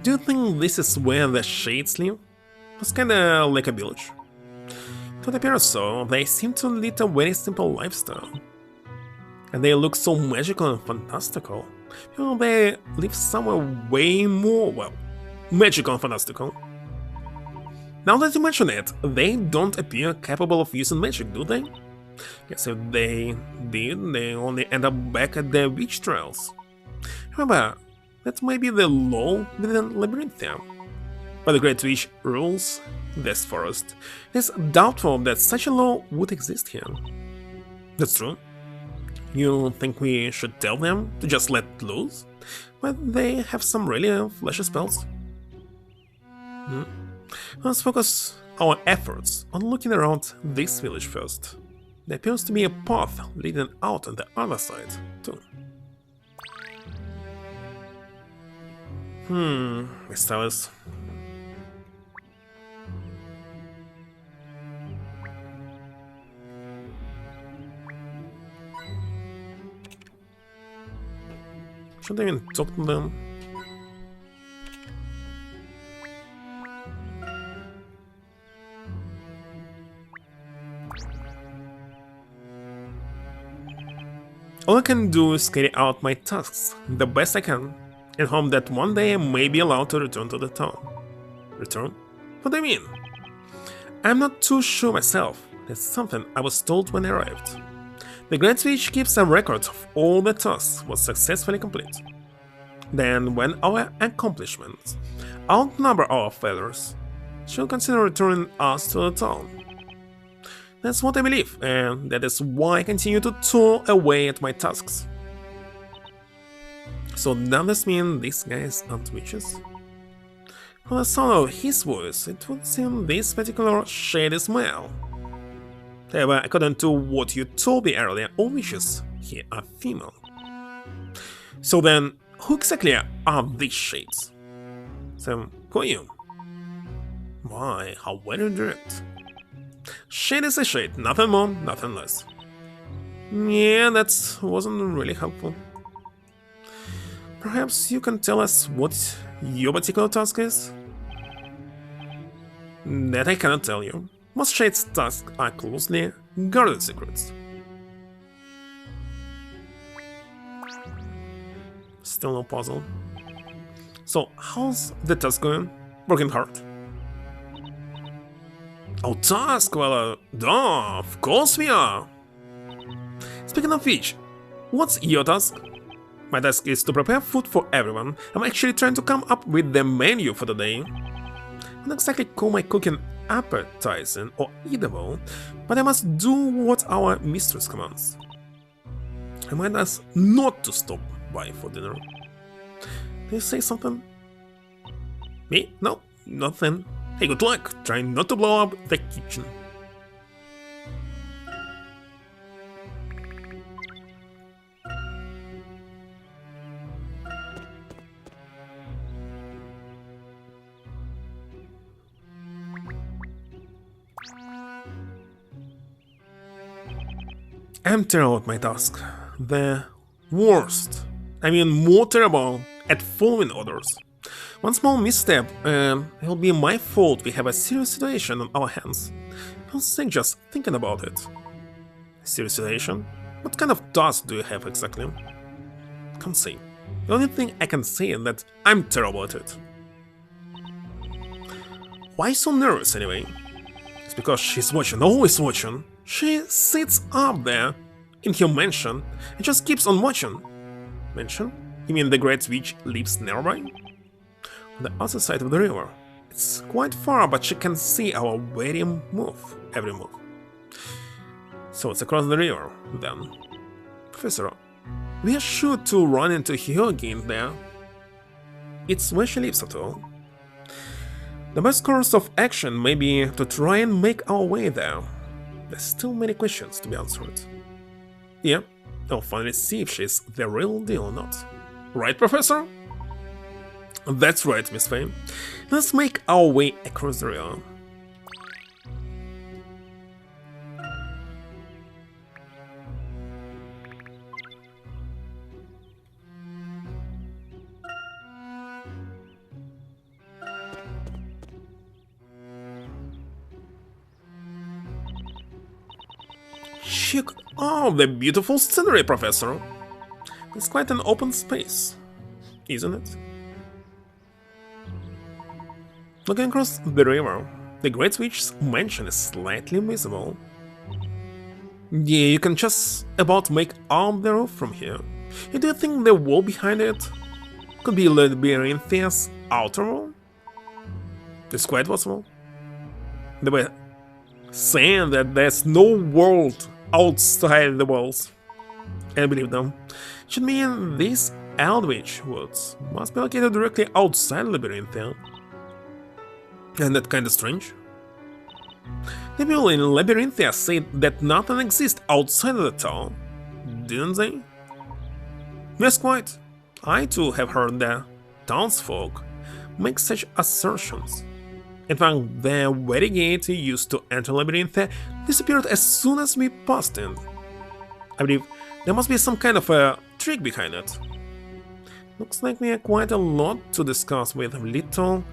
Do you think this is where the shades live? It's kinda like a village. To the appear so, they seem to lead a very simple lifestyle. And they look so magical and fantastical. You know, they live somewhere way more, well, magical and fantastical. Now that you mention it, they don't appear capable of using magic, do they? Guess if they did, they only end up back at the witch trials. Remember, that may be the law within Labyrinthia. But the Great Witch rules this forest. It is doubtful that such a law would exist here. That's true. You think we should tell them to just let loose? But they have some really flashy spells. Let's focus our efforts on looking around this village first. There appears to be a path leading out on the other side, too. Miss Alice. Should I even talk to them? All I can do is carry out my tasks the best I can, and hope that one day I may be allowed to return to the town. Return? What do you mean? I'm not too sure myself. That's something I was told when I arrived. The Great Witch keeps a record of all the tasks was successfully complete. Then, when our accomplishments outnumber our failures, she'll consider returning us to the town. That's what I believe, and that is why I continue to toil away at my tasks. So does this mean these guys aren't witches? From the sound of his voice, it would seem this particular shady smell. However, according to what you told me earlier, all witches here are female. So then, who exactly are these shades? So, who are you? Why, how very direct. Shade is a shade, nothing more, nothing less. Yeah, that wasn't really helpful. Perhaps you can tell us what your particular task is? That I cannot tell you. Most shades' tasks are closely guarded secrets. Still no puzzle. So, how's the task going? Working hard? Oh, task? Well, duh, of course we are! Speaking of which, what's your task? My task is to prepare food for everyone. I'm actually trying to come up with the menu for the day. I don't exactly call my cooking appetizing or eatable, but I must do what our mistress commands. Remind us not to stop by for dinner. Did you say something? Me? No, nothing. Hey, good luck. Try not to blow up the kitchen. I'm terrible at my task. The worst. I mean, more terrible at following orders. One small misstep, and it'll be my fault. We have a serious situation on our hands. I was sick just thinking about it. A serious situation? What kind of task do you have exactly? Can't say. The only thing I can say is that I'm terrible at it. Why so nervous anyway? It's because she's watching, always watching. She sits up there in her mansion and just keeps on watching. Mansion? You mean the Great Witch lives nearby? On the other side of the river. It's quite far, but she can see our every move. So it's across the river, then. Professor, we are sure to run into her again there. It's where she lives after all. The best course of action may be to try and make our way there. There's still many questions to be answered. Yeah, I'll finally see if she's the real deal or not. Right, Professor? That's right, Miss Faye. Let's make our way across the river. Check out the beautiful scenery, Professor. It's quite an open space, isn't it? Looking across the river, the Great Witch's mansion is slightly visible. Yeah, you can just about make out the roof from here. And do you think the wall behind it could be Labyrinthia's outer wall? It's quite possible. They were saying that there's no world outside the walls. And I believe them. Should mean these Eldritch Woods must be located directly outside Labyrinthia. And that kinda strange. The people in Labyrinthia said that nothing exists outside of the town, didn't they? Yes, quite. I too have heard the townsfolk make such assertions. In fact, the very gate we used to enter Labyrinthia disappeared as soon as we passed in. I believe there must be some kind of a trick behind it. Looks like we have quite a lot to discuss with little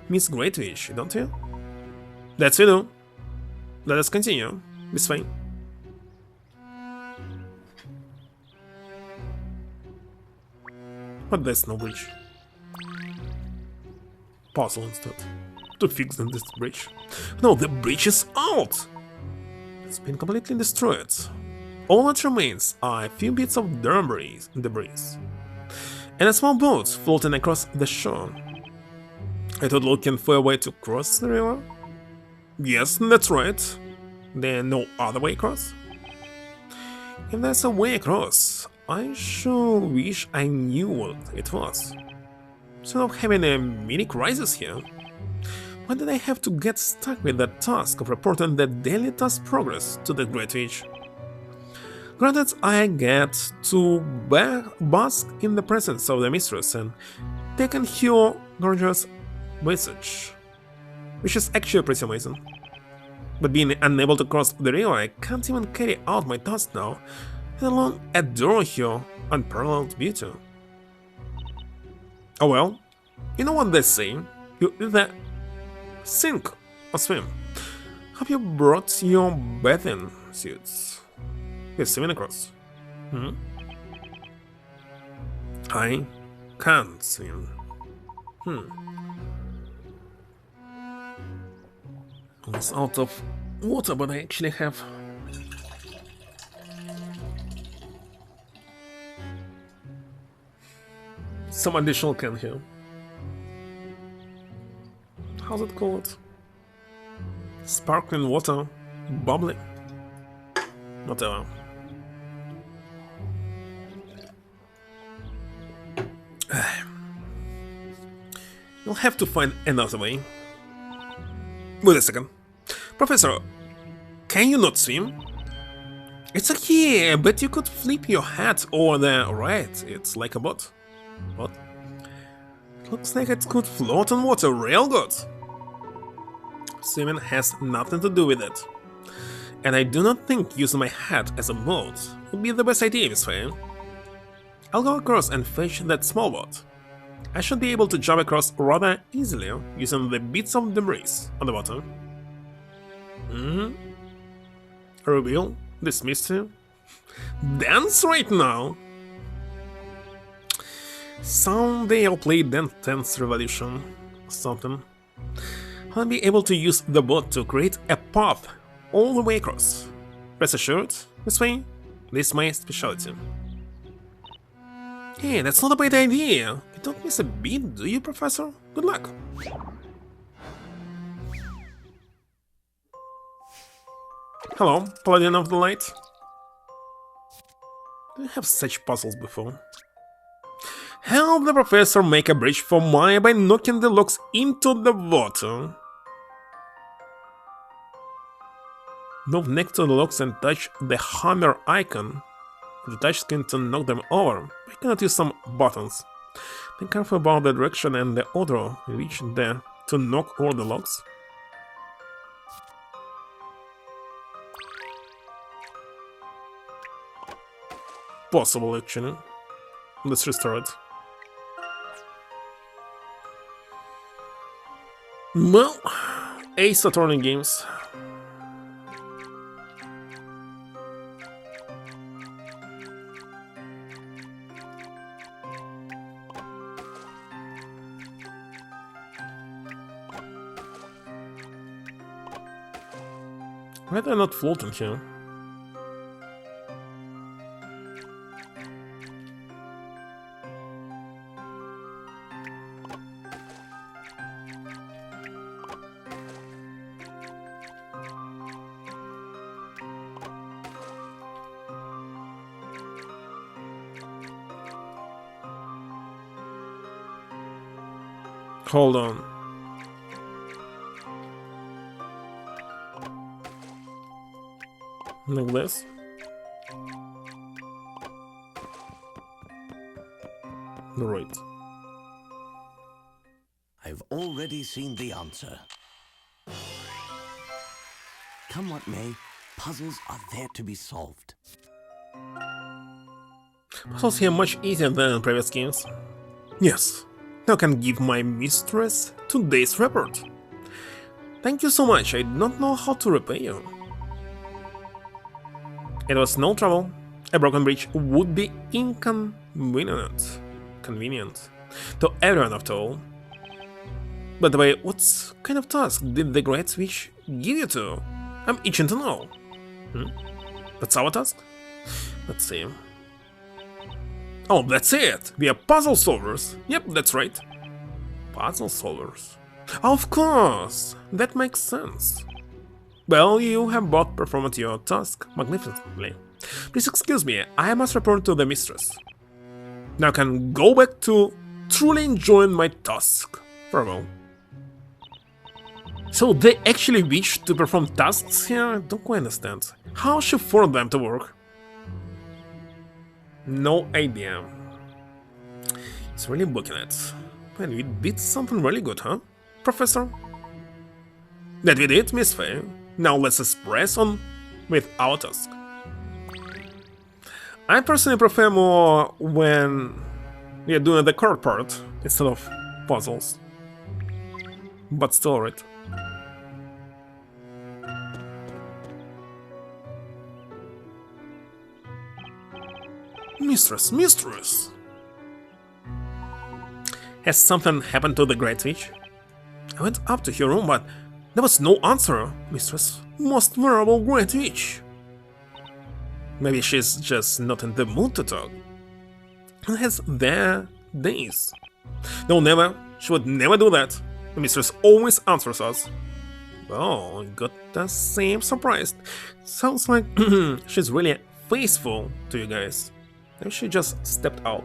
Miss Great Witch, don't you? That's we do. Let us continue, Miss Faye. But there's no bridge. Puzzle instead. To fix this bridge. No, the bridge is out! It's been completely destroyed. All that remains are a few bits of debris, and a small boat floating across the shore. I thought looking for a way to cross the river? Yes, that's right. There's no other way across? If there's a way across, I sure wish I knew what it was. Instead of having a mini crisis here, why did I have to get stuck with the task of reporting the daily task progress to the Great Witch? Granted, I get to bask in the presence of the mistress and take in her gorgeous visage, which is actually pretty amazing. But being unable to cross the river, I can't even carry out my task now, let alone adore her unparalleled beauty. Oh well, you know what they say, you either sink or swim. Have you brought your bathing suits? You're swimming across. I can't swim. Almost out of water, but I actually have. some additional can here. How's it called? Sparkling water, bubbling. Whatever. You'll have to find another way. Wait a second. Professor, can you not swim? It's okay, but you could flip your hat over there, right? It's like a boat. What? It looks like it could float on water real good. Swimming has nothing to do with it. And I do not think using my hat as a boat would be the best idea this way. I'll go across and fetch that small boat. I should be able to jump across rather easily using the bits of debris on the bottom. Reveal this mystery. Dance right now! Someday I'll play Dance Revolution or something. I'll be able to use the boat to create a path all the way across. Rest assured, this way, this is my specialty. Hey, that's not a bad idea. You don't miss a beat, do you, Professor? Good luck. Hello, Paladin of the Light. Do you have such puzzles before? Help the Professor make a bridge for Maya by knocking the logs into the water. Move next to the logs and touch the hammer icon with the touchscreen to knock them over. We cannot use some buttons. Be careful about the direction and the order you reach there to knock over the logs. Possible, actually. Let's restore it. Well, Ace Attorney games. Why are they not floating here? Hold on. Like this. Right. I've already seen the answer. Come what may, puzzles are there to be solved. Puzzles here much easier than in previous games. Yes. Now I can give my mistress today's report. Thank you so much, I don't know how to repay you. It was no trouble. A broken bridge would be inconvenient. Convenient. To everyone after all. By the way, what kind of task did the Great Witch give you to? I'm itching to know. That's our task? Let's see. Oh, that's it! We are puzzle solvers! Yep, that's right. Puzzle solvers. Of course! That makes sense. Well, you have both performed your task magnificently. Please excuse me, I must report to the mistress. Now I can go back to truly enjoying my task. Farewell. So they actually wish to perform tasks here? I don't quite understand. How she forced them to work? No idea. It's really booking it. Man, we did something really good, huh, Professor? That we did, Miss Faye. Now let's press on with our task. I personally prefer more when we are doing the core part instead of puzzles. But still right. Mistress, mistress! Has something happened to the Great Witch? I went up to her room, but there was no answer, mistress. Most venerable Great Witch. Maybe she's just not in the mood to talk. And has there days. No, never. She would never do that. The mistress always answers us. Oh, got the same surprise. Sounds like she's really faithful to you guys. Maybe she just stepped out.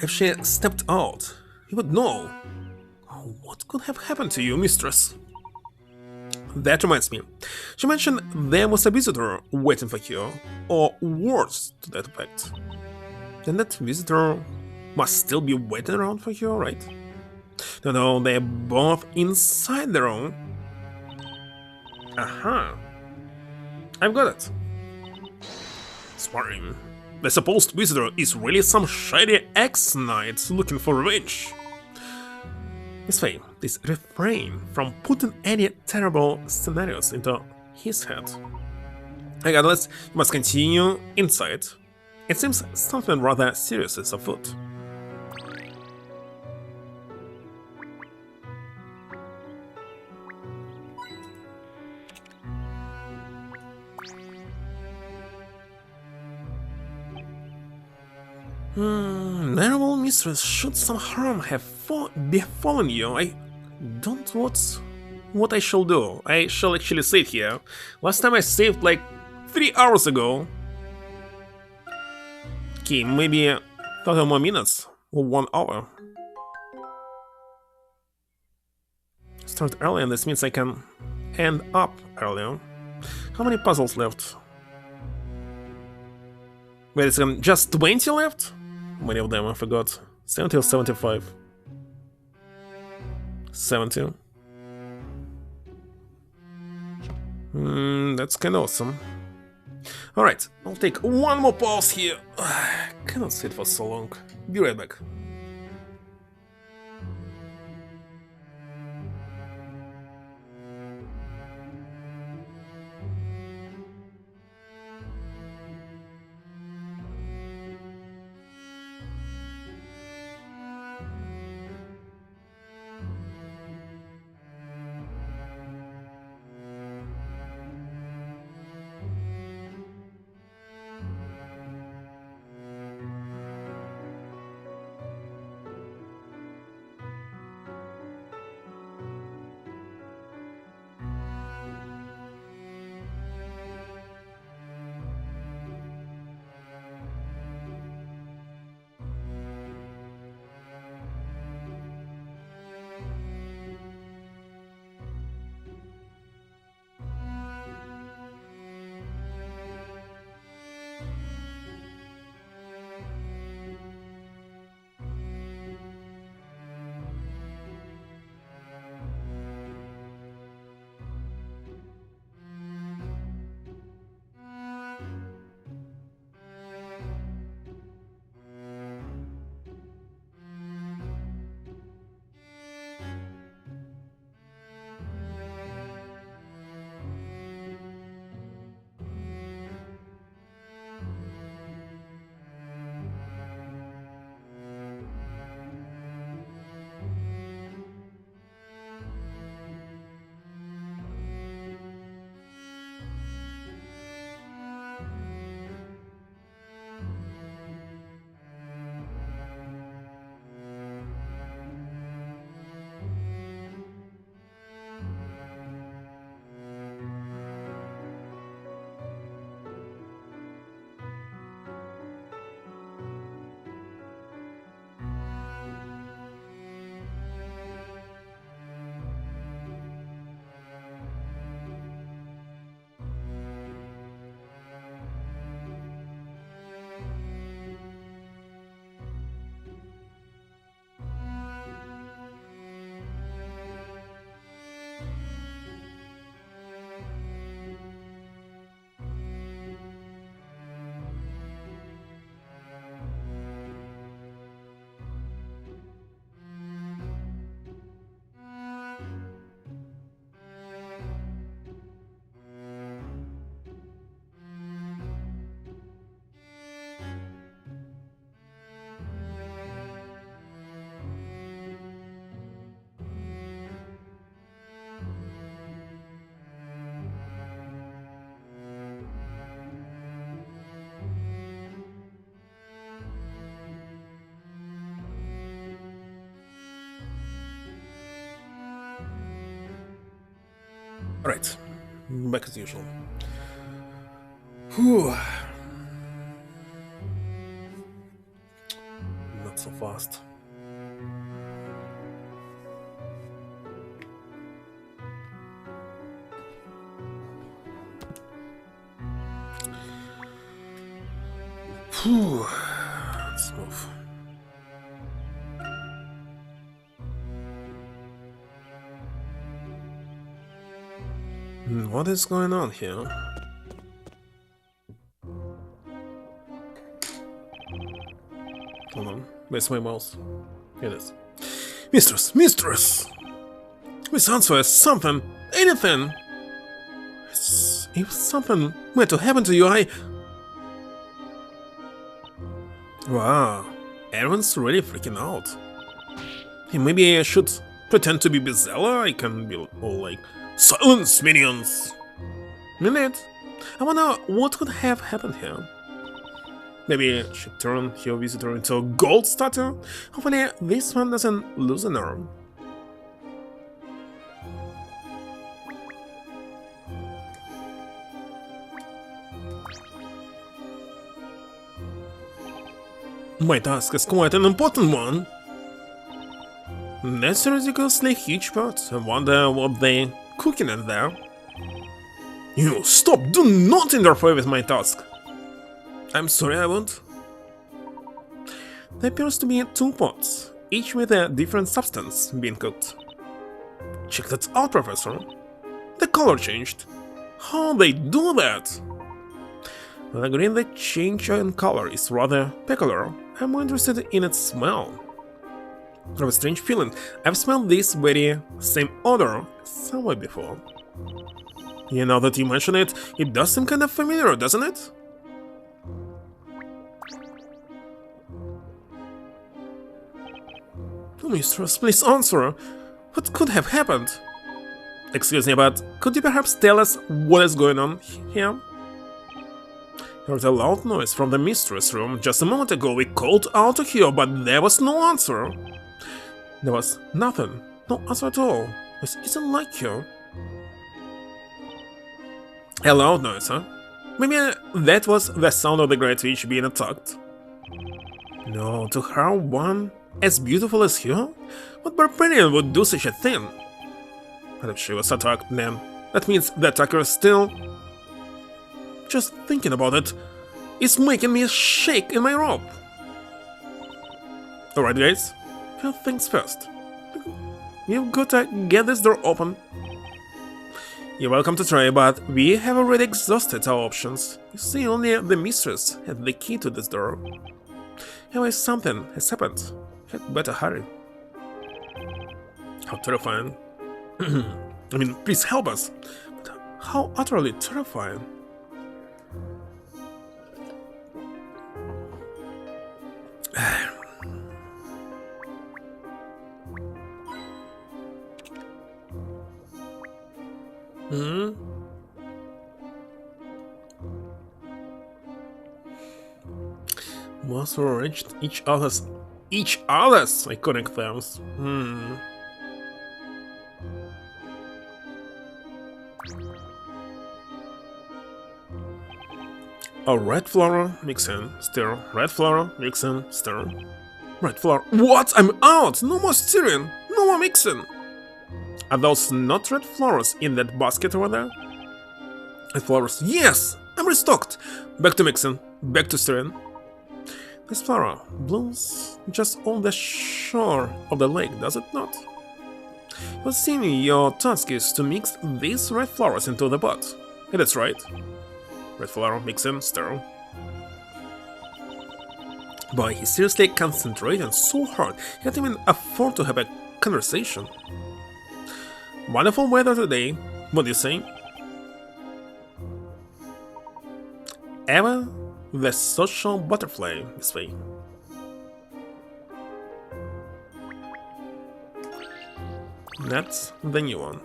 If she stepped out, you would know. Oh, what could have happened to you, mistress? That reminds me. She mentioned there was a visitor waiting for you, or words to that effect. Then that visitor must still be waiting around for you, right? No, they're both inside the room. Aha. I've got it. Swearing. The supposed visitor is really some shady ex-knight looking for revenge. Miss Faye, please refrain from putting any terrible scenarios into his head. Regardless, you must continue inside. It seems something rather serious is afoot. Terrible mistress, should some harm have befallen you, I don't what I shall do. I shall actually save here. Last time I saved like 3 hours ago. Okay, maybe 30 more minutes or 1 hour. Start early, and this means I can end up earlier. How many puzzles left? Wait a second, just 20 left? How many of them? I forgot. 70 or 75? 70. That's kinda awesome. Alright, I'll take one more pause here. Cannot sit for so long. Be right back. Right, back as usual. Whew. Not so fast. Whew. Let's move. What is going on here? Hold on, where's my mouse? Here it is. Mistress! Mistress! This answer is something, anything! If something were to happen to you, Wow, everyone's really freaking out. Hey, maybe I should pretend to be Bezella? I can be all like, silence, minions! Minute! I wonder what could have happened here. Maybe I should turn your visitor into a gold statue? Hopefully this one doesn't lose an arm. My task is quite an important one. That's a ridiculously huge pot. I wonder what they're cooking in there. You, stop! Do not interfere with my task! I'm sorry, I won't. There appears to be 2 pots, each with a different substance being cooked. Check that out, Professor. The color changed. How they do that? Well, I agree that change in color is rather peculiar. I'm more interested in its smell. I have a strange feeling. I've smelled this very same odor somewhere before. Yeah, now that you mention it, it does seem kind of familiar, doesn't it? Oh, mistress, please answer. What could have happened? Excuse me, but could you perhaps tell us what is going on here? Heard a loud noise from the mistress room. Just a moment ago we called out to her, but there was no answer. There was nothing. No answer at all. This isn't like her. A loud noise, huh? Maybe that was the sound of the Great Witch being attacked. No, to her one as beautiful as her? What barbarian would do such a thing? But if she was attacked, then that means the attacker is still... Just thinking about it is making me shake in my robe. Alright guys, first things first. You've got to get this door open. You're welcome to try, but we have already exhausted our options. You see, only the mistress had the key to this door. Anyway, something has happened. Had better hurry. How terrifying. I mean, please help us. But how utterly terrifying. Must reach each other's iconic themes. A red flower, mix in, stir. Red flower, mix in, stir. Red flower. What? I'm out! No more stirring! No more mixing! Are those not red flowers in that basket over there? Red flowers. Yes! I'm restocked! Back to mixing. Back to stirring. This flower blooms just on the shore of the lake, does it not? Well, see me, your task is to mix these red flowers into the pot. Yeah, that's right. Red flower, mix in, stir. Boy, he's seriously concentrating so hard, he can't even afford to have a conversation. Wonderful weather today, what do you say? Eva, the social butterfly, this way. That's the new one.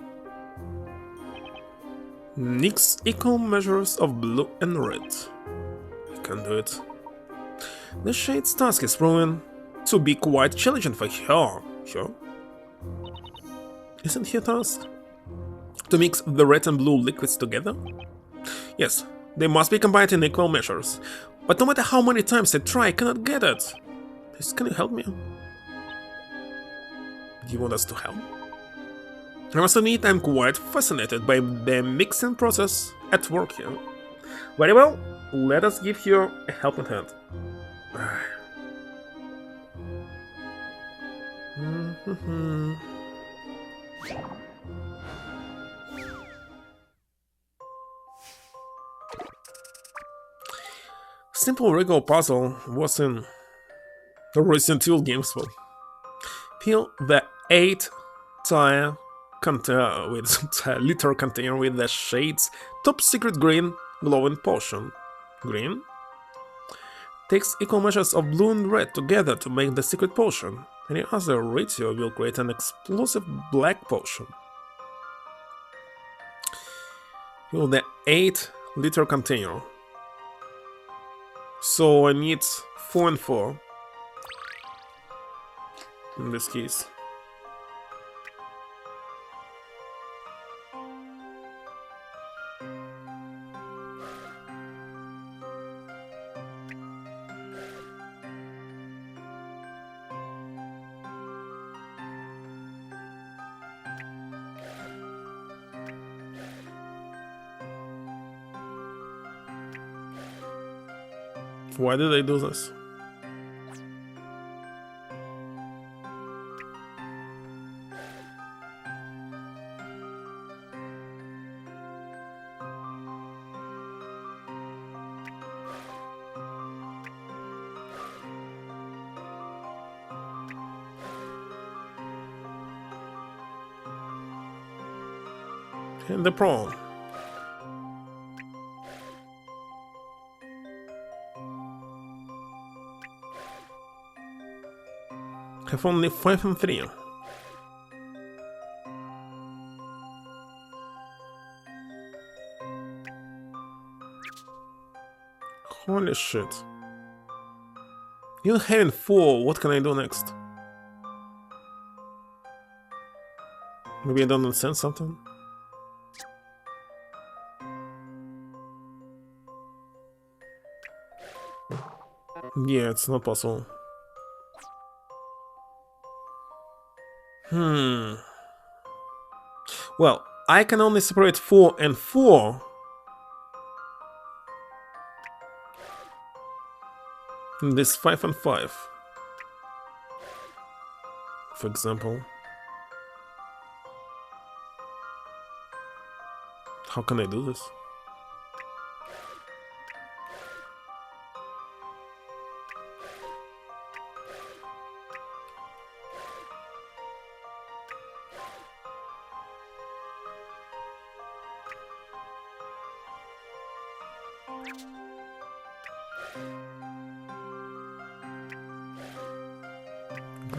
Mix equal measures of blue and red. I can do it. The shade's task is proven to be quite challenging for her. Isn't her task to mix the red and blue liquids together? Yes, they must be combined in equal measures. But no matter how many times I try, I cannot get it. Please, can you help me? Do you want us to help? I must admit, I'm quite fascinated by the mixing process at work here. Very well, let us give you a helping hand. Simple regular puzzle was in the Resident Evil games. Well, fill the 8-tire container with a liter container with the shades top secret green glowing potion. Green takes equal measures of blue and red together to make the secret potion. Any other ratio will create an explosive black potion. Fill the 8-liter container. So I need 4 and 4 in this case. Why did I do this? And the problem. Have only 5 and 3. Holy shit. Even having 4, what can I do next? Maybe I don't understand something? Yeah, it's not possible. Well, I can only separate 4 and 4. This 5 and 5. For example. How can I do this?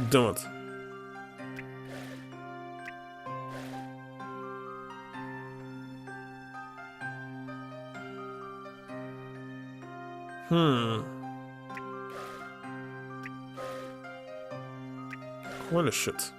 Damn it. Holy shit.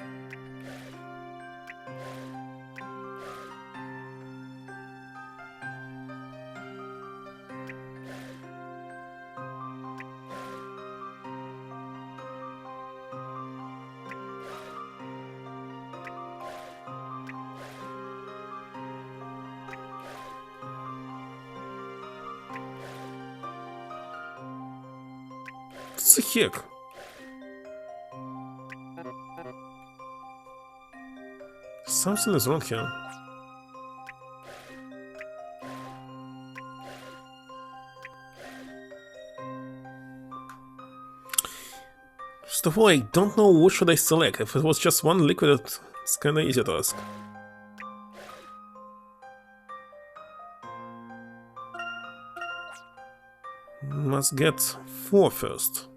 What the heck? Something is wrong here. First of all, I don't know what should I select. If it was just one liquid, it's kinda easy to ask. Must get 4 first.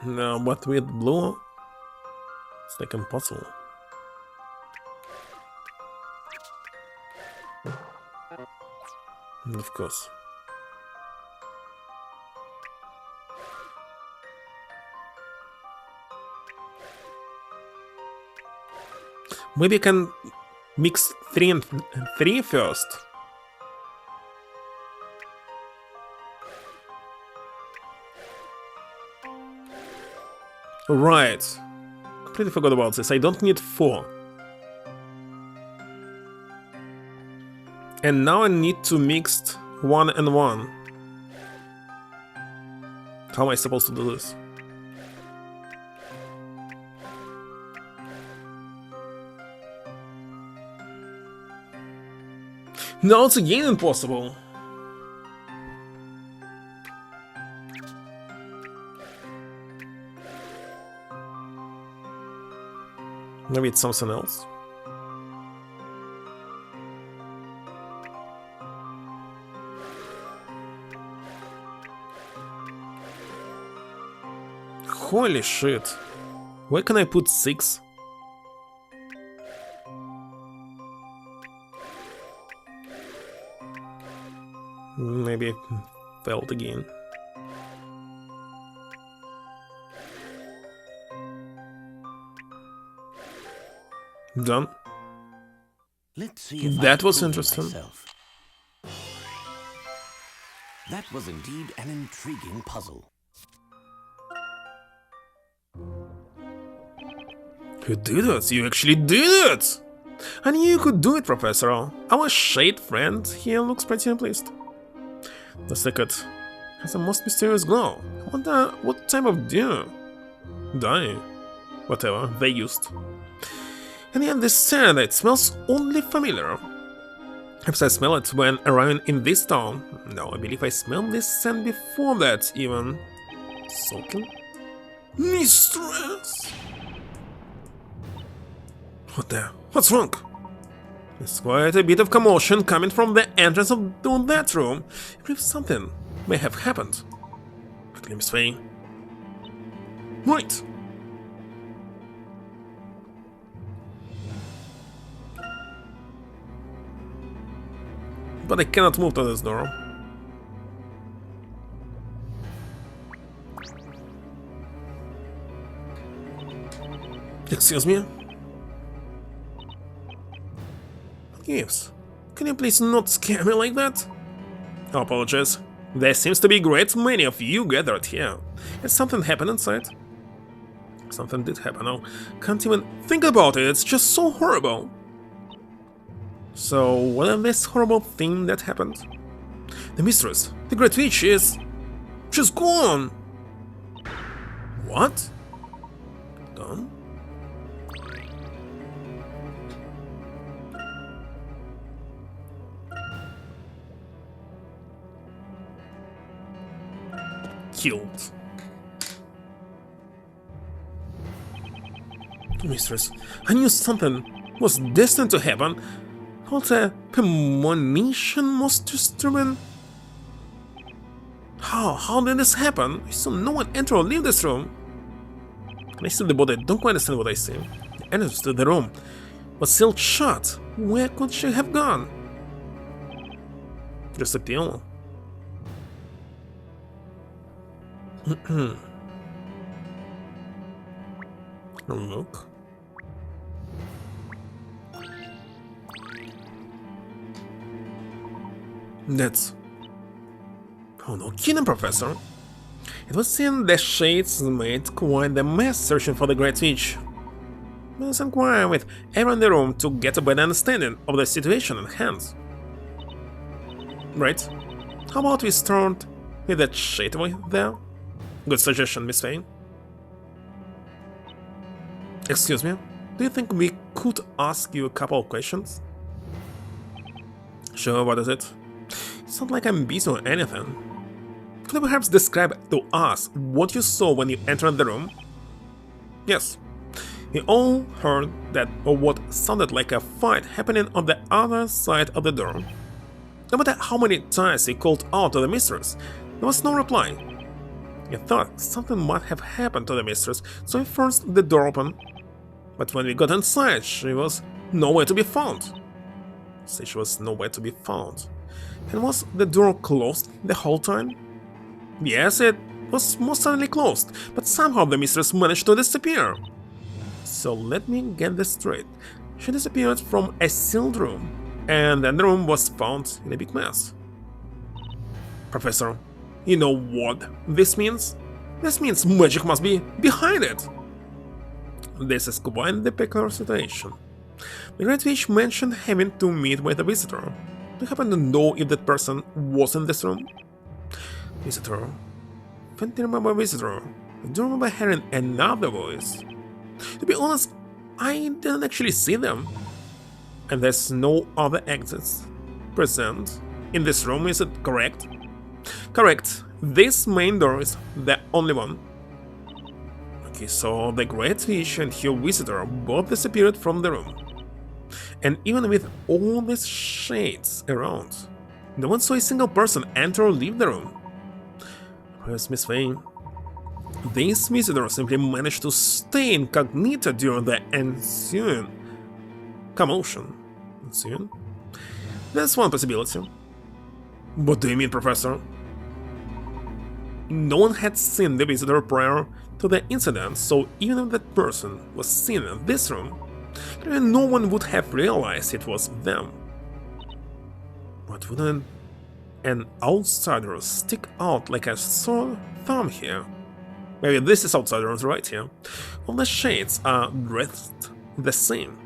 No, but with blue, it's like impossible. Of course. Maybe I can mix 3 and 3 first. Right. Completely forgot about this. I don't need 4. And now I need to mix 1 and 1. How am I supposed to do this? No, it's again impossible. Maybe it's something else. Holy shit. Where can I put 6? Maybe I failed again. Done. Let's see if That I was prove interesting. myself. That was indeed an intriguing puzzle. You did it! You actually did it! I knew you could do it, Professor. Our shade friend here looks pretty pleased. The secret has the most mysterious glow. I wonder what type of dye, whatever, they used. And yet this scent, it smells oddly familiar. Perhaps I smell it when arriving in this town. No, I believe I smelled this scent before that, even. Soaking? Mistress! What the? What's wrong? There's quite a bit of commotion coming from the entrance of that room. I believe something may have happened. Quickly, Miss Faye. Right. But I cannot move to this door. Excuse me? Yes. Can you please not scare me like that? I apologize. There seems to be a great many of you gathered here. Has something happened inside? Something did happen. I can't even think about it. It's just so horrible. So, what is this horrible thing that happened? The mistress, the Great Witch, is... she's gone! What? Gone? Killed. Mistress, I knew something was destined to happen. What a premonition most disturbing. How did this happen? I saw no one enter or leave this room. Can I see the body? I don't quite understand what I see. The entrance to the room was sealed shut. Where could she have gone? Just a pill. Look. That's... oh no, kidding, Professor. It was seen the Shades made quite the mess searching for the Great Witch. Let's inquire with everyone in the room to get a better understanding of the situation at hand. Right? How about we start with that shade over there? Good suggestion, Miss Faye. Excuse me, do you think we could ask you a couple of questions? Sure, what is it? It's not like I'm busy or anything. Could you perhaps describe to us what you saw when you entered the room? Yes. We all heard that or what sounded like a fight happening on the other side of the door. No matter how many times he called out to the mistress, there was no reply. He thought something might have happened to the mistress, so he forced the door open. But when we got inside, she was nowhere to be found. She was nowhere to be found. And was the door closed the whole time? Yes, it was most certainly closed, but somehow the mistress managed to disappear. So let me get this straight. She disappeared from a sealed room, and then the room was found in a big mess. Professor, you know what this means? This means magic must be behind it. This is quite the peculiar situation. The Red Witch mentioned having to meet with a visitor. Do you happen to know if that person was in this room? Visitor? I can't remember visitor. I do remember hearing another voice. To be honest, I didn't actually see them. And there's no other exits present in this room, is it correct? Correct. This main door is the only one. Okay, so the Great Witch and her visitor both disappeared from the room. And even with all these shades around, no one saw a single person enter or leave the room. Where's Miss Fane? This visitor simply managed to stay incognito during the ensuing commotion. Ensuing? That's one possibility. What do you mean, Professor? No one had seen the visitor prior to the incident, so even if that person was seen in this room, no one would have realized it was them. But wouldn't an outsider stick out like a sore thumb here? Maybe this is outsiders right here. All the shades are dressed the same.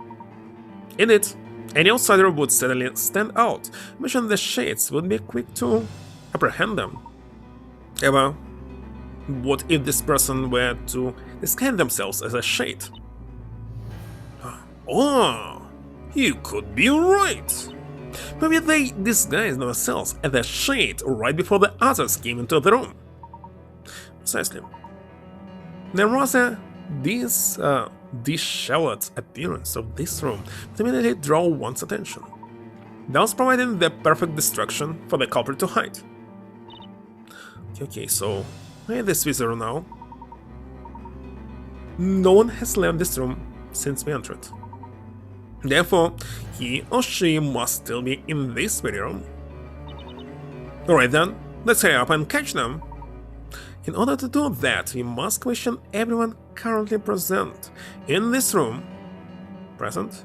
Indeed, any outsider would certainly stand out. Imagine the shades would be quick to apprehend them. However, what if this person were to describe themselves as a shade? Oh, you could be right. Maybe they disguised themselves as a shade right before the others came into the room. Precisely. There was a disheveled appearance of this room to immediately draw one's attention, thus providing the perfect distraction for the culprit to hide. Okay, so where is this visitor now? No one has left this room since we entered. Therefore, he or she must still be in this very room. Alright then, let's hurry up and catch them. In order to do that, we must question everyone currently present in this room. Present,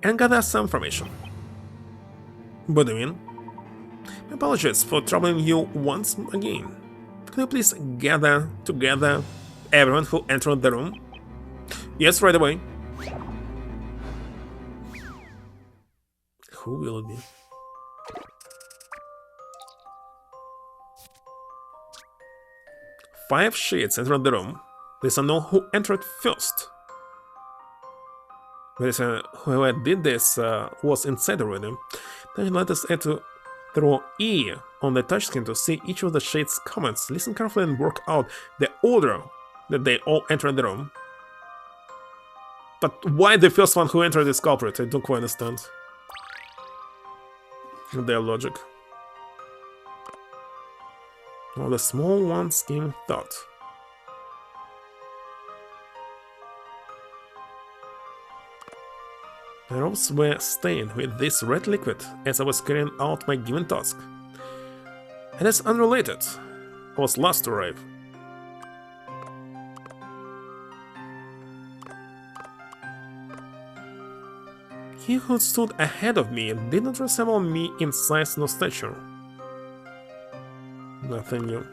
and gather some information. What do you mean? My apologies for troubling you once again. Could you please gather together everyone who entered the room? Yes, right away. Who will it be? Five shades entered the room. There's a know who entered first. Whoever did this was inside already. Then let us add to throw E on the touchscreen to see each of the shades' comments. Listen carefully and work out the order that they all entered the room. But why the first one who entered is culprit? I don't quite understand their logic. Well, the small ones came thought. My robes were stained with this red liquid as I was carrying out my given task. And as unrelated, I was last to arrive. He who stood ahead of me did not resemble me in size nor stature. Nothing new.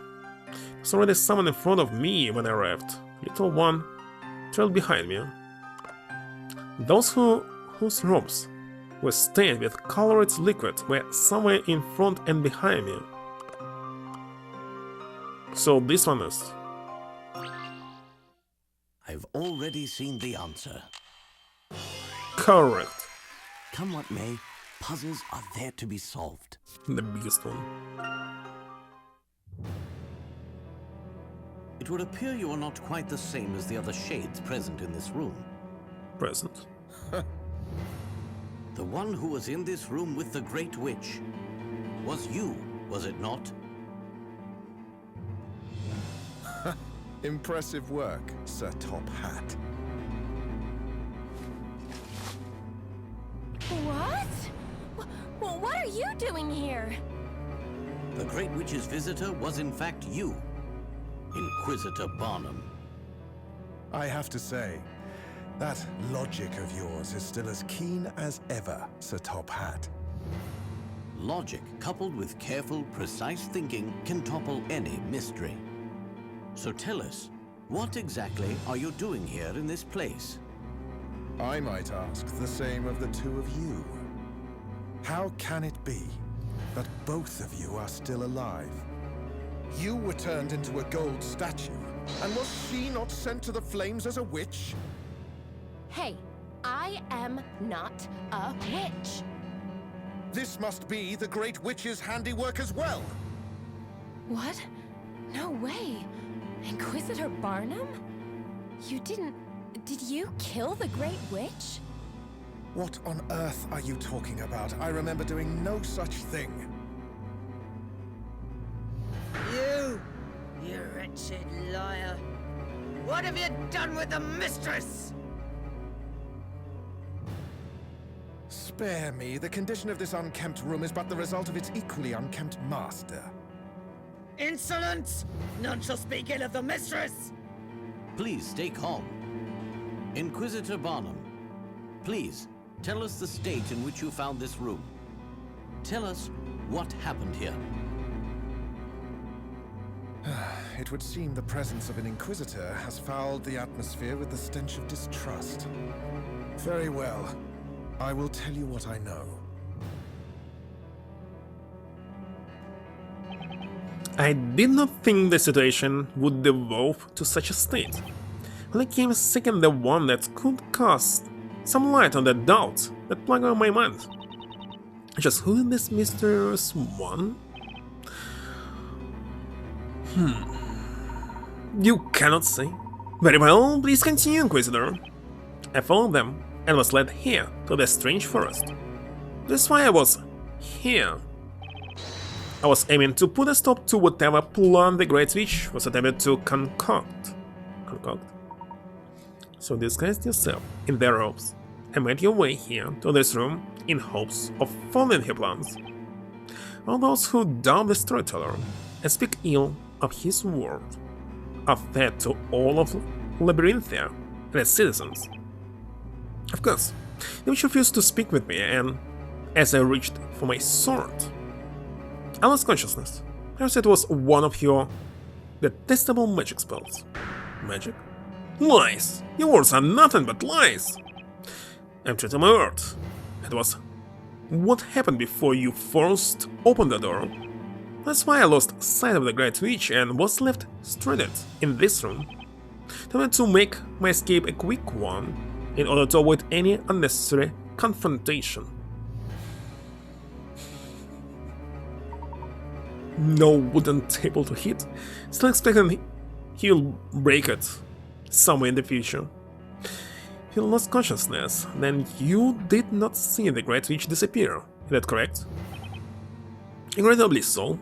There was already someone in front of me when I arrived. Little one trailed behind me. Those whose robes were stained with colored liquid were somewhere in front and behind me. So this one is. I've already seen the answer. Correct. Come what may, puzzles are there to be solved. The biggest one. It would appear you are not quite the same as the other shades present in this room. Present. The one who was in this room with the Great Witch was you, was it not? Impressive work, Sir Top Hat. What? Well, what are you doing here? The Great Witch's visitor was in fact you, Inquisitor Barnum. I have to say, that logic of yours is still as keen as ever, Sir Top Hat. Logic coupled with careful, precise thinking can topple any mystery. So tell us, what exactly are you doing here in this place? I might ask the same of the two of you. How can it be that both of you are still alive? You were turned into a gold statue, and was she not sent to the flames as a witch? Hey, I am not a witch. This must be the Great Witch's handiwork as well! What? No way. Inquisitor Barnum? You didn't... Did you kill the Great Witch? What on earth are you talking about? I remember doing no such thing. You wretched liar. What have you done with the mistress? Spare me. The condition of this unkempt room is but the result of its equally unkempt master. Insolence! None shall speak ill of the mistress! Please stay calm. Inquisitor Barnum, please tell us the state in which you found this room. Tell us what happened here. It would seem the presence of an Inquisitor has fouled the atmosphere with the stench of distrust. Very well. I will tell you what I know. I did not think the situation would devolve to such a state. When I came second, the one that could cast some light on the doubts that plague on my mind. Just who is this mysterious one? You cannot say. Very well, please continue, Inquisitor. I followed them and was led here to the strange forest. That's why I was here. I was aiming to put a stop to whatever plan the Great Witch was attempting to concoct. So disguise yourself in their robes and made your way here to this room in hopes of following her plans. All those who doubt the storyteller and speak ill of his word are fed to all of Labyrinthia and its citizens. Of course, they refused to speak with me, and as I reached for my sword, I lost consciousness. Perhaps it was one of your detestable magic spells. Magic? Lies! Your words are nothing but lies! I'm true to my word. It was what happened before you first opened the door. That's why I lost sight of the Great Witch and was left stranded in this room. I had to make my escape a quick one in order to avoid any unnecessary confrontation. No wooden table to hit. Still expecting he'll break it somewhere in the future. If you lost consciousness, then you did not see the Great Witch disappear. Is that correct? Incredibly so.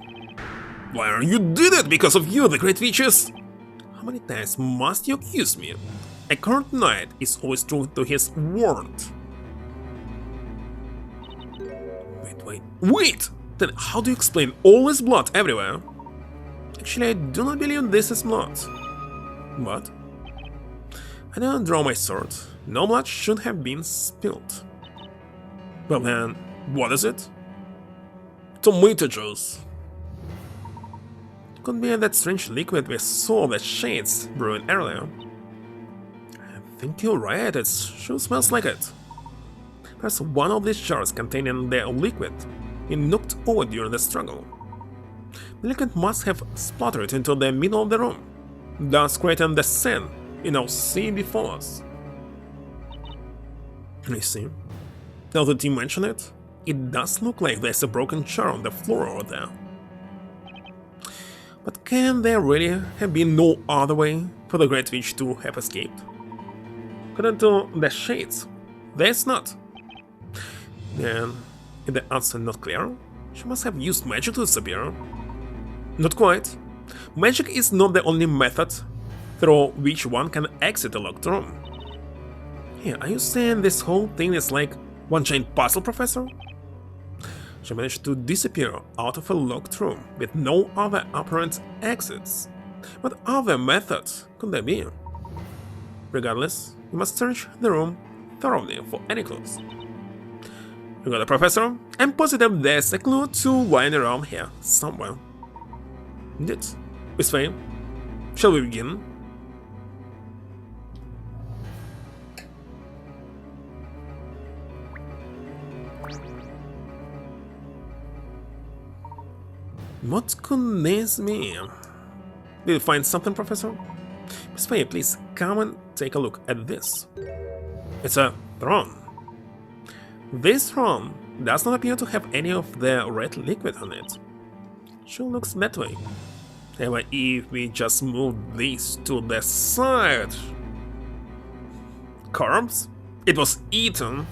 Why, you did it because of you, the Great Witches! How many times must you accuse me? A current knight is always true to his word. Wait! Then how do you explain all this blood everywhere? Actually, I do not believe this is blood. But I didn't draw my sword. No blood should have been spilled. Well then, what is it? Tomato juice. Could be that strange liquid we saw the shades brewing earlier. I think you're right, it sure smells like it. Perhaps one of these jars containing the liquid been knocked over during the struggle. The liquid must have spluttered into the middle of the room, thus creating the scene you now see before us. I see. Now that you mention it, it does look like there's a broken jar on the floor over there. But can there really have been no other way for the Great Witch to have escaped? According to the shades, there's not. And is the answer not clear? She must have used magic to disappear. Not quite. Magic is not the only method through which one can exit a locked room. Here, are you saying this whole thing is like one giant puzzle, Professor? She managed to disappear out of a locked room with no other apparent exits. What other method could there be? Regardless, we must search the room thoroughly for any clues. You got it, Professor? I'm positive there's a clue to lying around here somewhere. Indeed. Miss Faye, shall we begin? What could this mean? Did you find something, Professor? Miss Faye, please come and take a look at this. It's a throne. This throne does not appear to have any of the red liquid on it. Sure looks that way. However, if we just move this to the side... Corpse? It was eaten.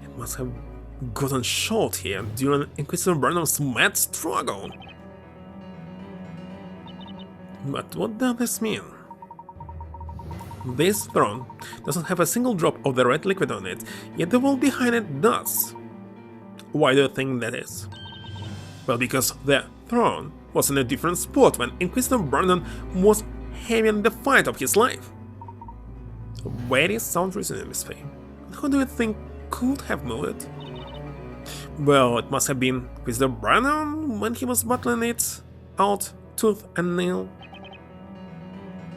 It must have gotten shot here during Inquisitor Burnham's mad struggle. But what does this mean? This throne doesn't have a single drop of the red liquid on it, yet the wall behind it does. Why do you think that is? Well, because the throne was in a different spot when Inquisitor Burnham was having the fight of his life. Very sound reasoning, Miss Faye. Who do you think could have moved it? Well, it must have been Inquisitor Burnham when he was battling it out tooth and nail.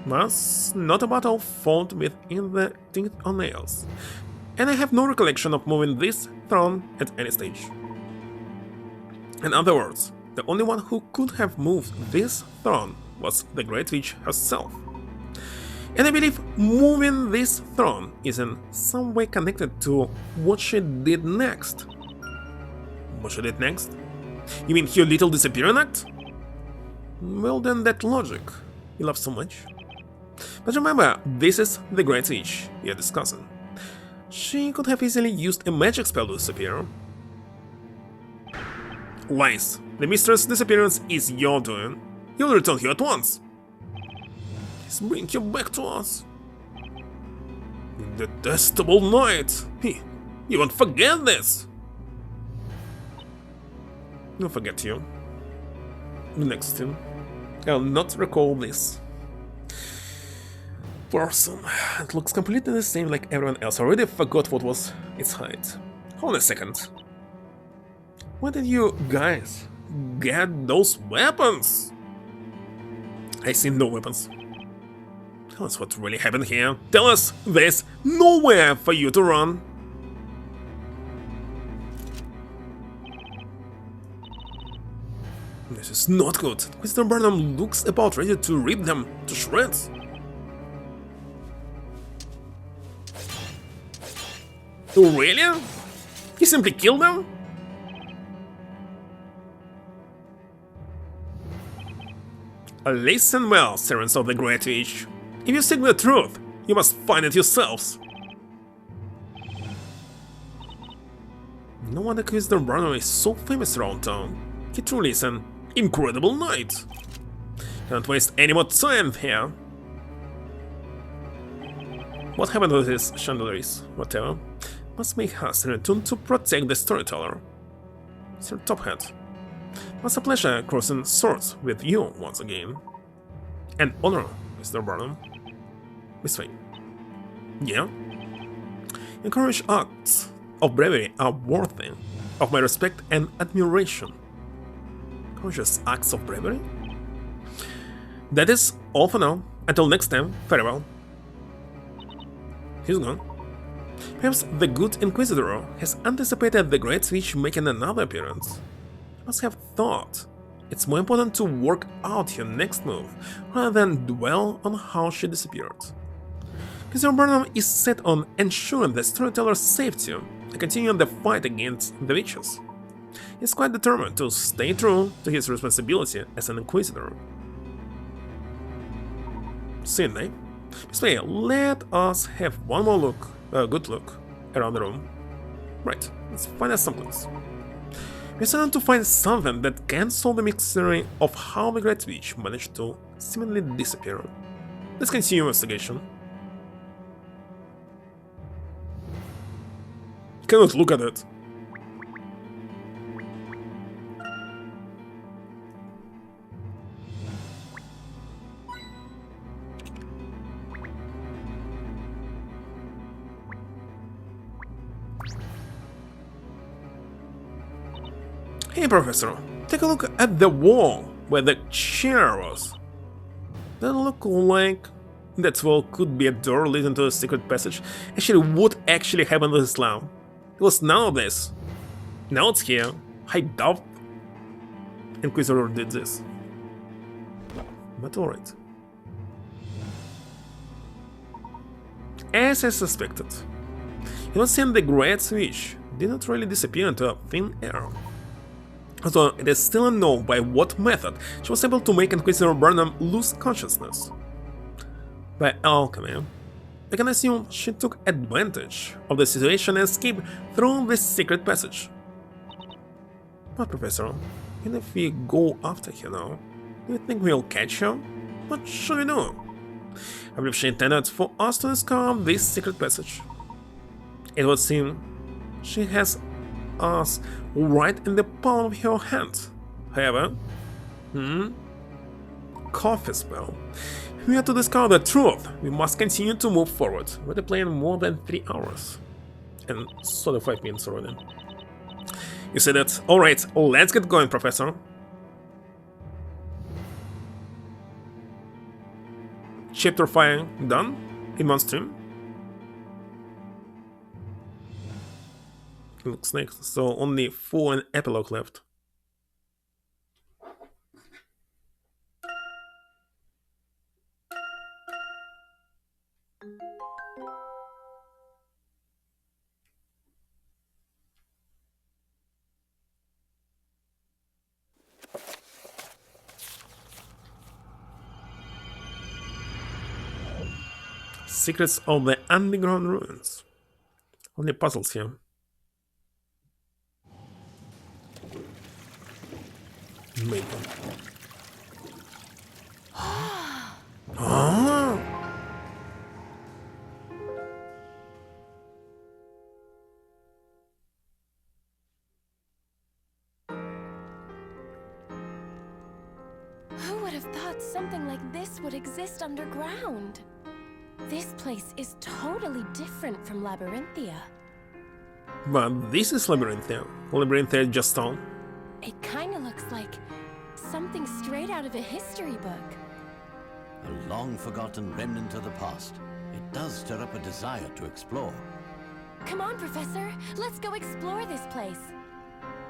Was not a battle fought within the teeth or nails, and I have no recollection of moving this throne at any stage. In other words, the only one who could have moved this throne was the Great Witch herself. And I believe moving this throne is in some way connected to what she did next. What she did next? You mean her little disappearing act? Well then, that logic you love so much. But remember, this is the Great Witch we are discussing. She could have easily used a magic spell to disappear. Lies. The mistress' disappearance is your doing. You'll return here at once. Please bring her back to us. Detestable knight. You won't forget this. I'll forget you. The next thing. I'll not recall this person. It looks completely the same like everyone else. I already forgot what was its height. Hold on a second. Where did you guys get those weapons? I see no weapons. Tell us what really happened here. Tell us there's nowhere for you to run. This is not good. Mr. Burnham looks about ready to rip them to shreds. Really? He simply killed them? Listen well, servants of the Great Witch. If you seek the truth, you must find it yourselves. No wonder Inquisitor Burnham is so famous around town. He truly is an incredible knight. Can't waste any more time here. What happened with his chandeliers? Whatever. Must make haste and return to protect the storyteller. Sir Top Hat. Was a pleasure crossing swords with you once again. An honor, Mr. Burnham. Miss Faye. Yeah? Encouraged acts of bravery are worthy of my respect and admiration. Courageous acts of bravery? That is all for now. Until next time, farewell. He's gone. Perhaps the good Inquisitor has anticipated the Great Witch making another appearance. He must have thought it's more important to work out her next move rather than dwell on how she disappeared. Inquisitor Burnham is set on ensuring the storyteller's safety and continuing the fight against the witches. He's quite determined to stay true to his responsibility as an Inquisitor. Sydney, Miss Faye, let us have one more look. Good look around the room. Right, let's find us some clues. We're starting to find something that can solve the mystery of how the Great Witch managed to seemingly disappear. Let's continue investigation. Cannot look at it. Hey, Professor, take a look at the wall where the chair was. Doesn't look like that wall could be a door leading to a secret passage. Actually, what actually happened to this lab? It was none of this. Now it's here. I doubt Inquisitor did this. But alright. As I suspected, it was saying the Great Switch did not really disappear into thin air. Although it is still unknown by what method she was able to make Inquisitor Burnham lose consciousness. By alchemy, I can assume she took advantage of the situation and escaped through this secret passage. But Professor, even if we go after her now, do you think we'll catch her? What should we do? I believe she intended for us to discover this secret passage. It would seem she has us right in the palm of her hand. However, coffee spell. If we are to discover the truth, we must continue to move forward. We're playing more than 3 hours. And sort of 5 minutes already. You say that? Alright, let's get going, Professor. Chapter 5 done in one stream. Looks like so only 4 and epilogue left. Secrets of the underground ruins. Only puzzles here. Maybe. Oh. Who would have thought something like this would exist underground? This place is totally different from Labyrinthia. But this is Labyrinthia. Labyrinthia just stone. It kinda looks like something straight out of a history book. A long-forgotten remnant of the past. It does stir up a desire to explore. Come on, Professor. Let's go explore this place.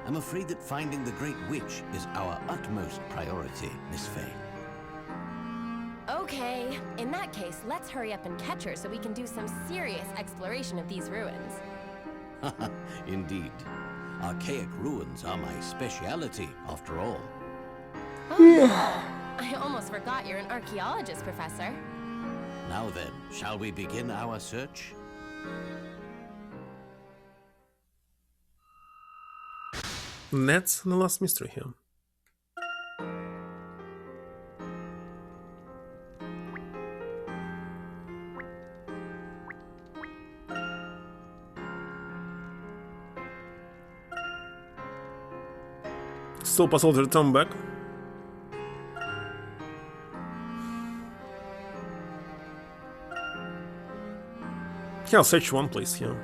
I'm afraid that finding the Great Witch is our utmost priority, Miss Faye. Okay, in that case, let's hurry up and catch her so we can do some serious exploration of these ruins. Indeed. Archaic ruins are my speciality, after all. Oh, I almost forgot you're an archaeologist, Professor. Now then, shall we begin our search? That's the last mystery here. Still puzzled to return back. Yeah, I'll search one place here.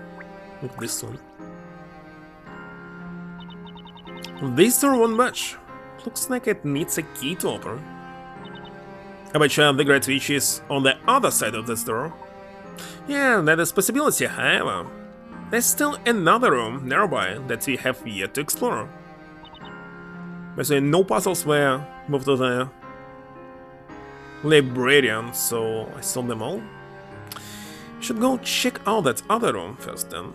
Like this one. This door won't match. Looks like it needs a key to open. I bet you the Great Witch is on the other side of this door. Yeah, that is a possibility, however. There's still another room nearby that we have yet to explore. Basically, no puzzles were moved to the librarian, so I solved them all. Should go check out that other room first then.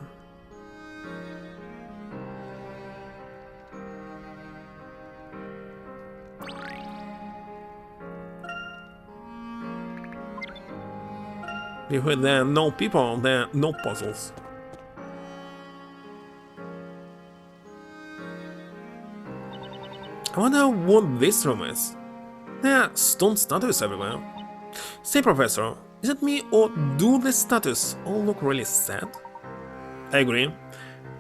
If there are no people, there are no puzzles. I wonder what this room is. There are stone statues everywhere. Say, Professor, is it me or do the statues all look really sad? I agree.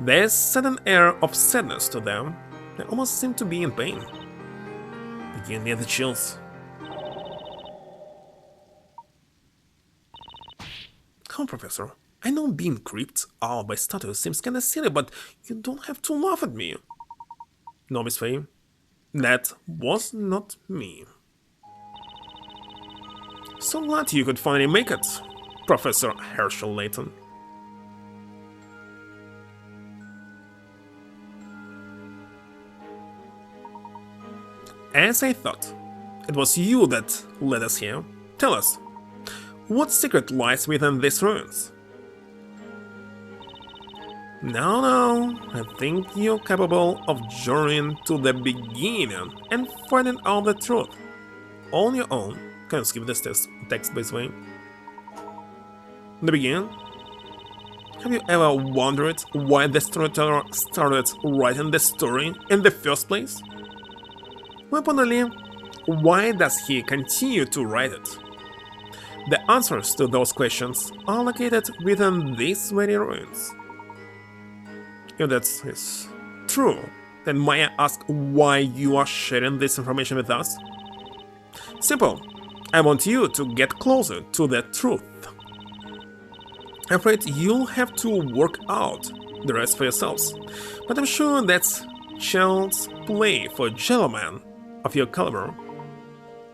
There's a sudden air of sadness to them. They almost seem to be in pain. They give me the chills. Come, Professor. I know being creeped out by statues seems kinda silly, but you don't have to laugh at me. No, Miss Faye. That was not me. So glad you could finally make it, Professor Herschel Layton. As I thought, it was you that led us here. Tell us, what secret lies within these ruins? No, I think you're capable of journeying to the beginning and finding out the truth. On your own. Can you skip this text by the way? The beginning? Have you ever wondered why the storyteller started writing the story in the first place? More importantly, why does he continue to write it? The answers to those questions are located within these very ruins. If that is true, then may I ask why you are sharing this information with us? Simple. I want you to get closer to the truth. I'm afraid you'll have to work out the rest for yourselves, but I'm sure that's child's play for a gentleman of your caliber.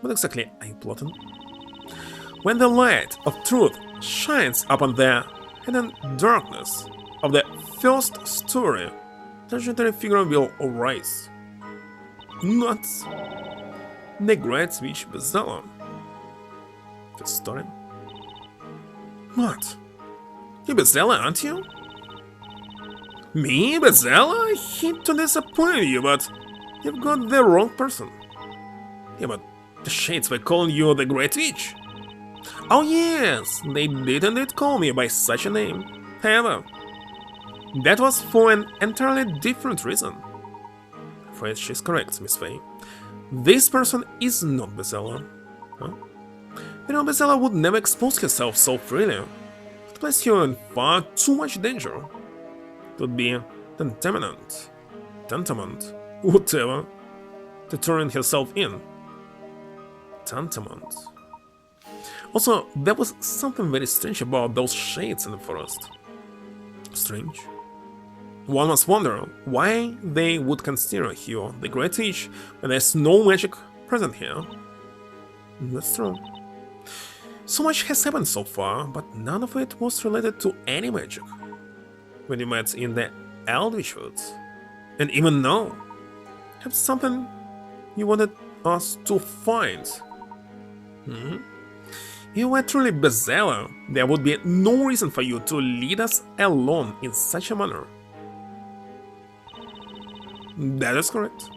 What exactly are you plotting? When the light of truth shines upon the hidden darkness of the first story, the legendary figure will arise. Not the great witch Bezala. First story? What? You're Bezala, aren't you? Me, Bezala? I hate to disappoint you, but you've got the wrong person. Yeah, but the Shades were calling you the Great Witch. Oh yes, they did indeed call me by such a name. However, that was for an entirely different reason. I'm afraid she's correct, Miss Faye. This person is not Bezala. Huh? You know, Bezala would never expose herself so freely. It placed you in far too much danger. It would be tantamount, whatever, to turn herself in. Tantamount. Also, there was something very strange about those shades in the forest. Strange. One must wonder why they would consider her the Great Witch when there's no magic present here. That's true. So much has happened so far, but none of it was related to any magic. When you met in the Eldritch Woods, and even now, have something you wanted us to find. If you were truly Bezala, there would be no reason for you to lead us alone in such a manner. That is correct.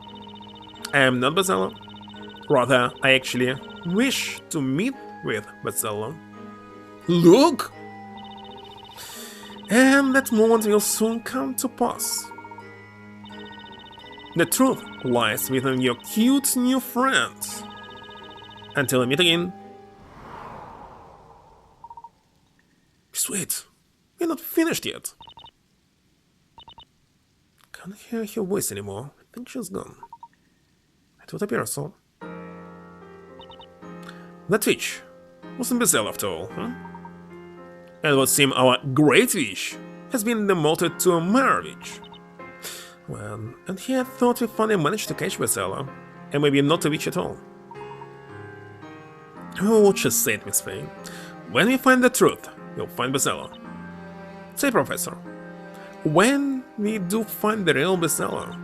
I am not Bezala. Rather, I actually wish to meet with Bezala. Look! And that moment will soon come to pass. The truth lies within your cute new friends. Until we meet again. Sweet, we're not finished yet. Can't hear her voice anymore. I think she's gone. It would appear so. That witch wasn't Bezala after all, huh? And it would seem our great witch has been demoted to a mere witch. Well, and here I thought we finally managed to catch Bezala, and maybe not a witch at all. Oh, what she said, Miss Faye. When we find the truth, we'll find Bezala. Say, Professor, when we do find the real Bezala,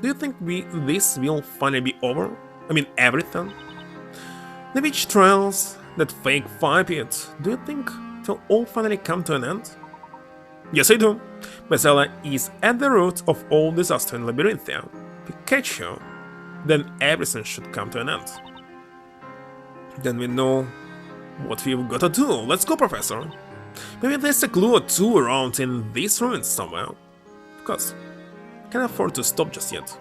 do you think this will finally be over? I mean, everything? The witch trials, that fake fire pit, do you think it'll all finally come to an end? Yes, I do. Bezala is at the root of all disaster in Labyrinthia. If we catch her, then everything should come to an end. Then we know what we've got to do. Let's go, Professor. Maybe there's a clue or two around in these ruins somewhere. Of course, I can't afford to stop just yet.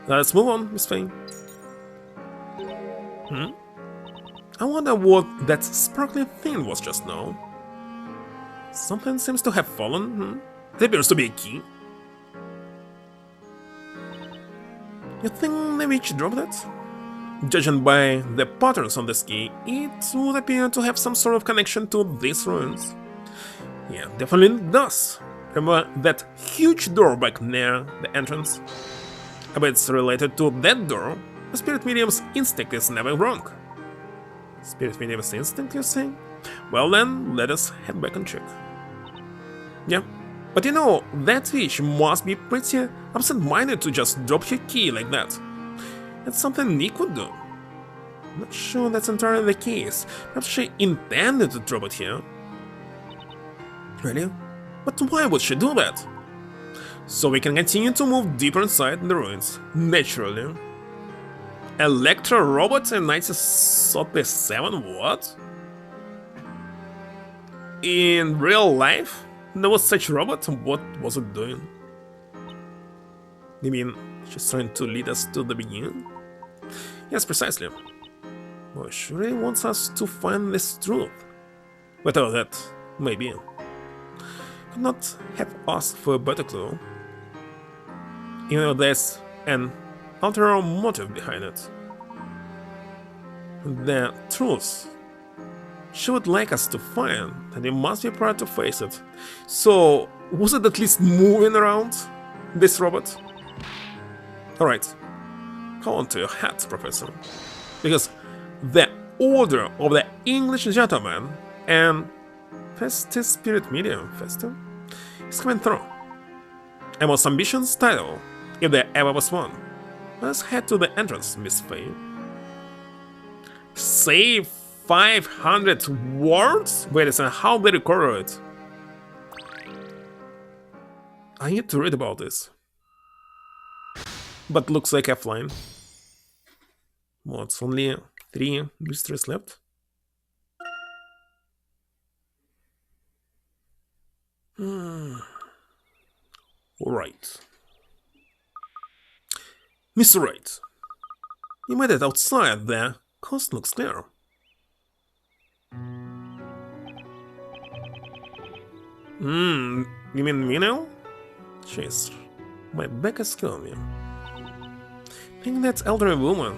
Let's move on, Miss Faye. I wonder what that sparkling thing was just now. Something seems to have fallen. It appears to be a key. You think the witch dropped it? Judging by the patterns on the ski, it would appear to have some sort of connection to these ruins. Yeah, definitely does. Remember that huge door back near the entrance? I bet it's related to that door. The spirit medium's instinct is never wrong. Spirit medium's instinct, you say? Well then, let us head back and check. Yeah, but you know, that witch must be pretty absent-minded to just drop her key like that. That's something Nick would do. Not sure that's entirely the case. Perhaps she intended to drop it here. Really? But why would she do that? So we can continue to move deeper inside the ruins, naturally. Electro robot in 1937? What? In real life, there was such a robot? What was it doing? You mean she's trying to lead us to the beginning? Yes, precisely. Well, she really wants us to find this truth. Without that, maybe. Could not have asked for a better clue. You know, there's an ulterior motive behind it. The truth she would like us to find, and we must be prepared to face it. So, was it at least moving around, this robot? Alright, hold on to your hat, Professor. Because the Order of the English Gentleman and Festive Spirit Medium, Festive, is coming through. A most ambitious title, if there ever was one. Let's head to the entrance, Miss Faye. Save 500 words? Wait a second, how they record it? I need to read about this. But looks like offline. What's only 3 mysteries left? Right. Mr. Wright, you made it outside. The coast looks clear. You mean me now? Jeez, my back is killing me. I think that elderly woman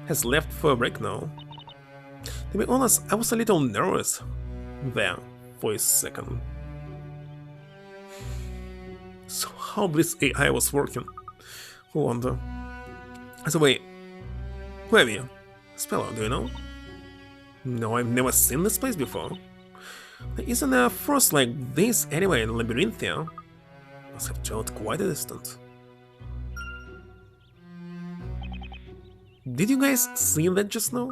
has left for a break now. To be honest, I was a little nervous there for a second. So how this AI was working? I wonder. So wait, who are you? Speller, do you know? No, I've never seen this place before. There isn't a forest like this anywhere in Labyrinthia. Must have traveled quite a distance. Did you guys see that just now?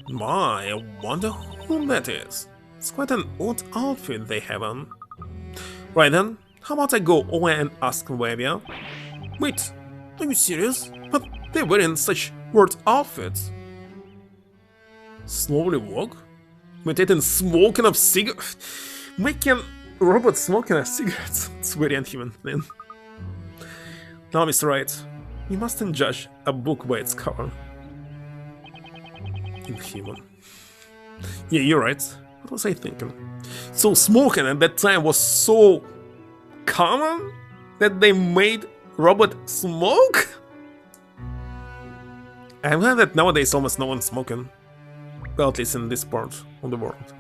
My, I wonder who that is. It's quite an odd outfit they have on. Right then, how about I go over and ask Wavia? Wait, are you serious? But they're wearing such weird outfits. Slowly walk? Imitating smoking of cigarettes? Making robots smoking of cigarettes? It's very unhuman, man. Now, Mr. Wright, you mustn't judge a book by its cover. Inhuman. Yeah, you're right. What was I thinking? So smoking at that time was so common that they made robot smoke? I'm glad that nowadays almost no one's smoking. Well, at least in this part of the world.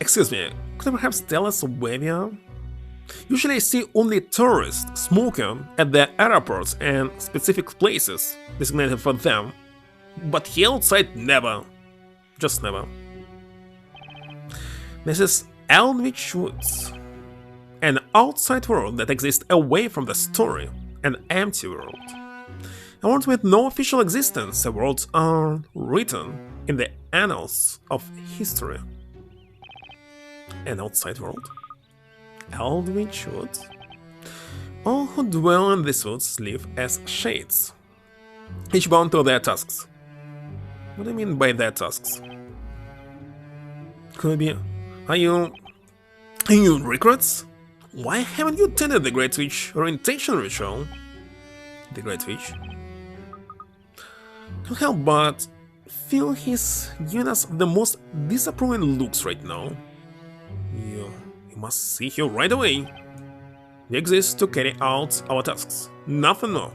Excuse me, could you perhaps tell us where? Usually I see only tourists smoking at the airports and specific places designated for them. But here outside, never. Just never. This is Eldritch Woods. An outside world that exists away from the story. An empty world. A world with no official existence. A world written in the annals of history. An outside world. Eldritch Woods. All who dwell in these woods live as shades, each bound to their tasks. What do I mean by their tasks? Could it be, are you regrets? Why haven't you attended the Great Witch orientation ritual? The Great Witch? Can't help but feel he's giving us the most disapproving looks right now. You must see here right away. We exist to carry out our tasks, nothing more.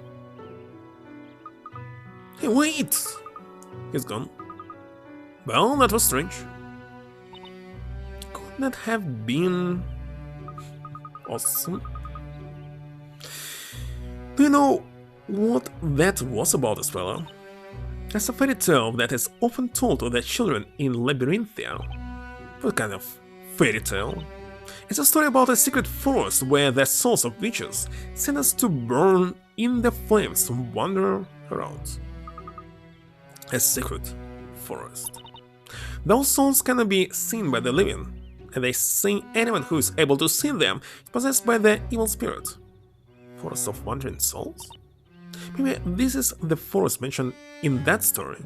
Hey, wait! He's gone. Well, that was strange. Could that have been awesome? Do you know what that was about, as well? There's a fairy tale that is often told to the children in Labyrinthia. What kind of fairy tale? It's a story about a secret forest where the souls of witches send us to burn in the flames and wander around. A secret forest. Those souls cannot be seen by the living, and they say anyone who is able to see them is possessed by the evil spirit. Forest of wandering souls? Maybe this is the forest mentioned in that story.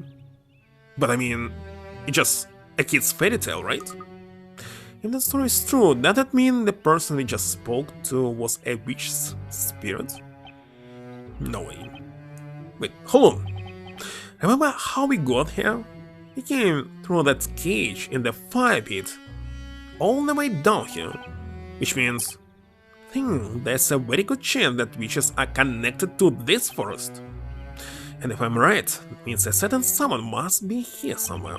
But I mean, it's just a kid's fairy tale, right? If that story is true, does that mean the person we just spoke to was a witch's spirit? No way. Wait, hold on. Remember how we got here? We came through that cage in the fire pit, all the way down here, which means I think there's a very good chance that witches are connected to this forest. And if I'm right, it means a certain someone must be here somewhere.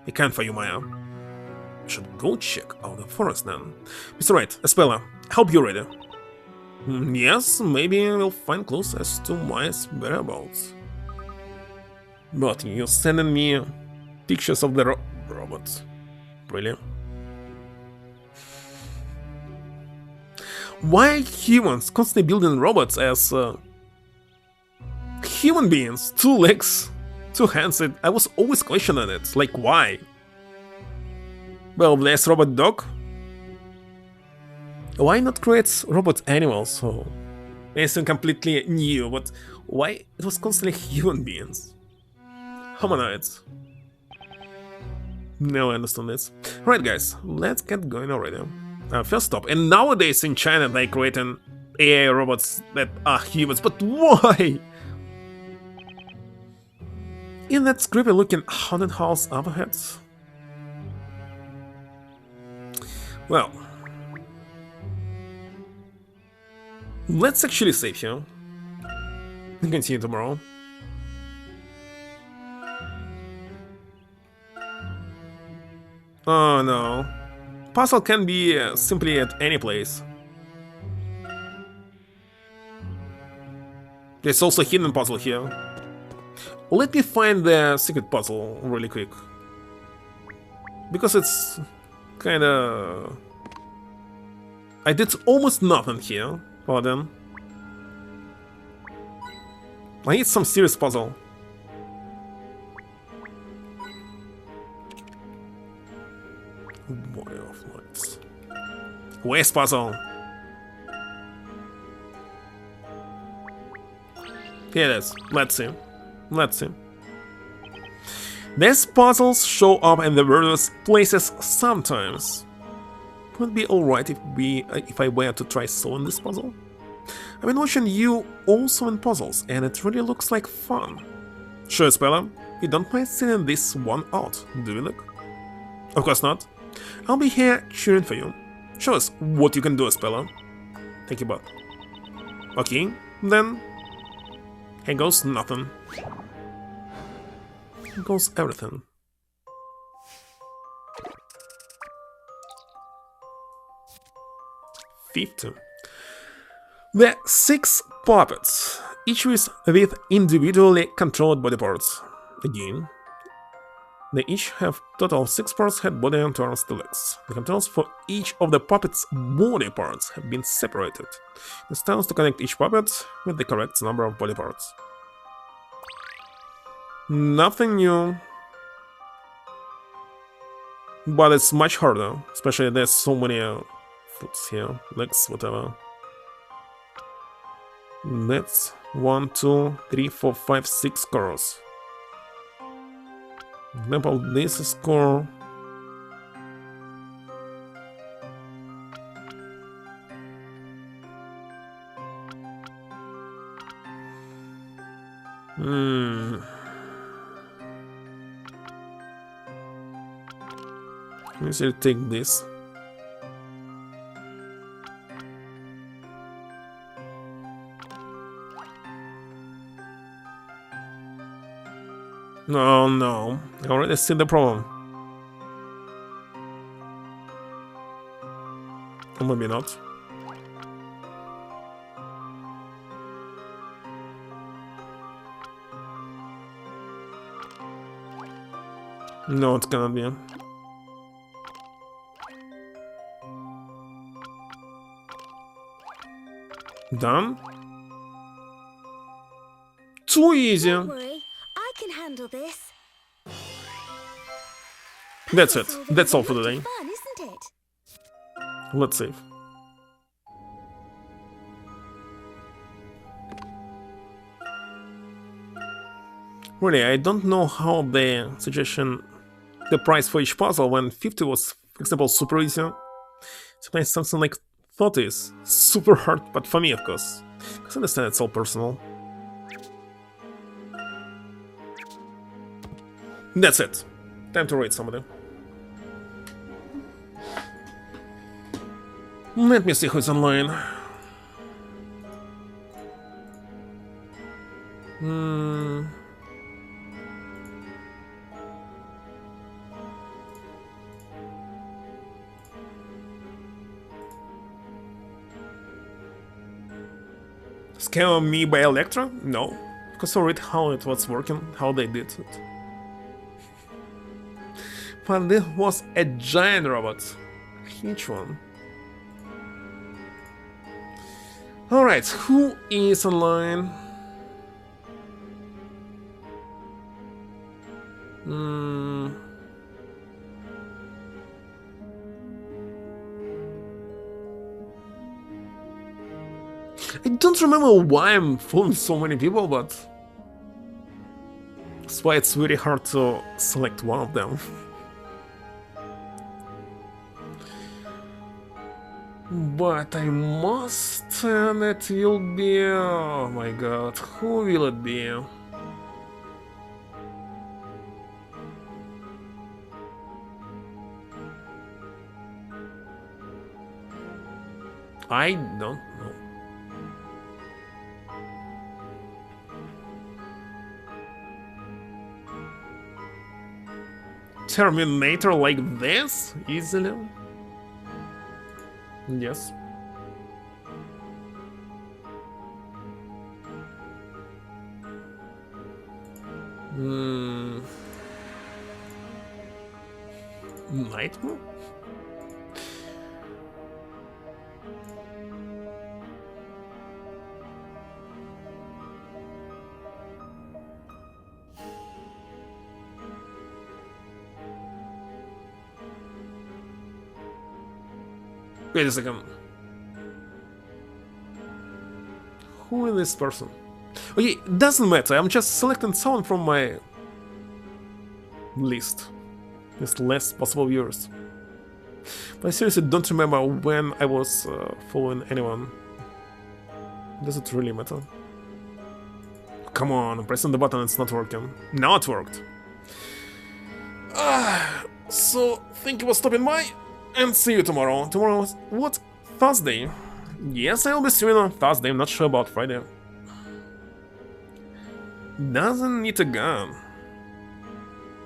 We can't for you, Maya. We should go check out the forest then. Mr. Wright, Espella, I hope you're ready. Yes, maybe we'll find clues as to Maya's whereabouts. But you're sending me pictures of the robots. Really? Why humans constantly building robots as human beings? 2 legs, 2 hands. I was always questioning it. Like, why? Well, there's robot dog. Why not create robot animals? So anything completely new, but why it was constantly human beings? Humanoids. Now I understand this. Right, guys, let's get going already. First stop. And nowadays in China they're creating AI robots that are humans, but why? In that creepy looking haunted house overhead? Well, let's actually save here and continue tomorrow. Oh no. Puzzle can be simply at any place. There's also a hidden puzzle here. Let me find the secret puzzle really quick. Because it's kinda... I did almost nothing here. Pardon. I need some serious puzzle. Body of lights. Where's puzzle? Here it is. Let's see. Let's see. These puzzles show up in the various places sometimes. Would it be alright if I were to try solving this puzzle? I've been watching you all solving puzzles, and it really looks like fun. Sure, Spella, you don't mind sitting this one out, do you, Luke? Of course not. I'll be here cheering for you. Show us what you can do, Spella. Thank you, bud. Okay, then... here goes nothing. Here goes everything. $50. There are 6 puppets, each with individually controlled body parts. Again, they each have total 6 parts: head, body, and arms to legs. The controls for each of the puppets' body parts have been separated. The steps to connect each puppet with the correct number of body parts. Nothing new, but it's much harder, especially there's so many foots here, legs, whatever. That's 1, 2, 3, 4, 5, 6 scores. Example, this is score. Let me see, take this. No, no. I already see the problem. Or maybe not. No, it cannot be. Done? Too easy. Don't worry, I can handle this. That's it. Puzzle solving That's is all for a lot of today. fun, isn't it? Let's save. Really, I don't know how the suggestion, the price for each puzzle when 50 was, for example, super easy. Sometimes something like 30 is super hard, but for me, of course. Because I understand it's all personal. That's it. Time to rate somebody. Let me see who's online. Scare me by Electra? No. Because I read how it was working, how they did it. But this was a giant robot. A huge one. Alright, who is online? I don't remember why I'm following so many people, but that's why it's very hard to select one of them. But I must, and it will be... oh my god, who will it be? I don't know. Terminator like this? Easily? Yes. Nightmare? Wait a second. Who is this person? Okay, it doesn't matter, I'm just selecting someone from my list. There's less possible viewers. But I seriously don't remember when I was following anyone. Does it really matter? Come on, I'm pressing the button, it's not working. Now it worked. So, thank you for stopping by, and see you tomorrow. Tomorrow is, what? Thursday? Yes, I will be streaming on Thursday, I'm not sure about Friday. Doesn't need a gun.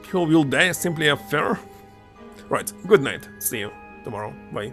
People will die simply after. Right, good night, see you tomorrow, bye.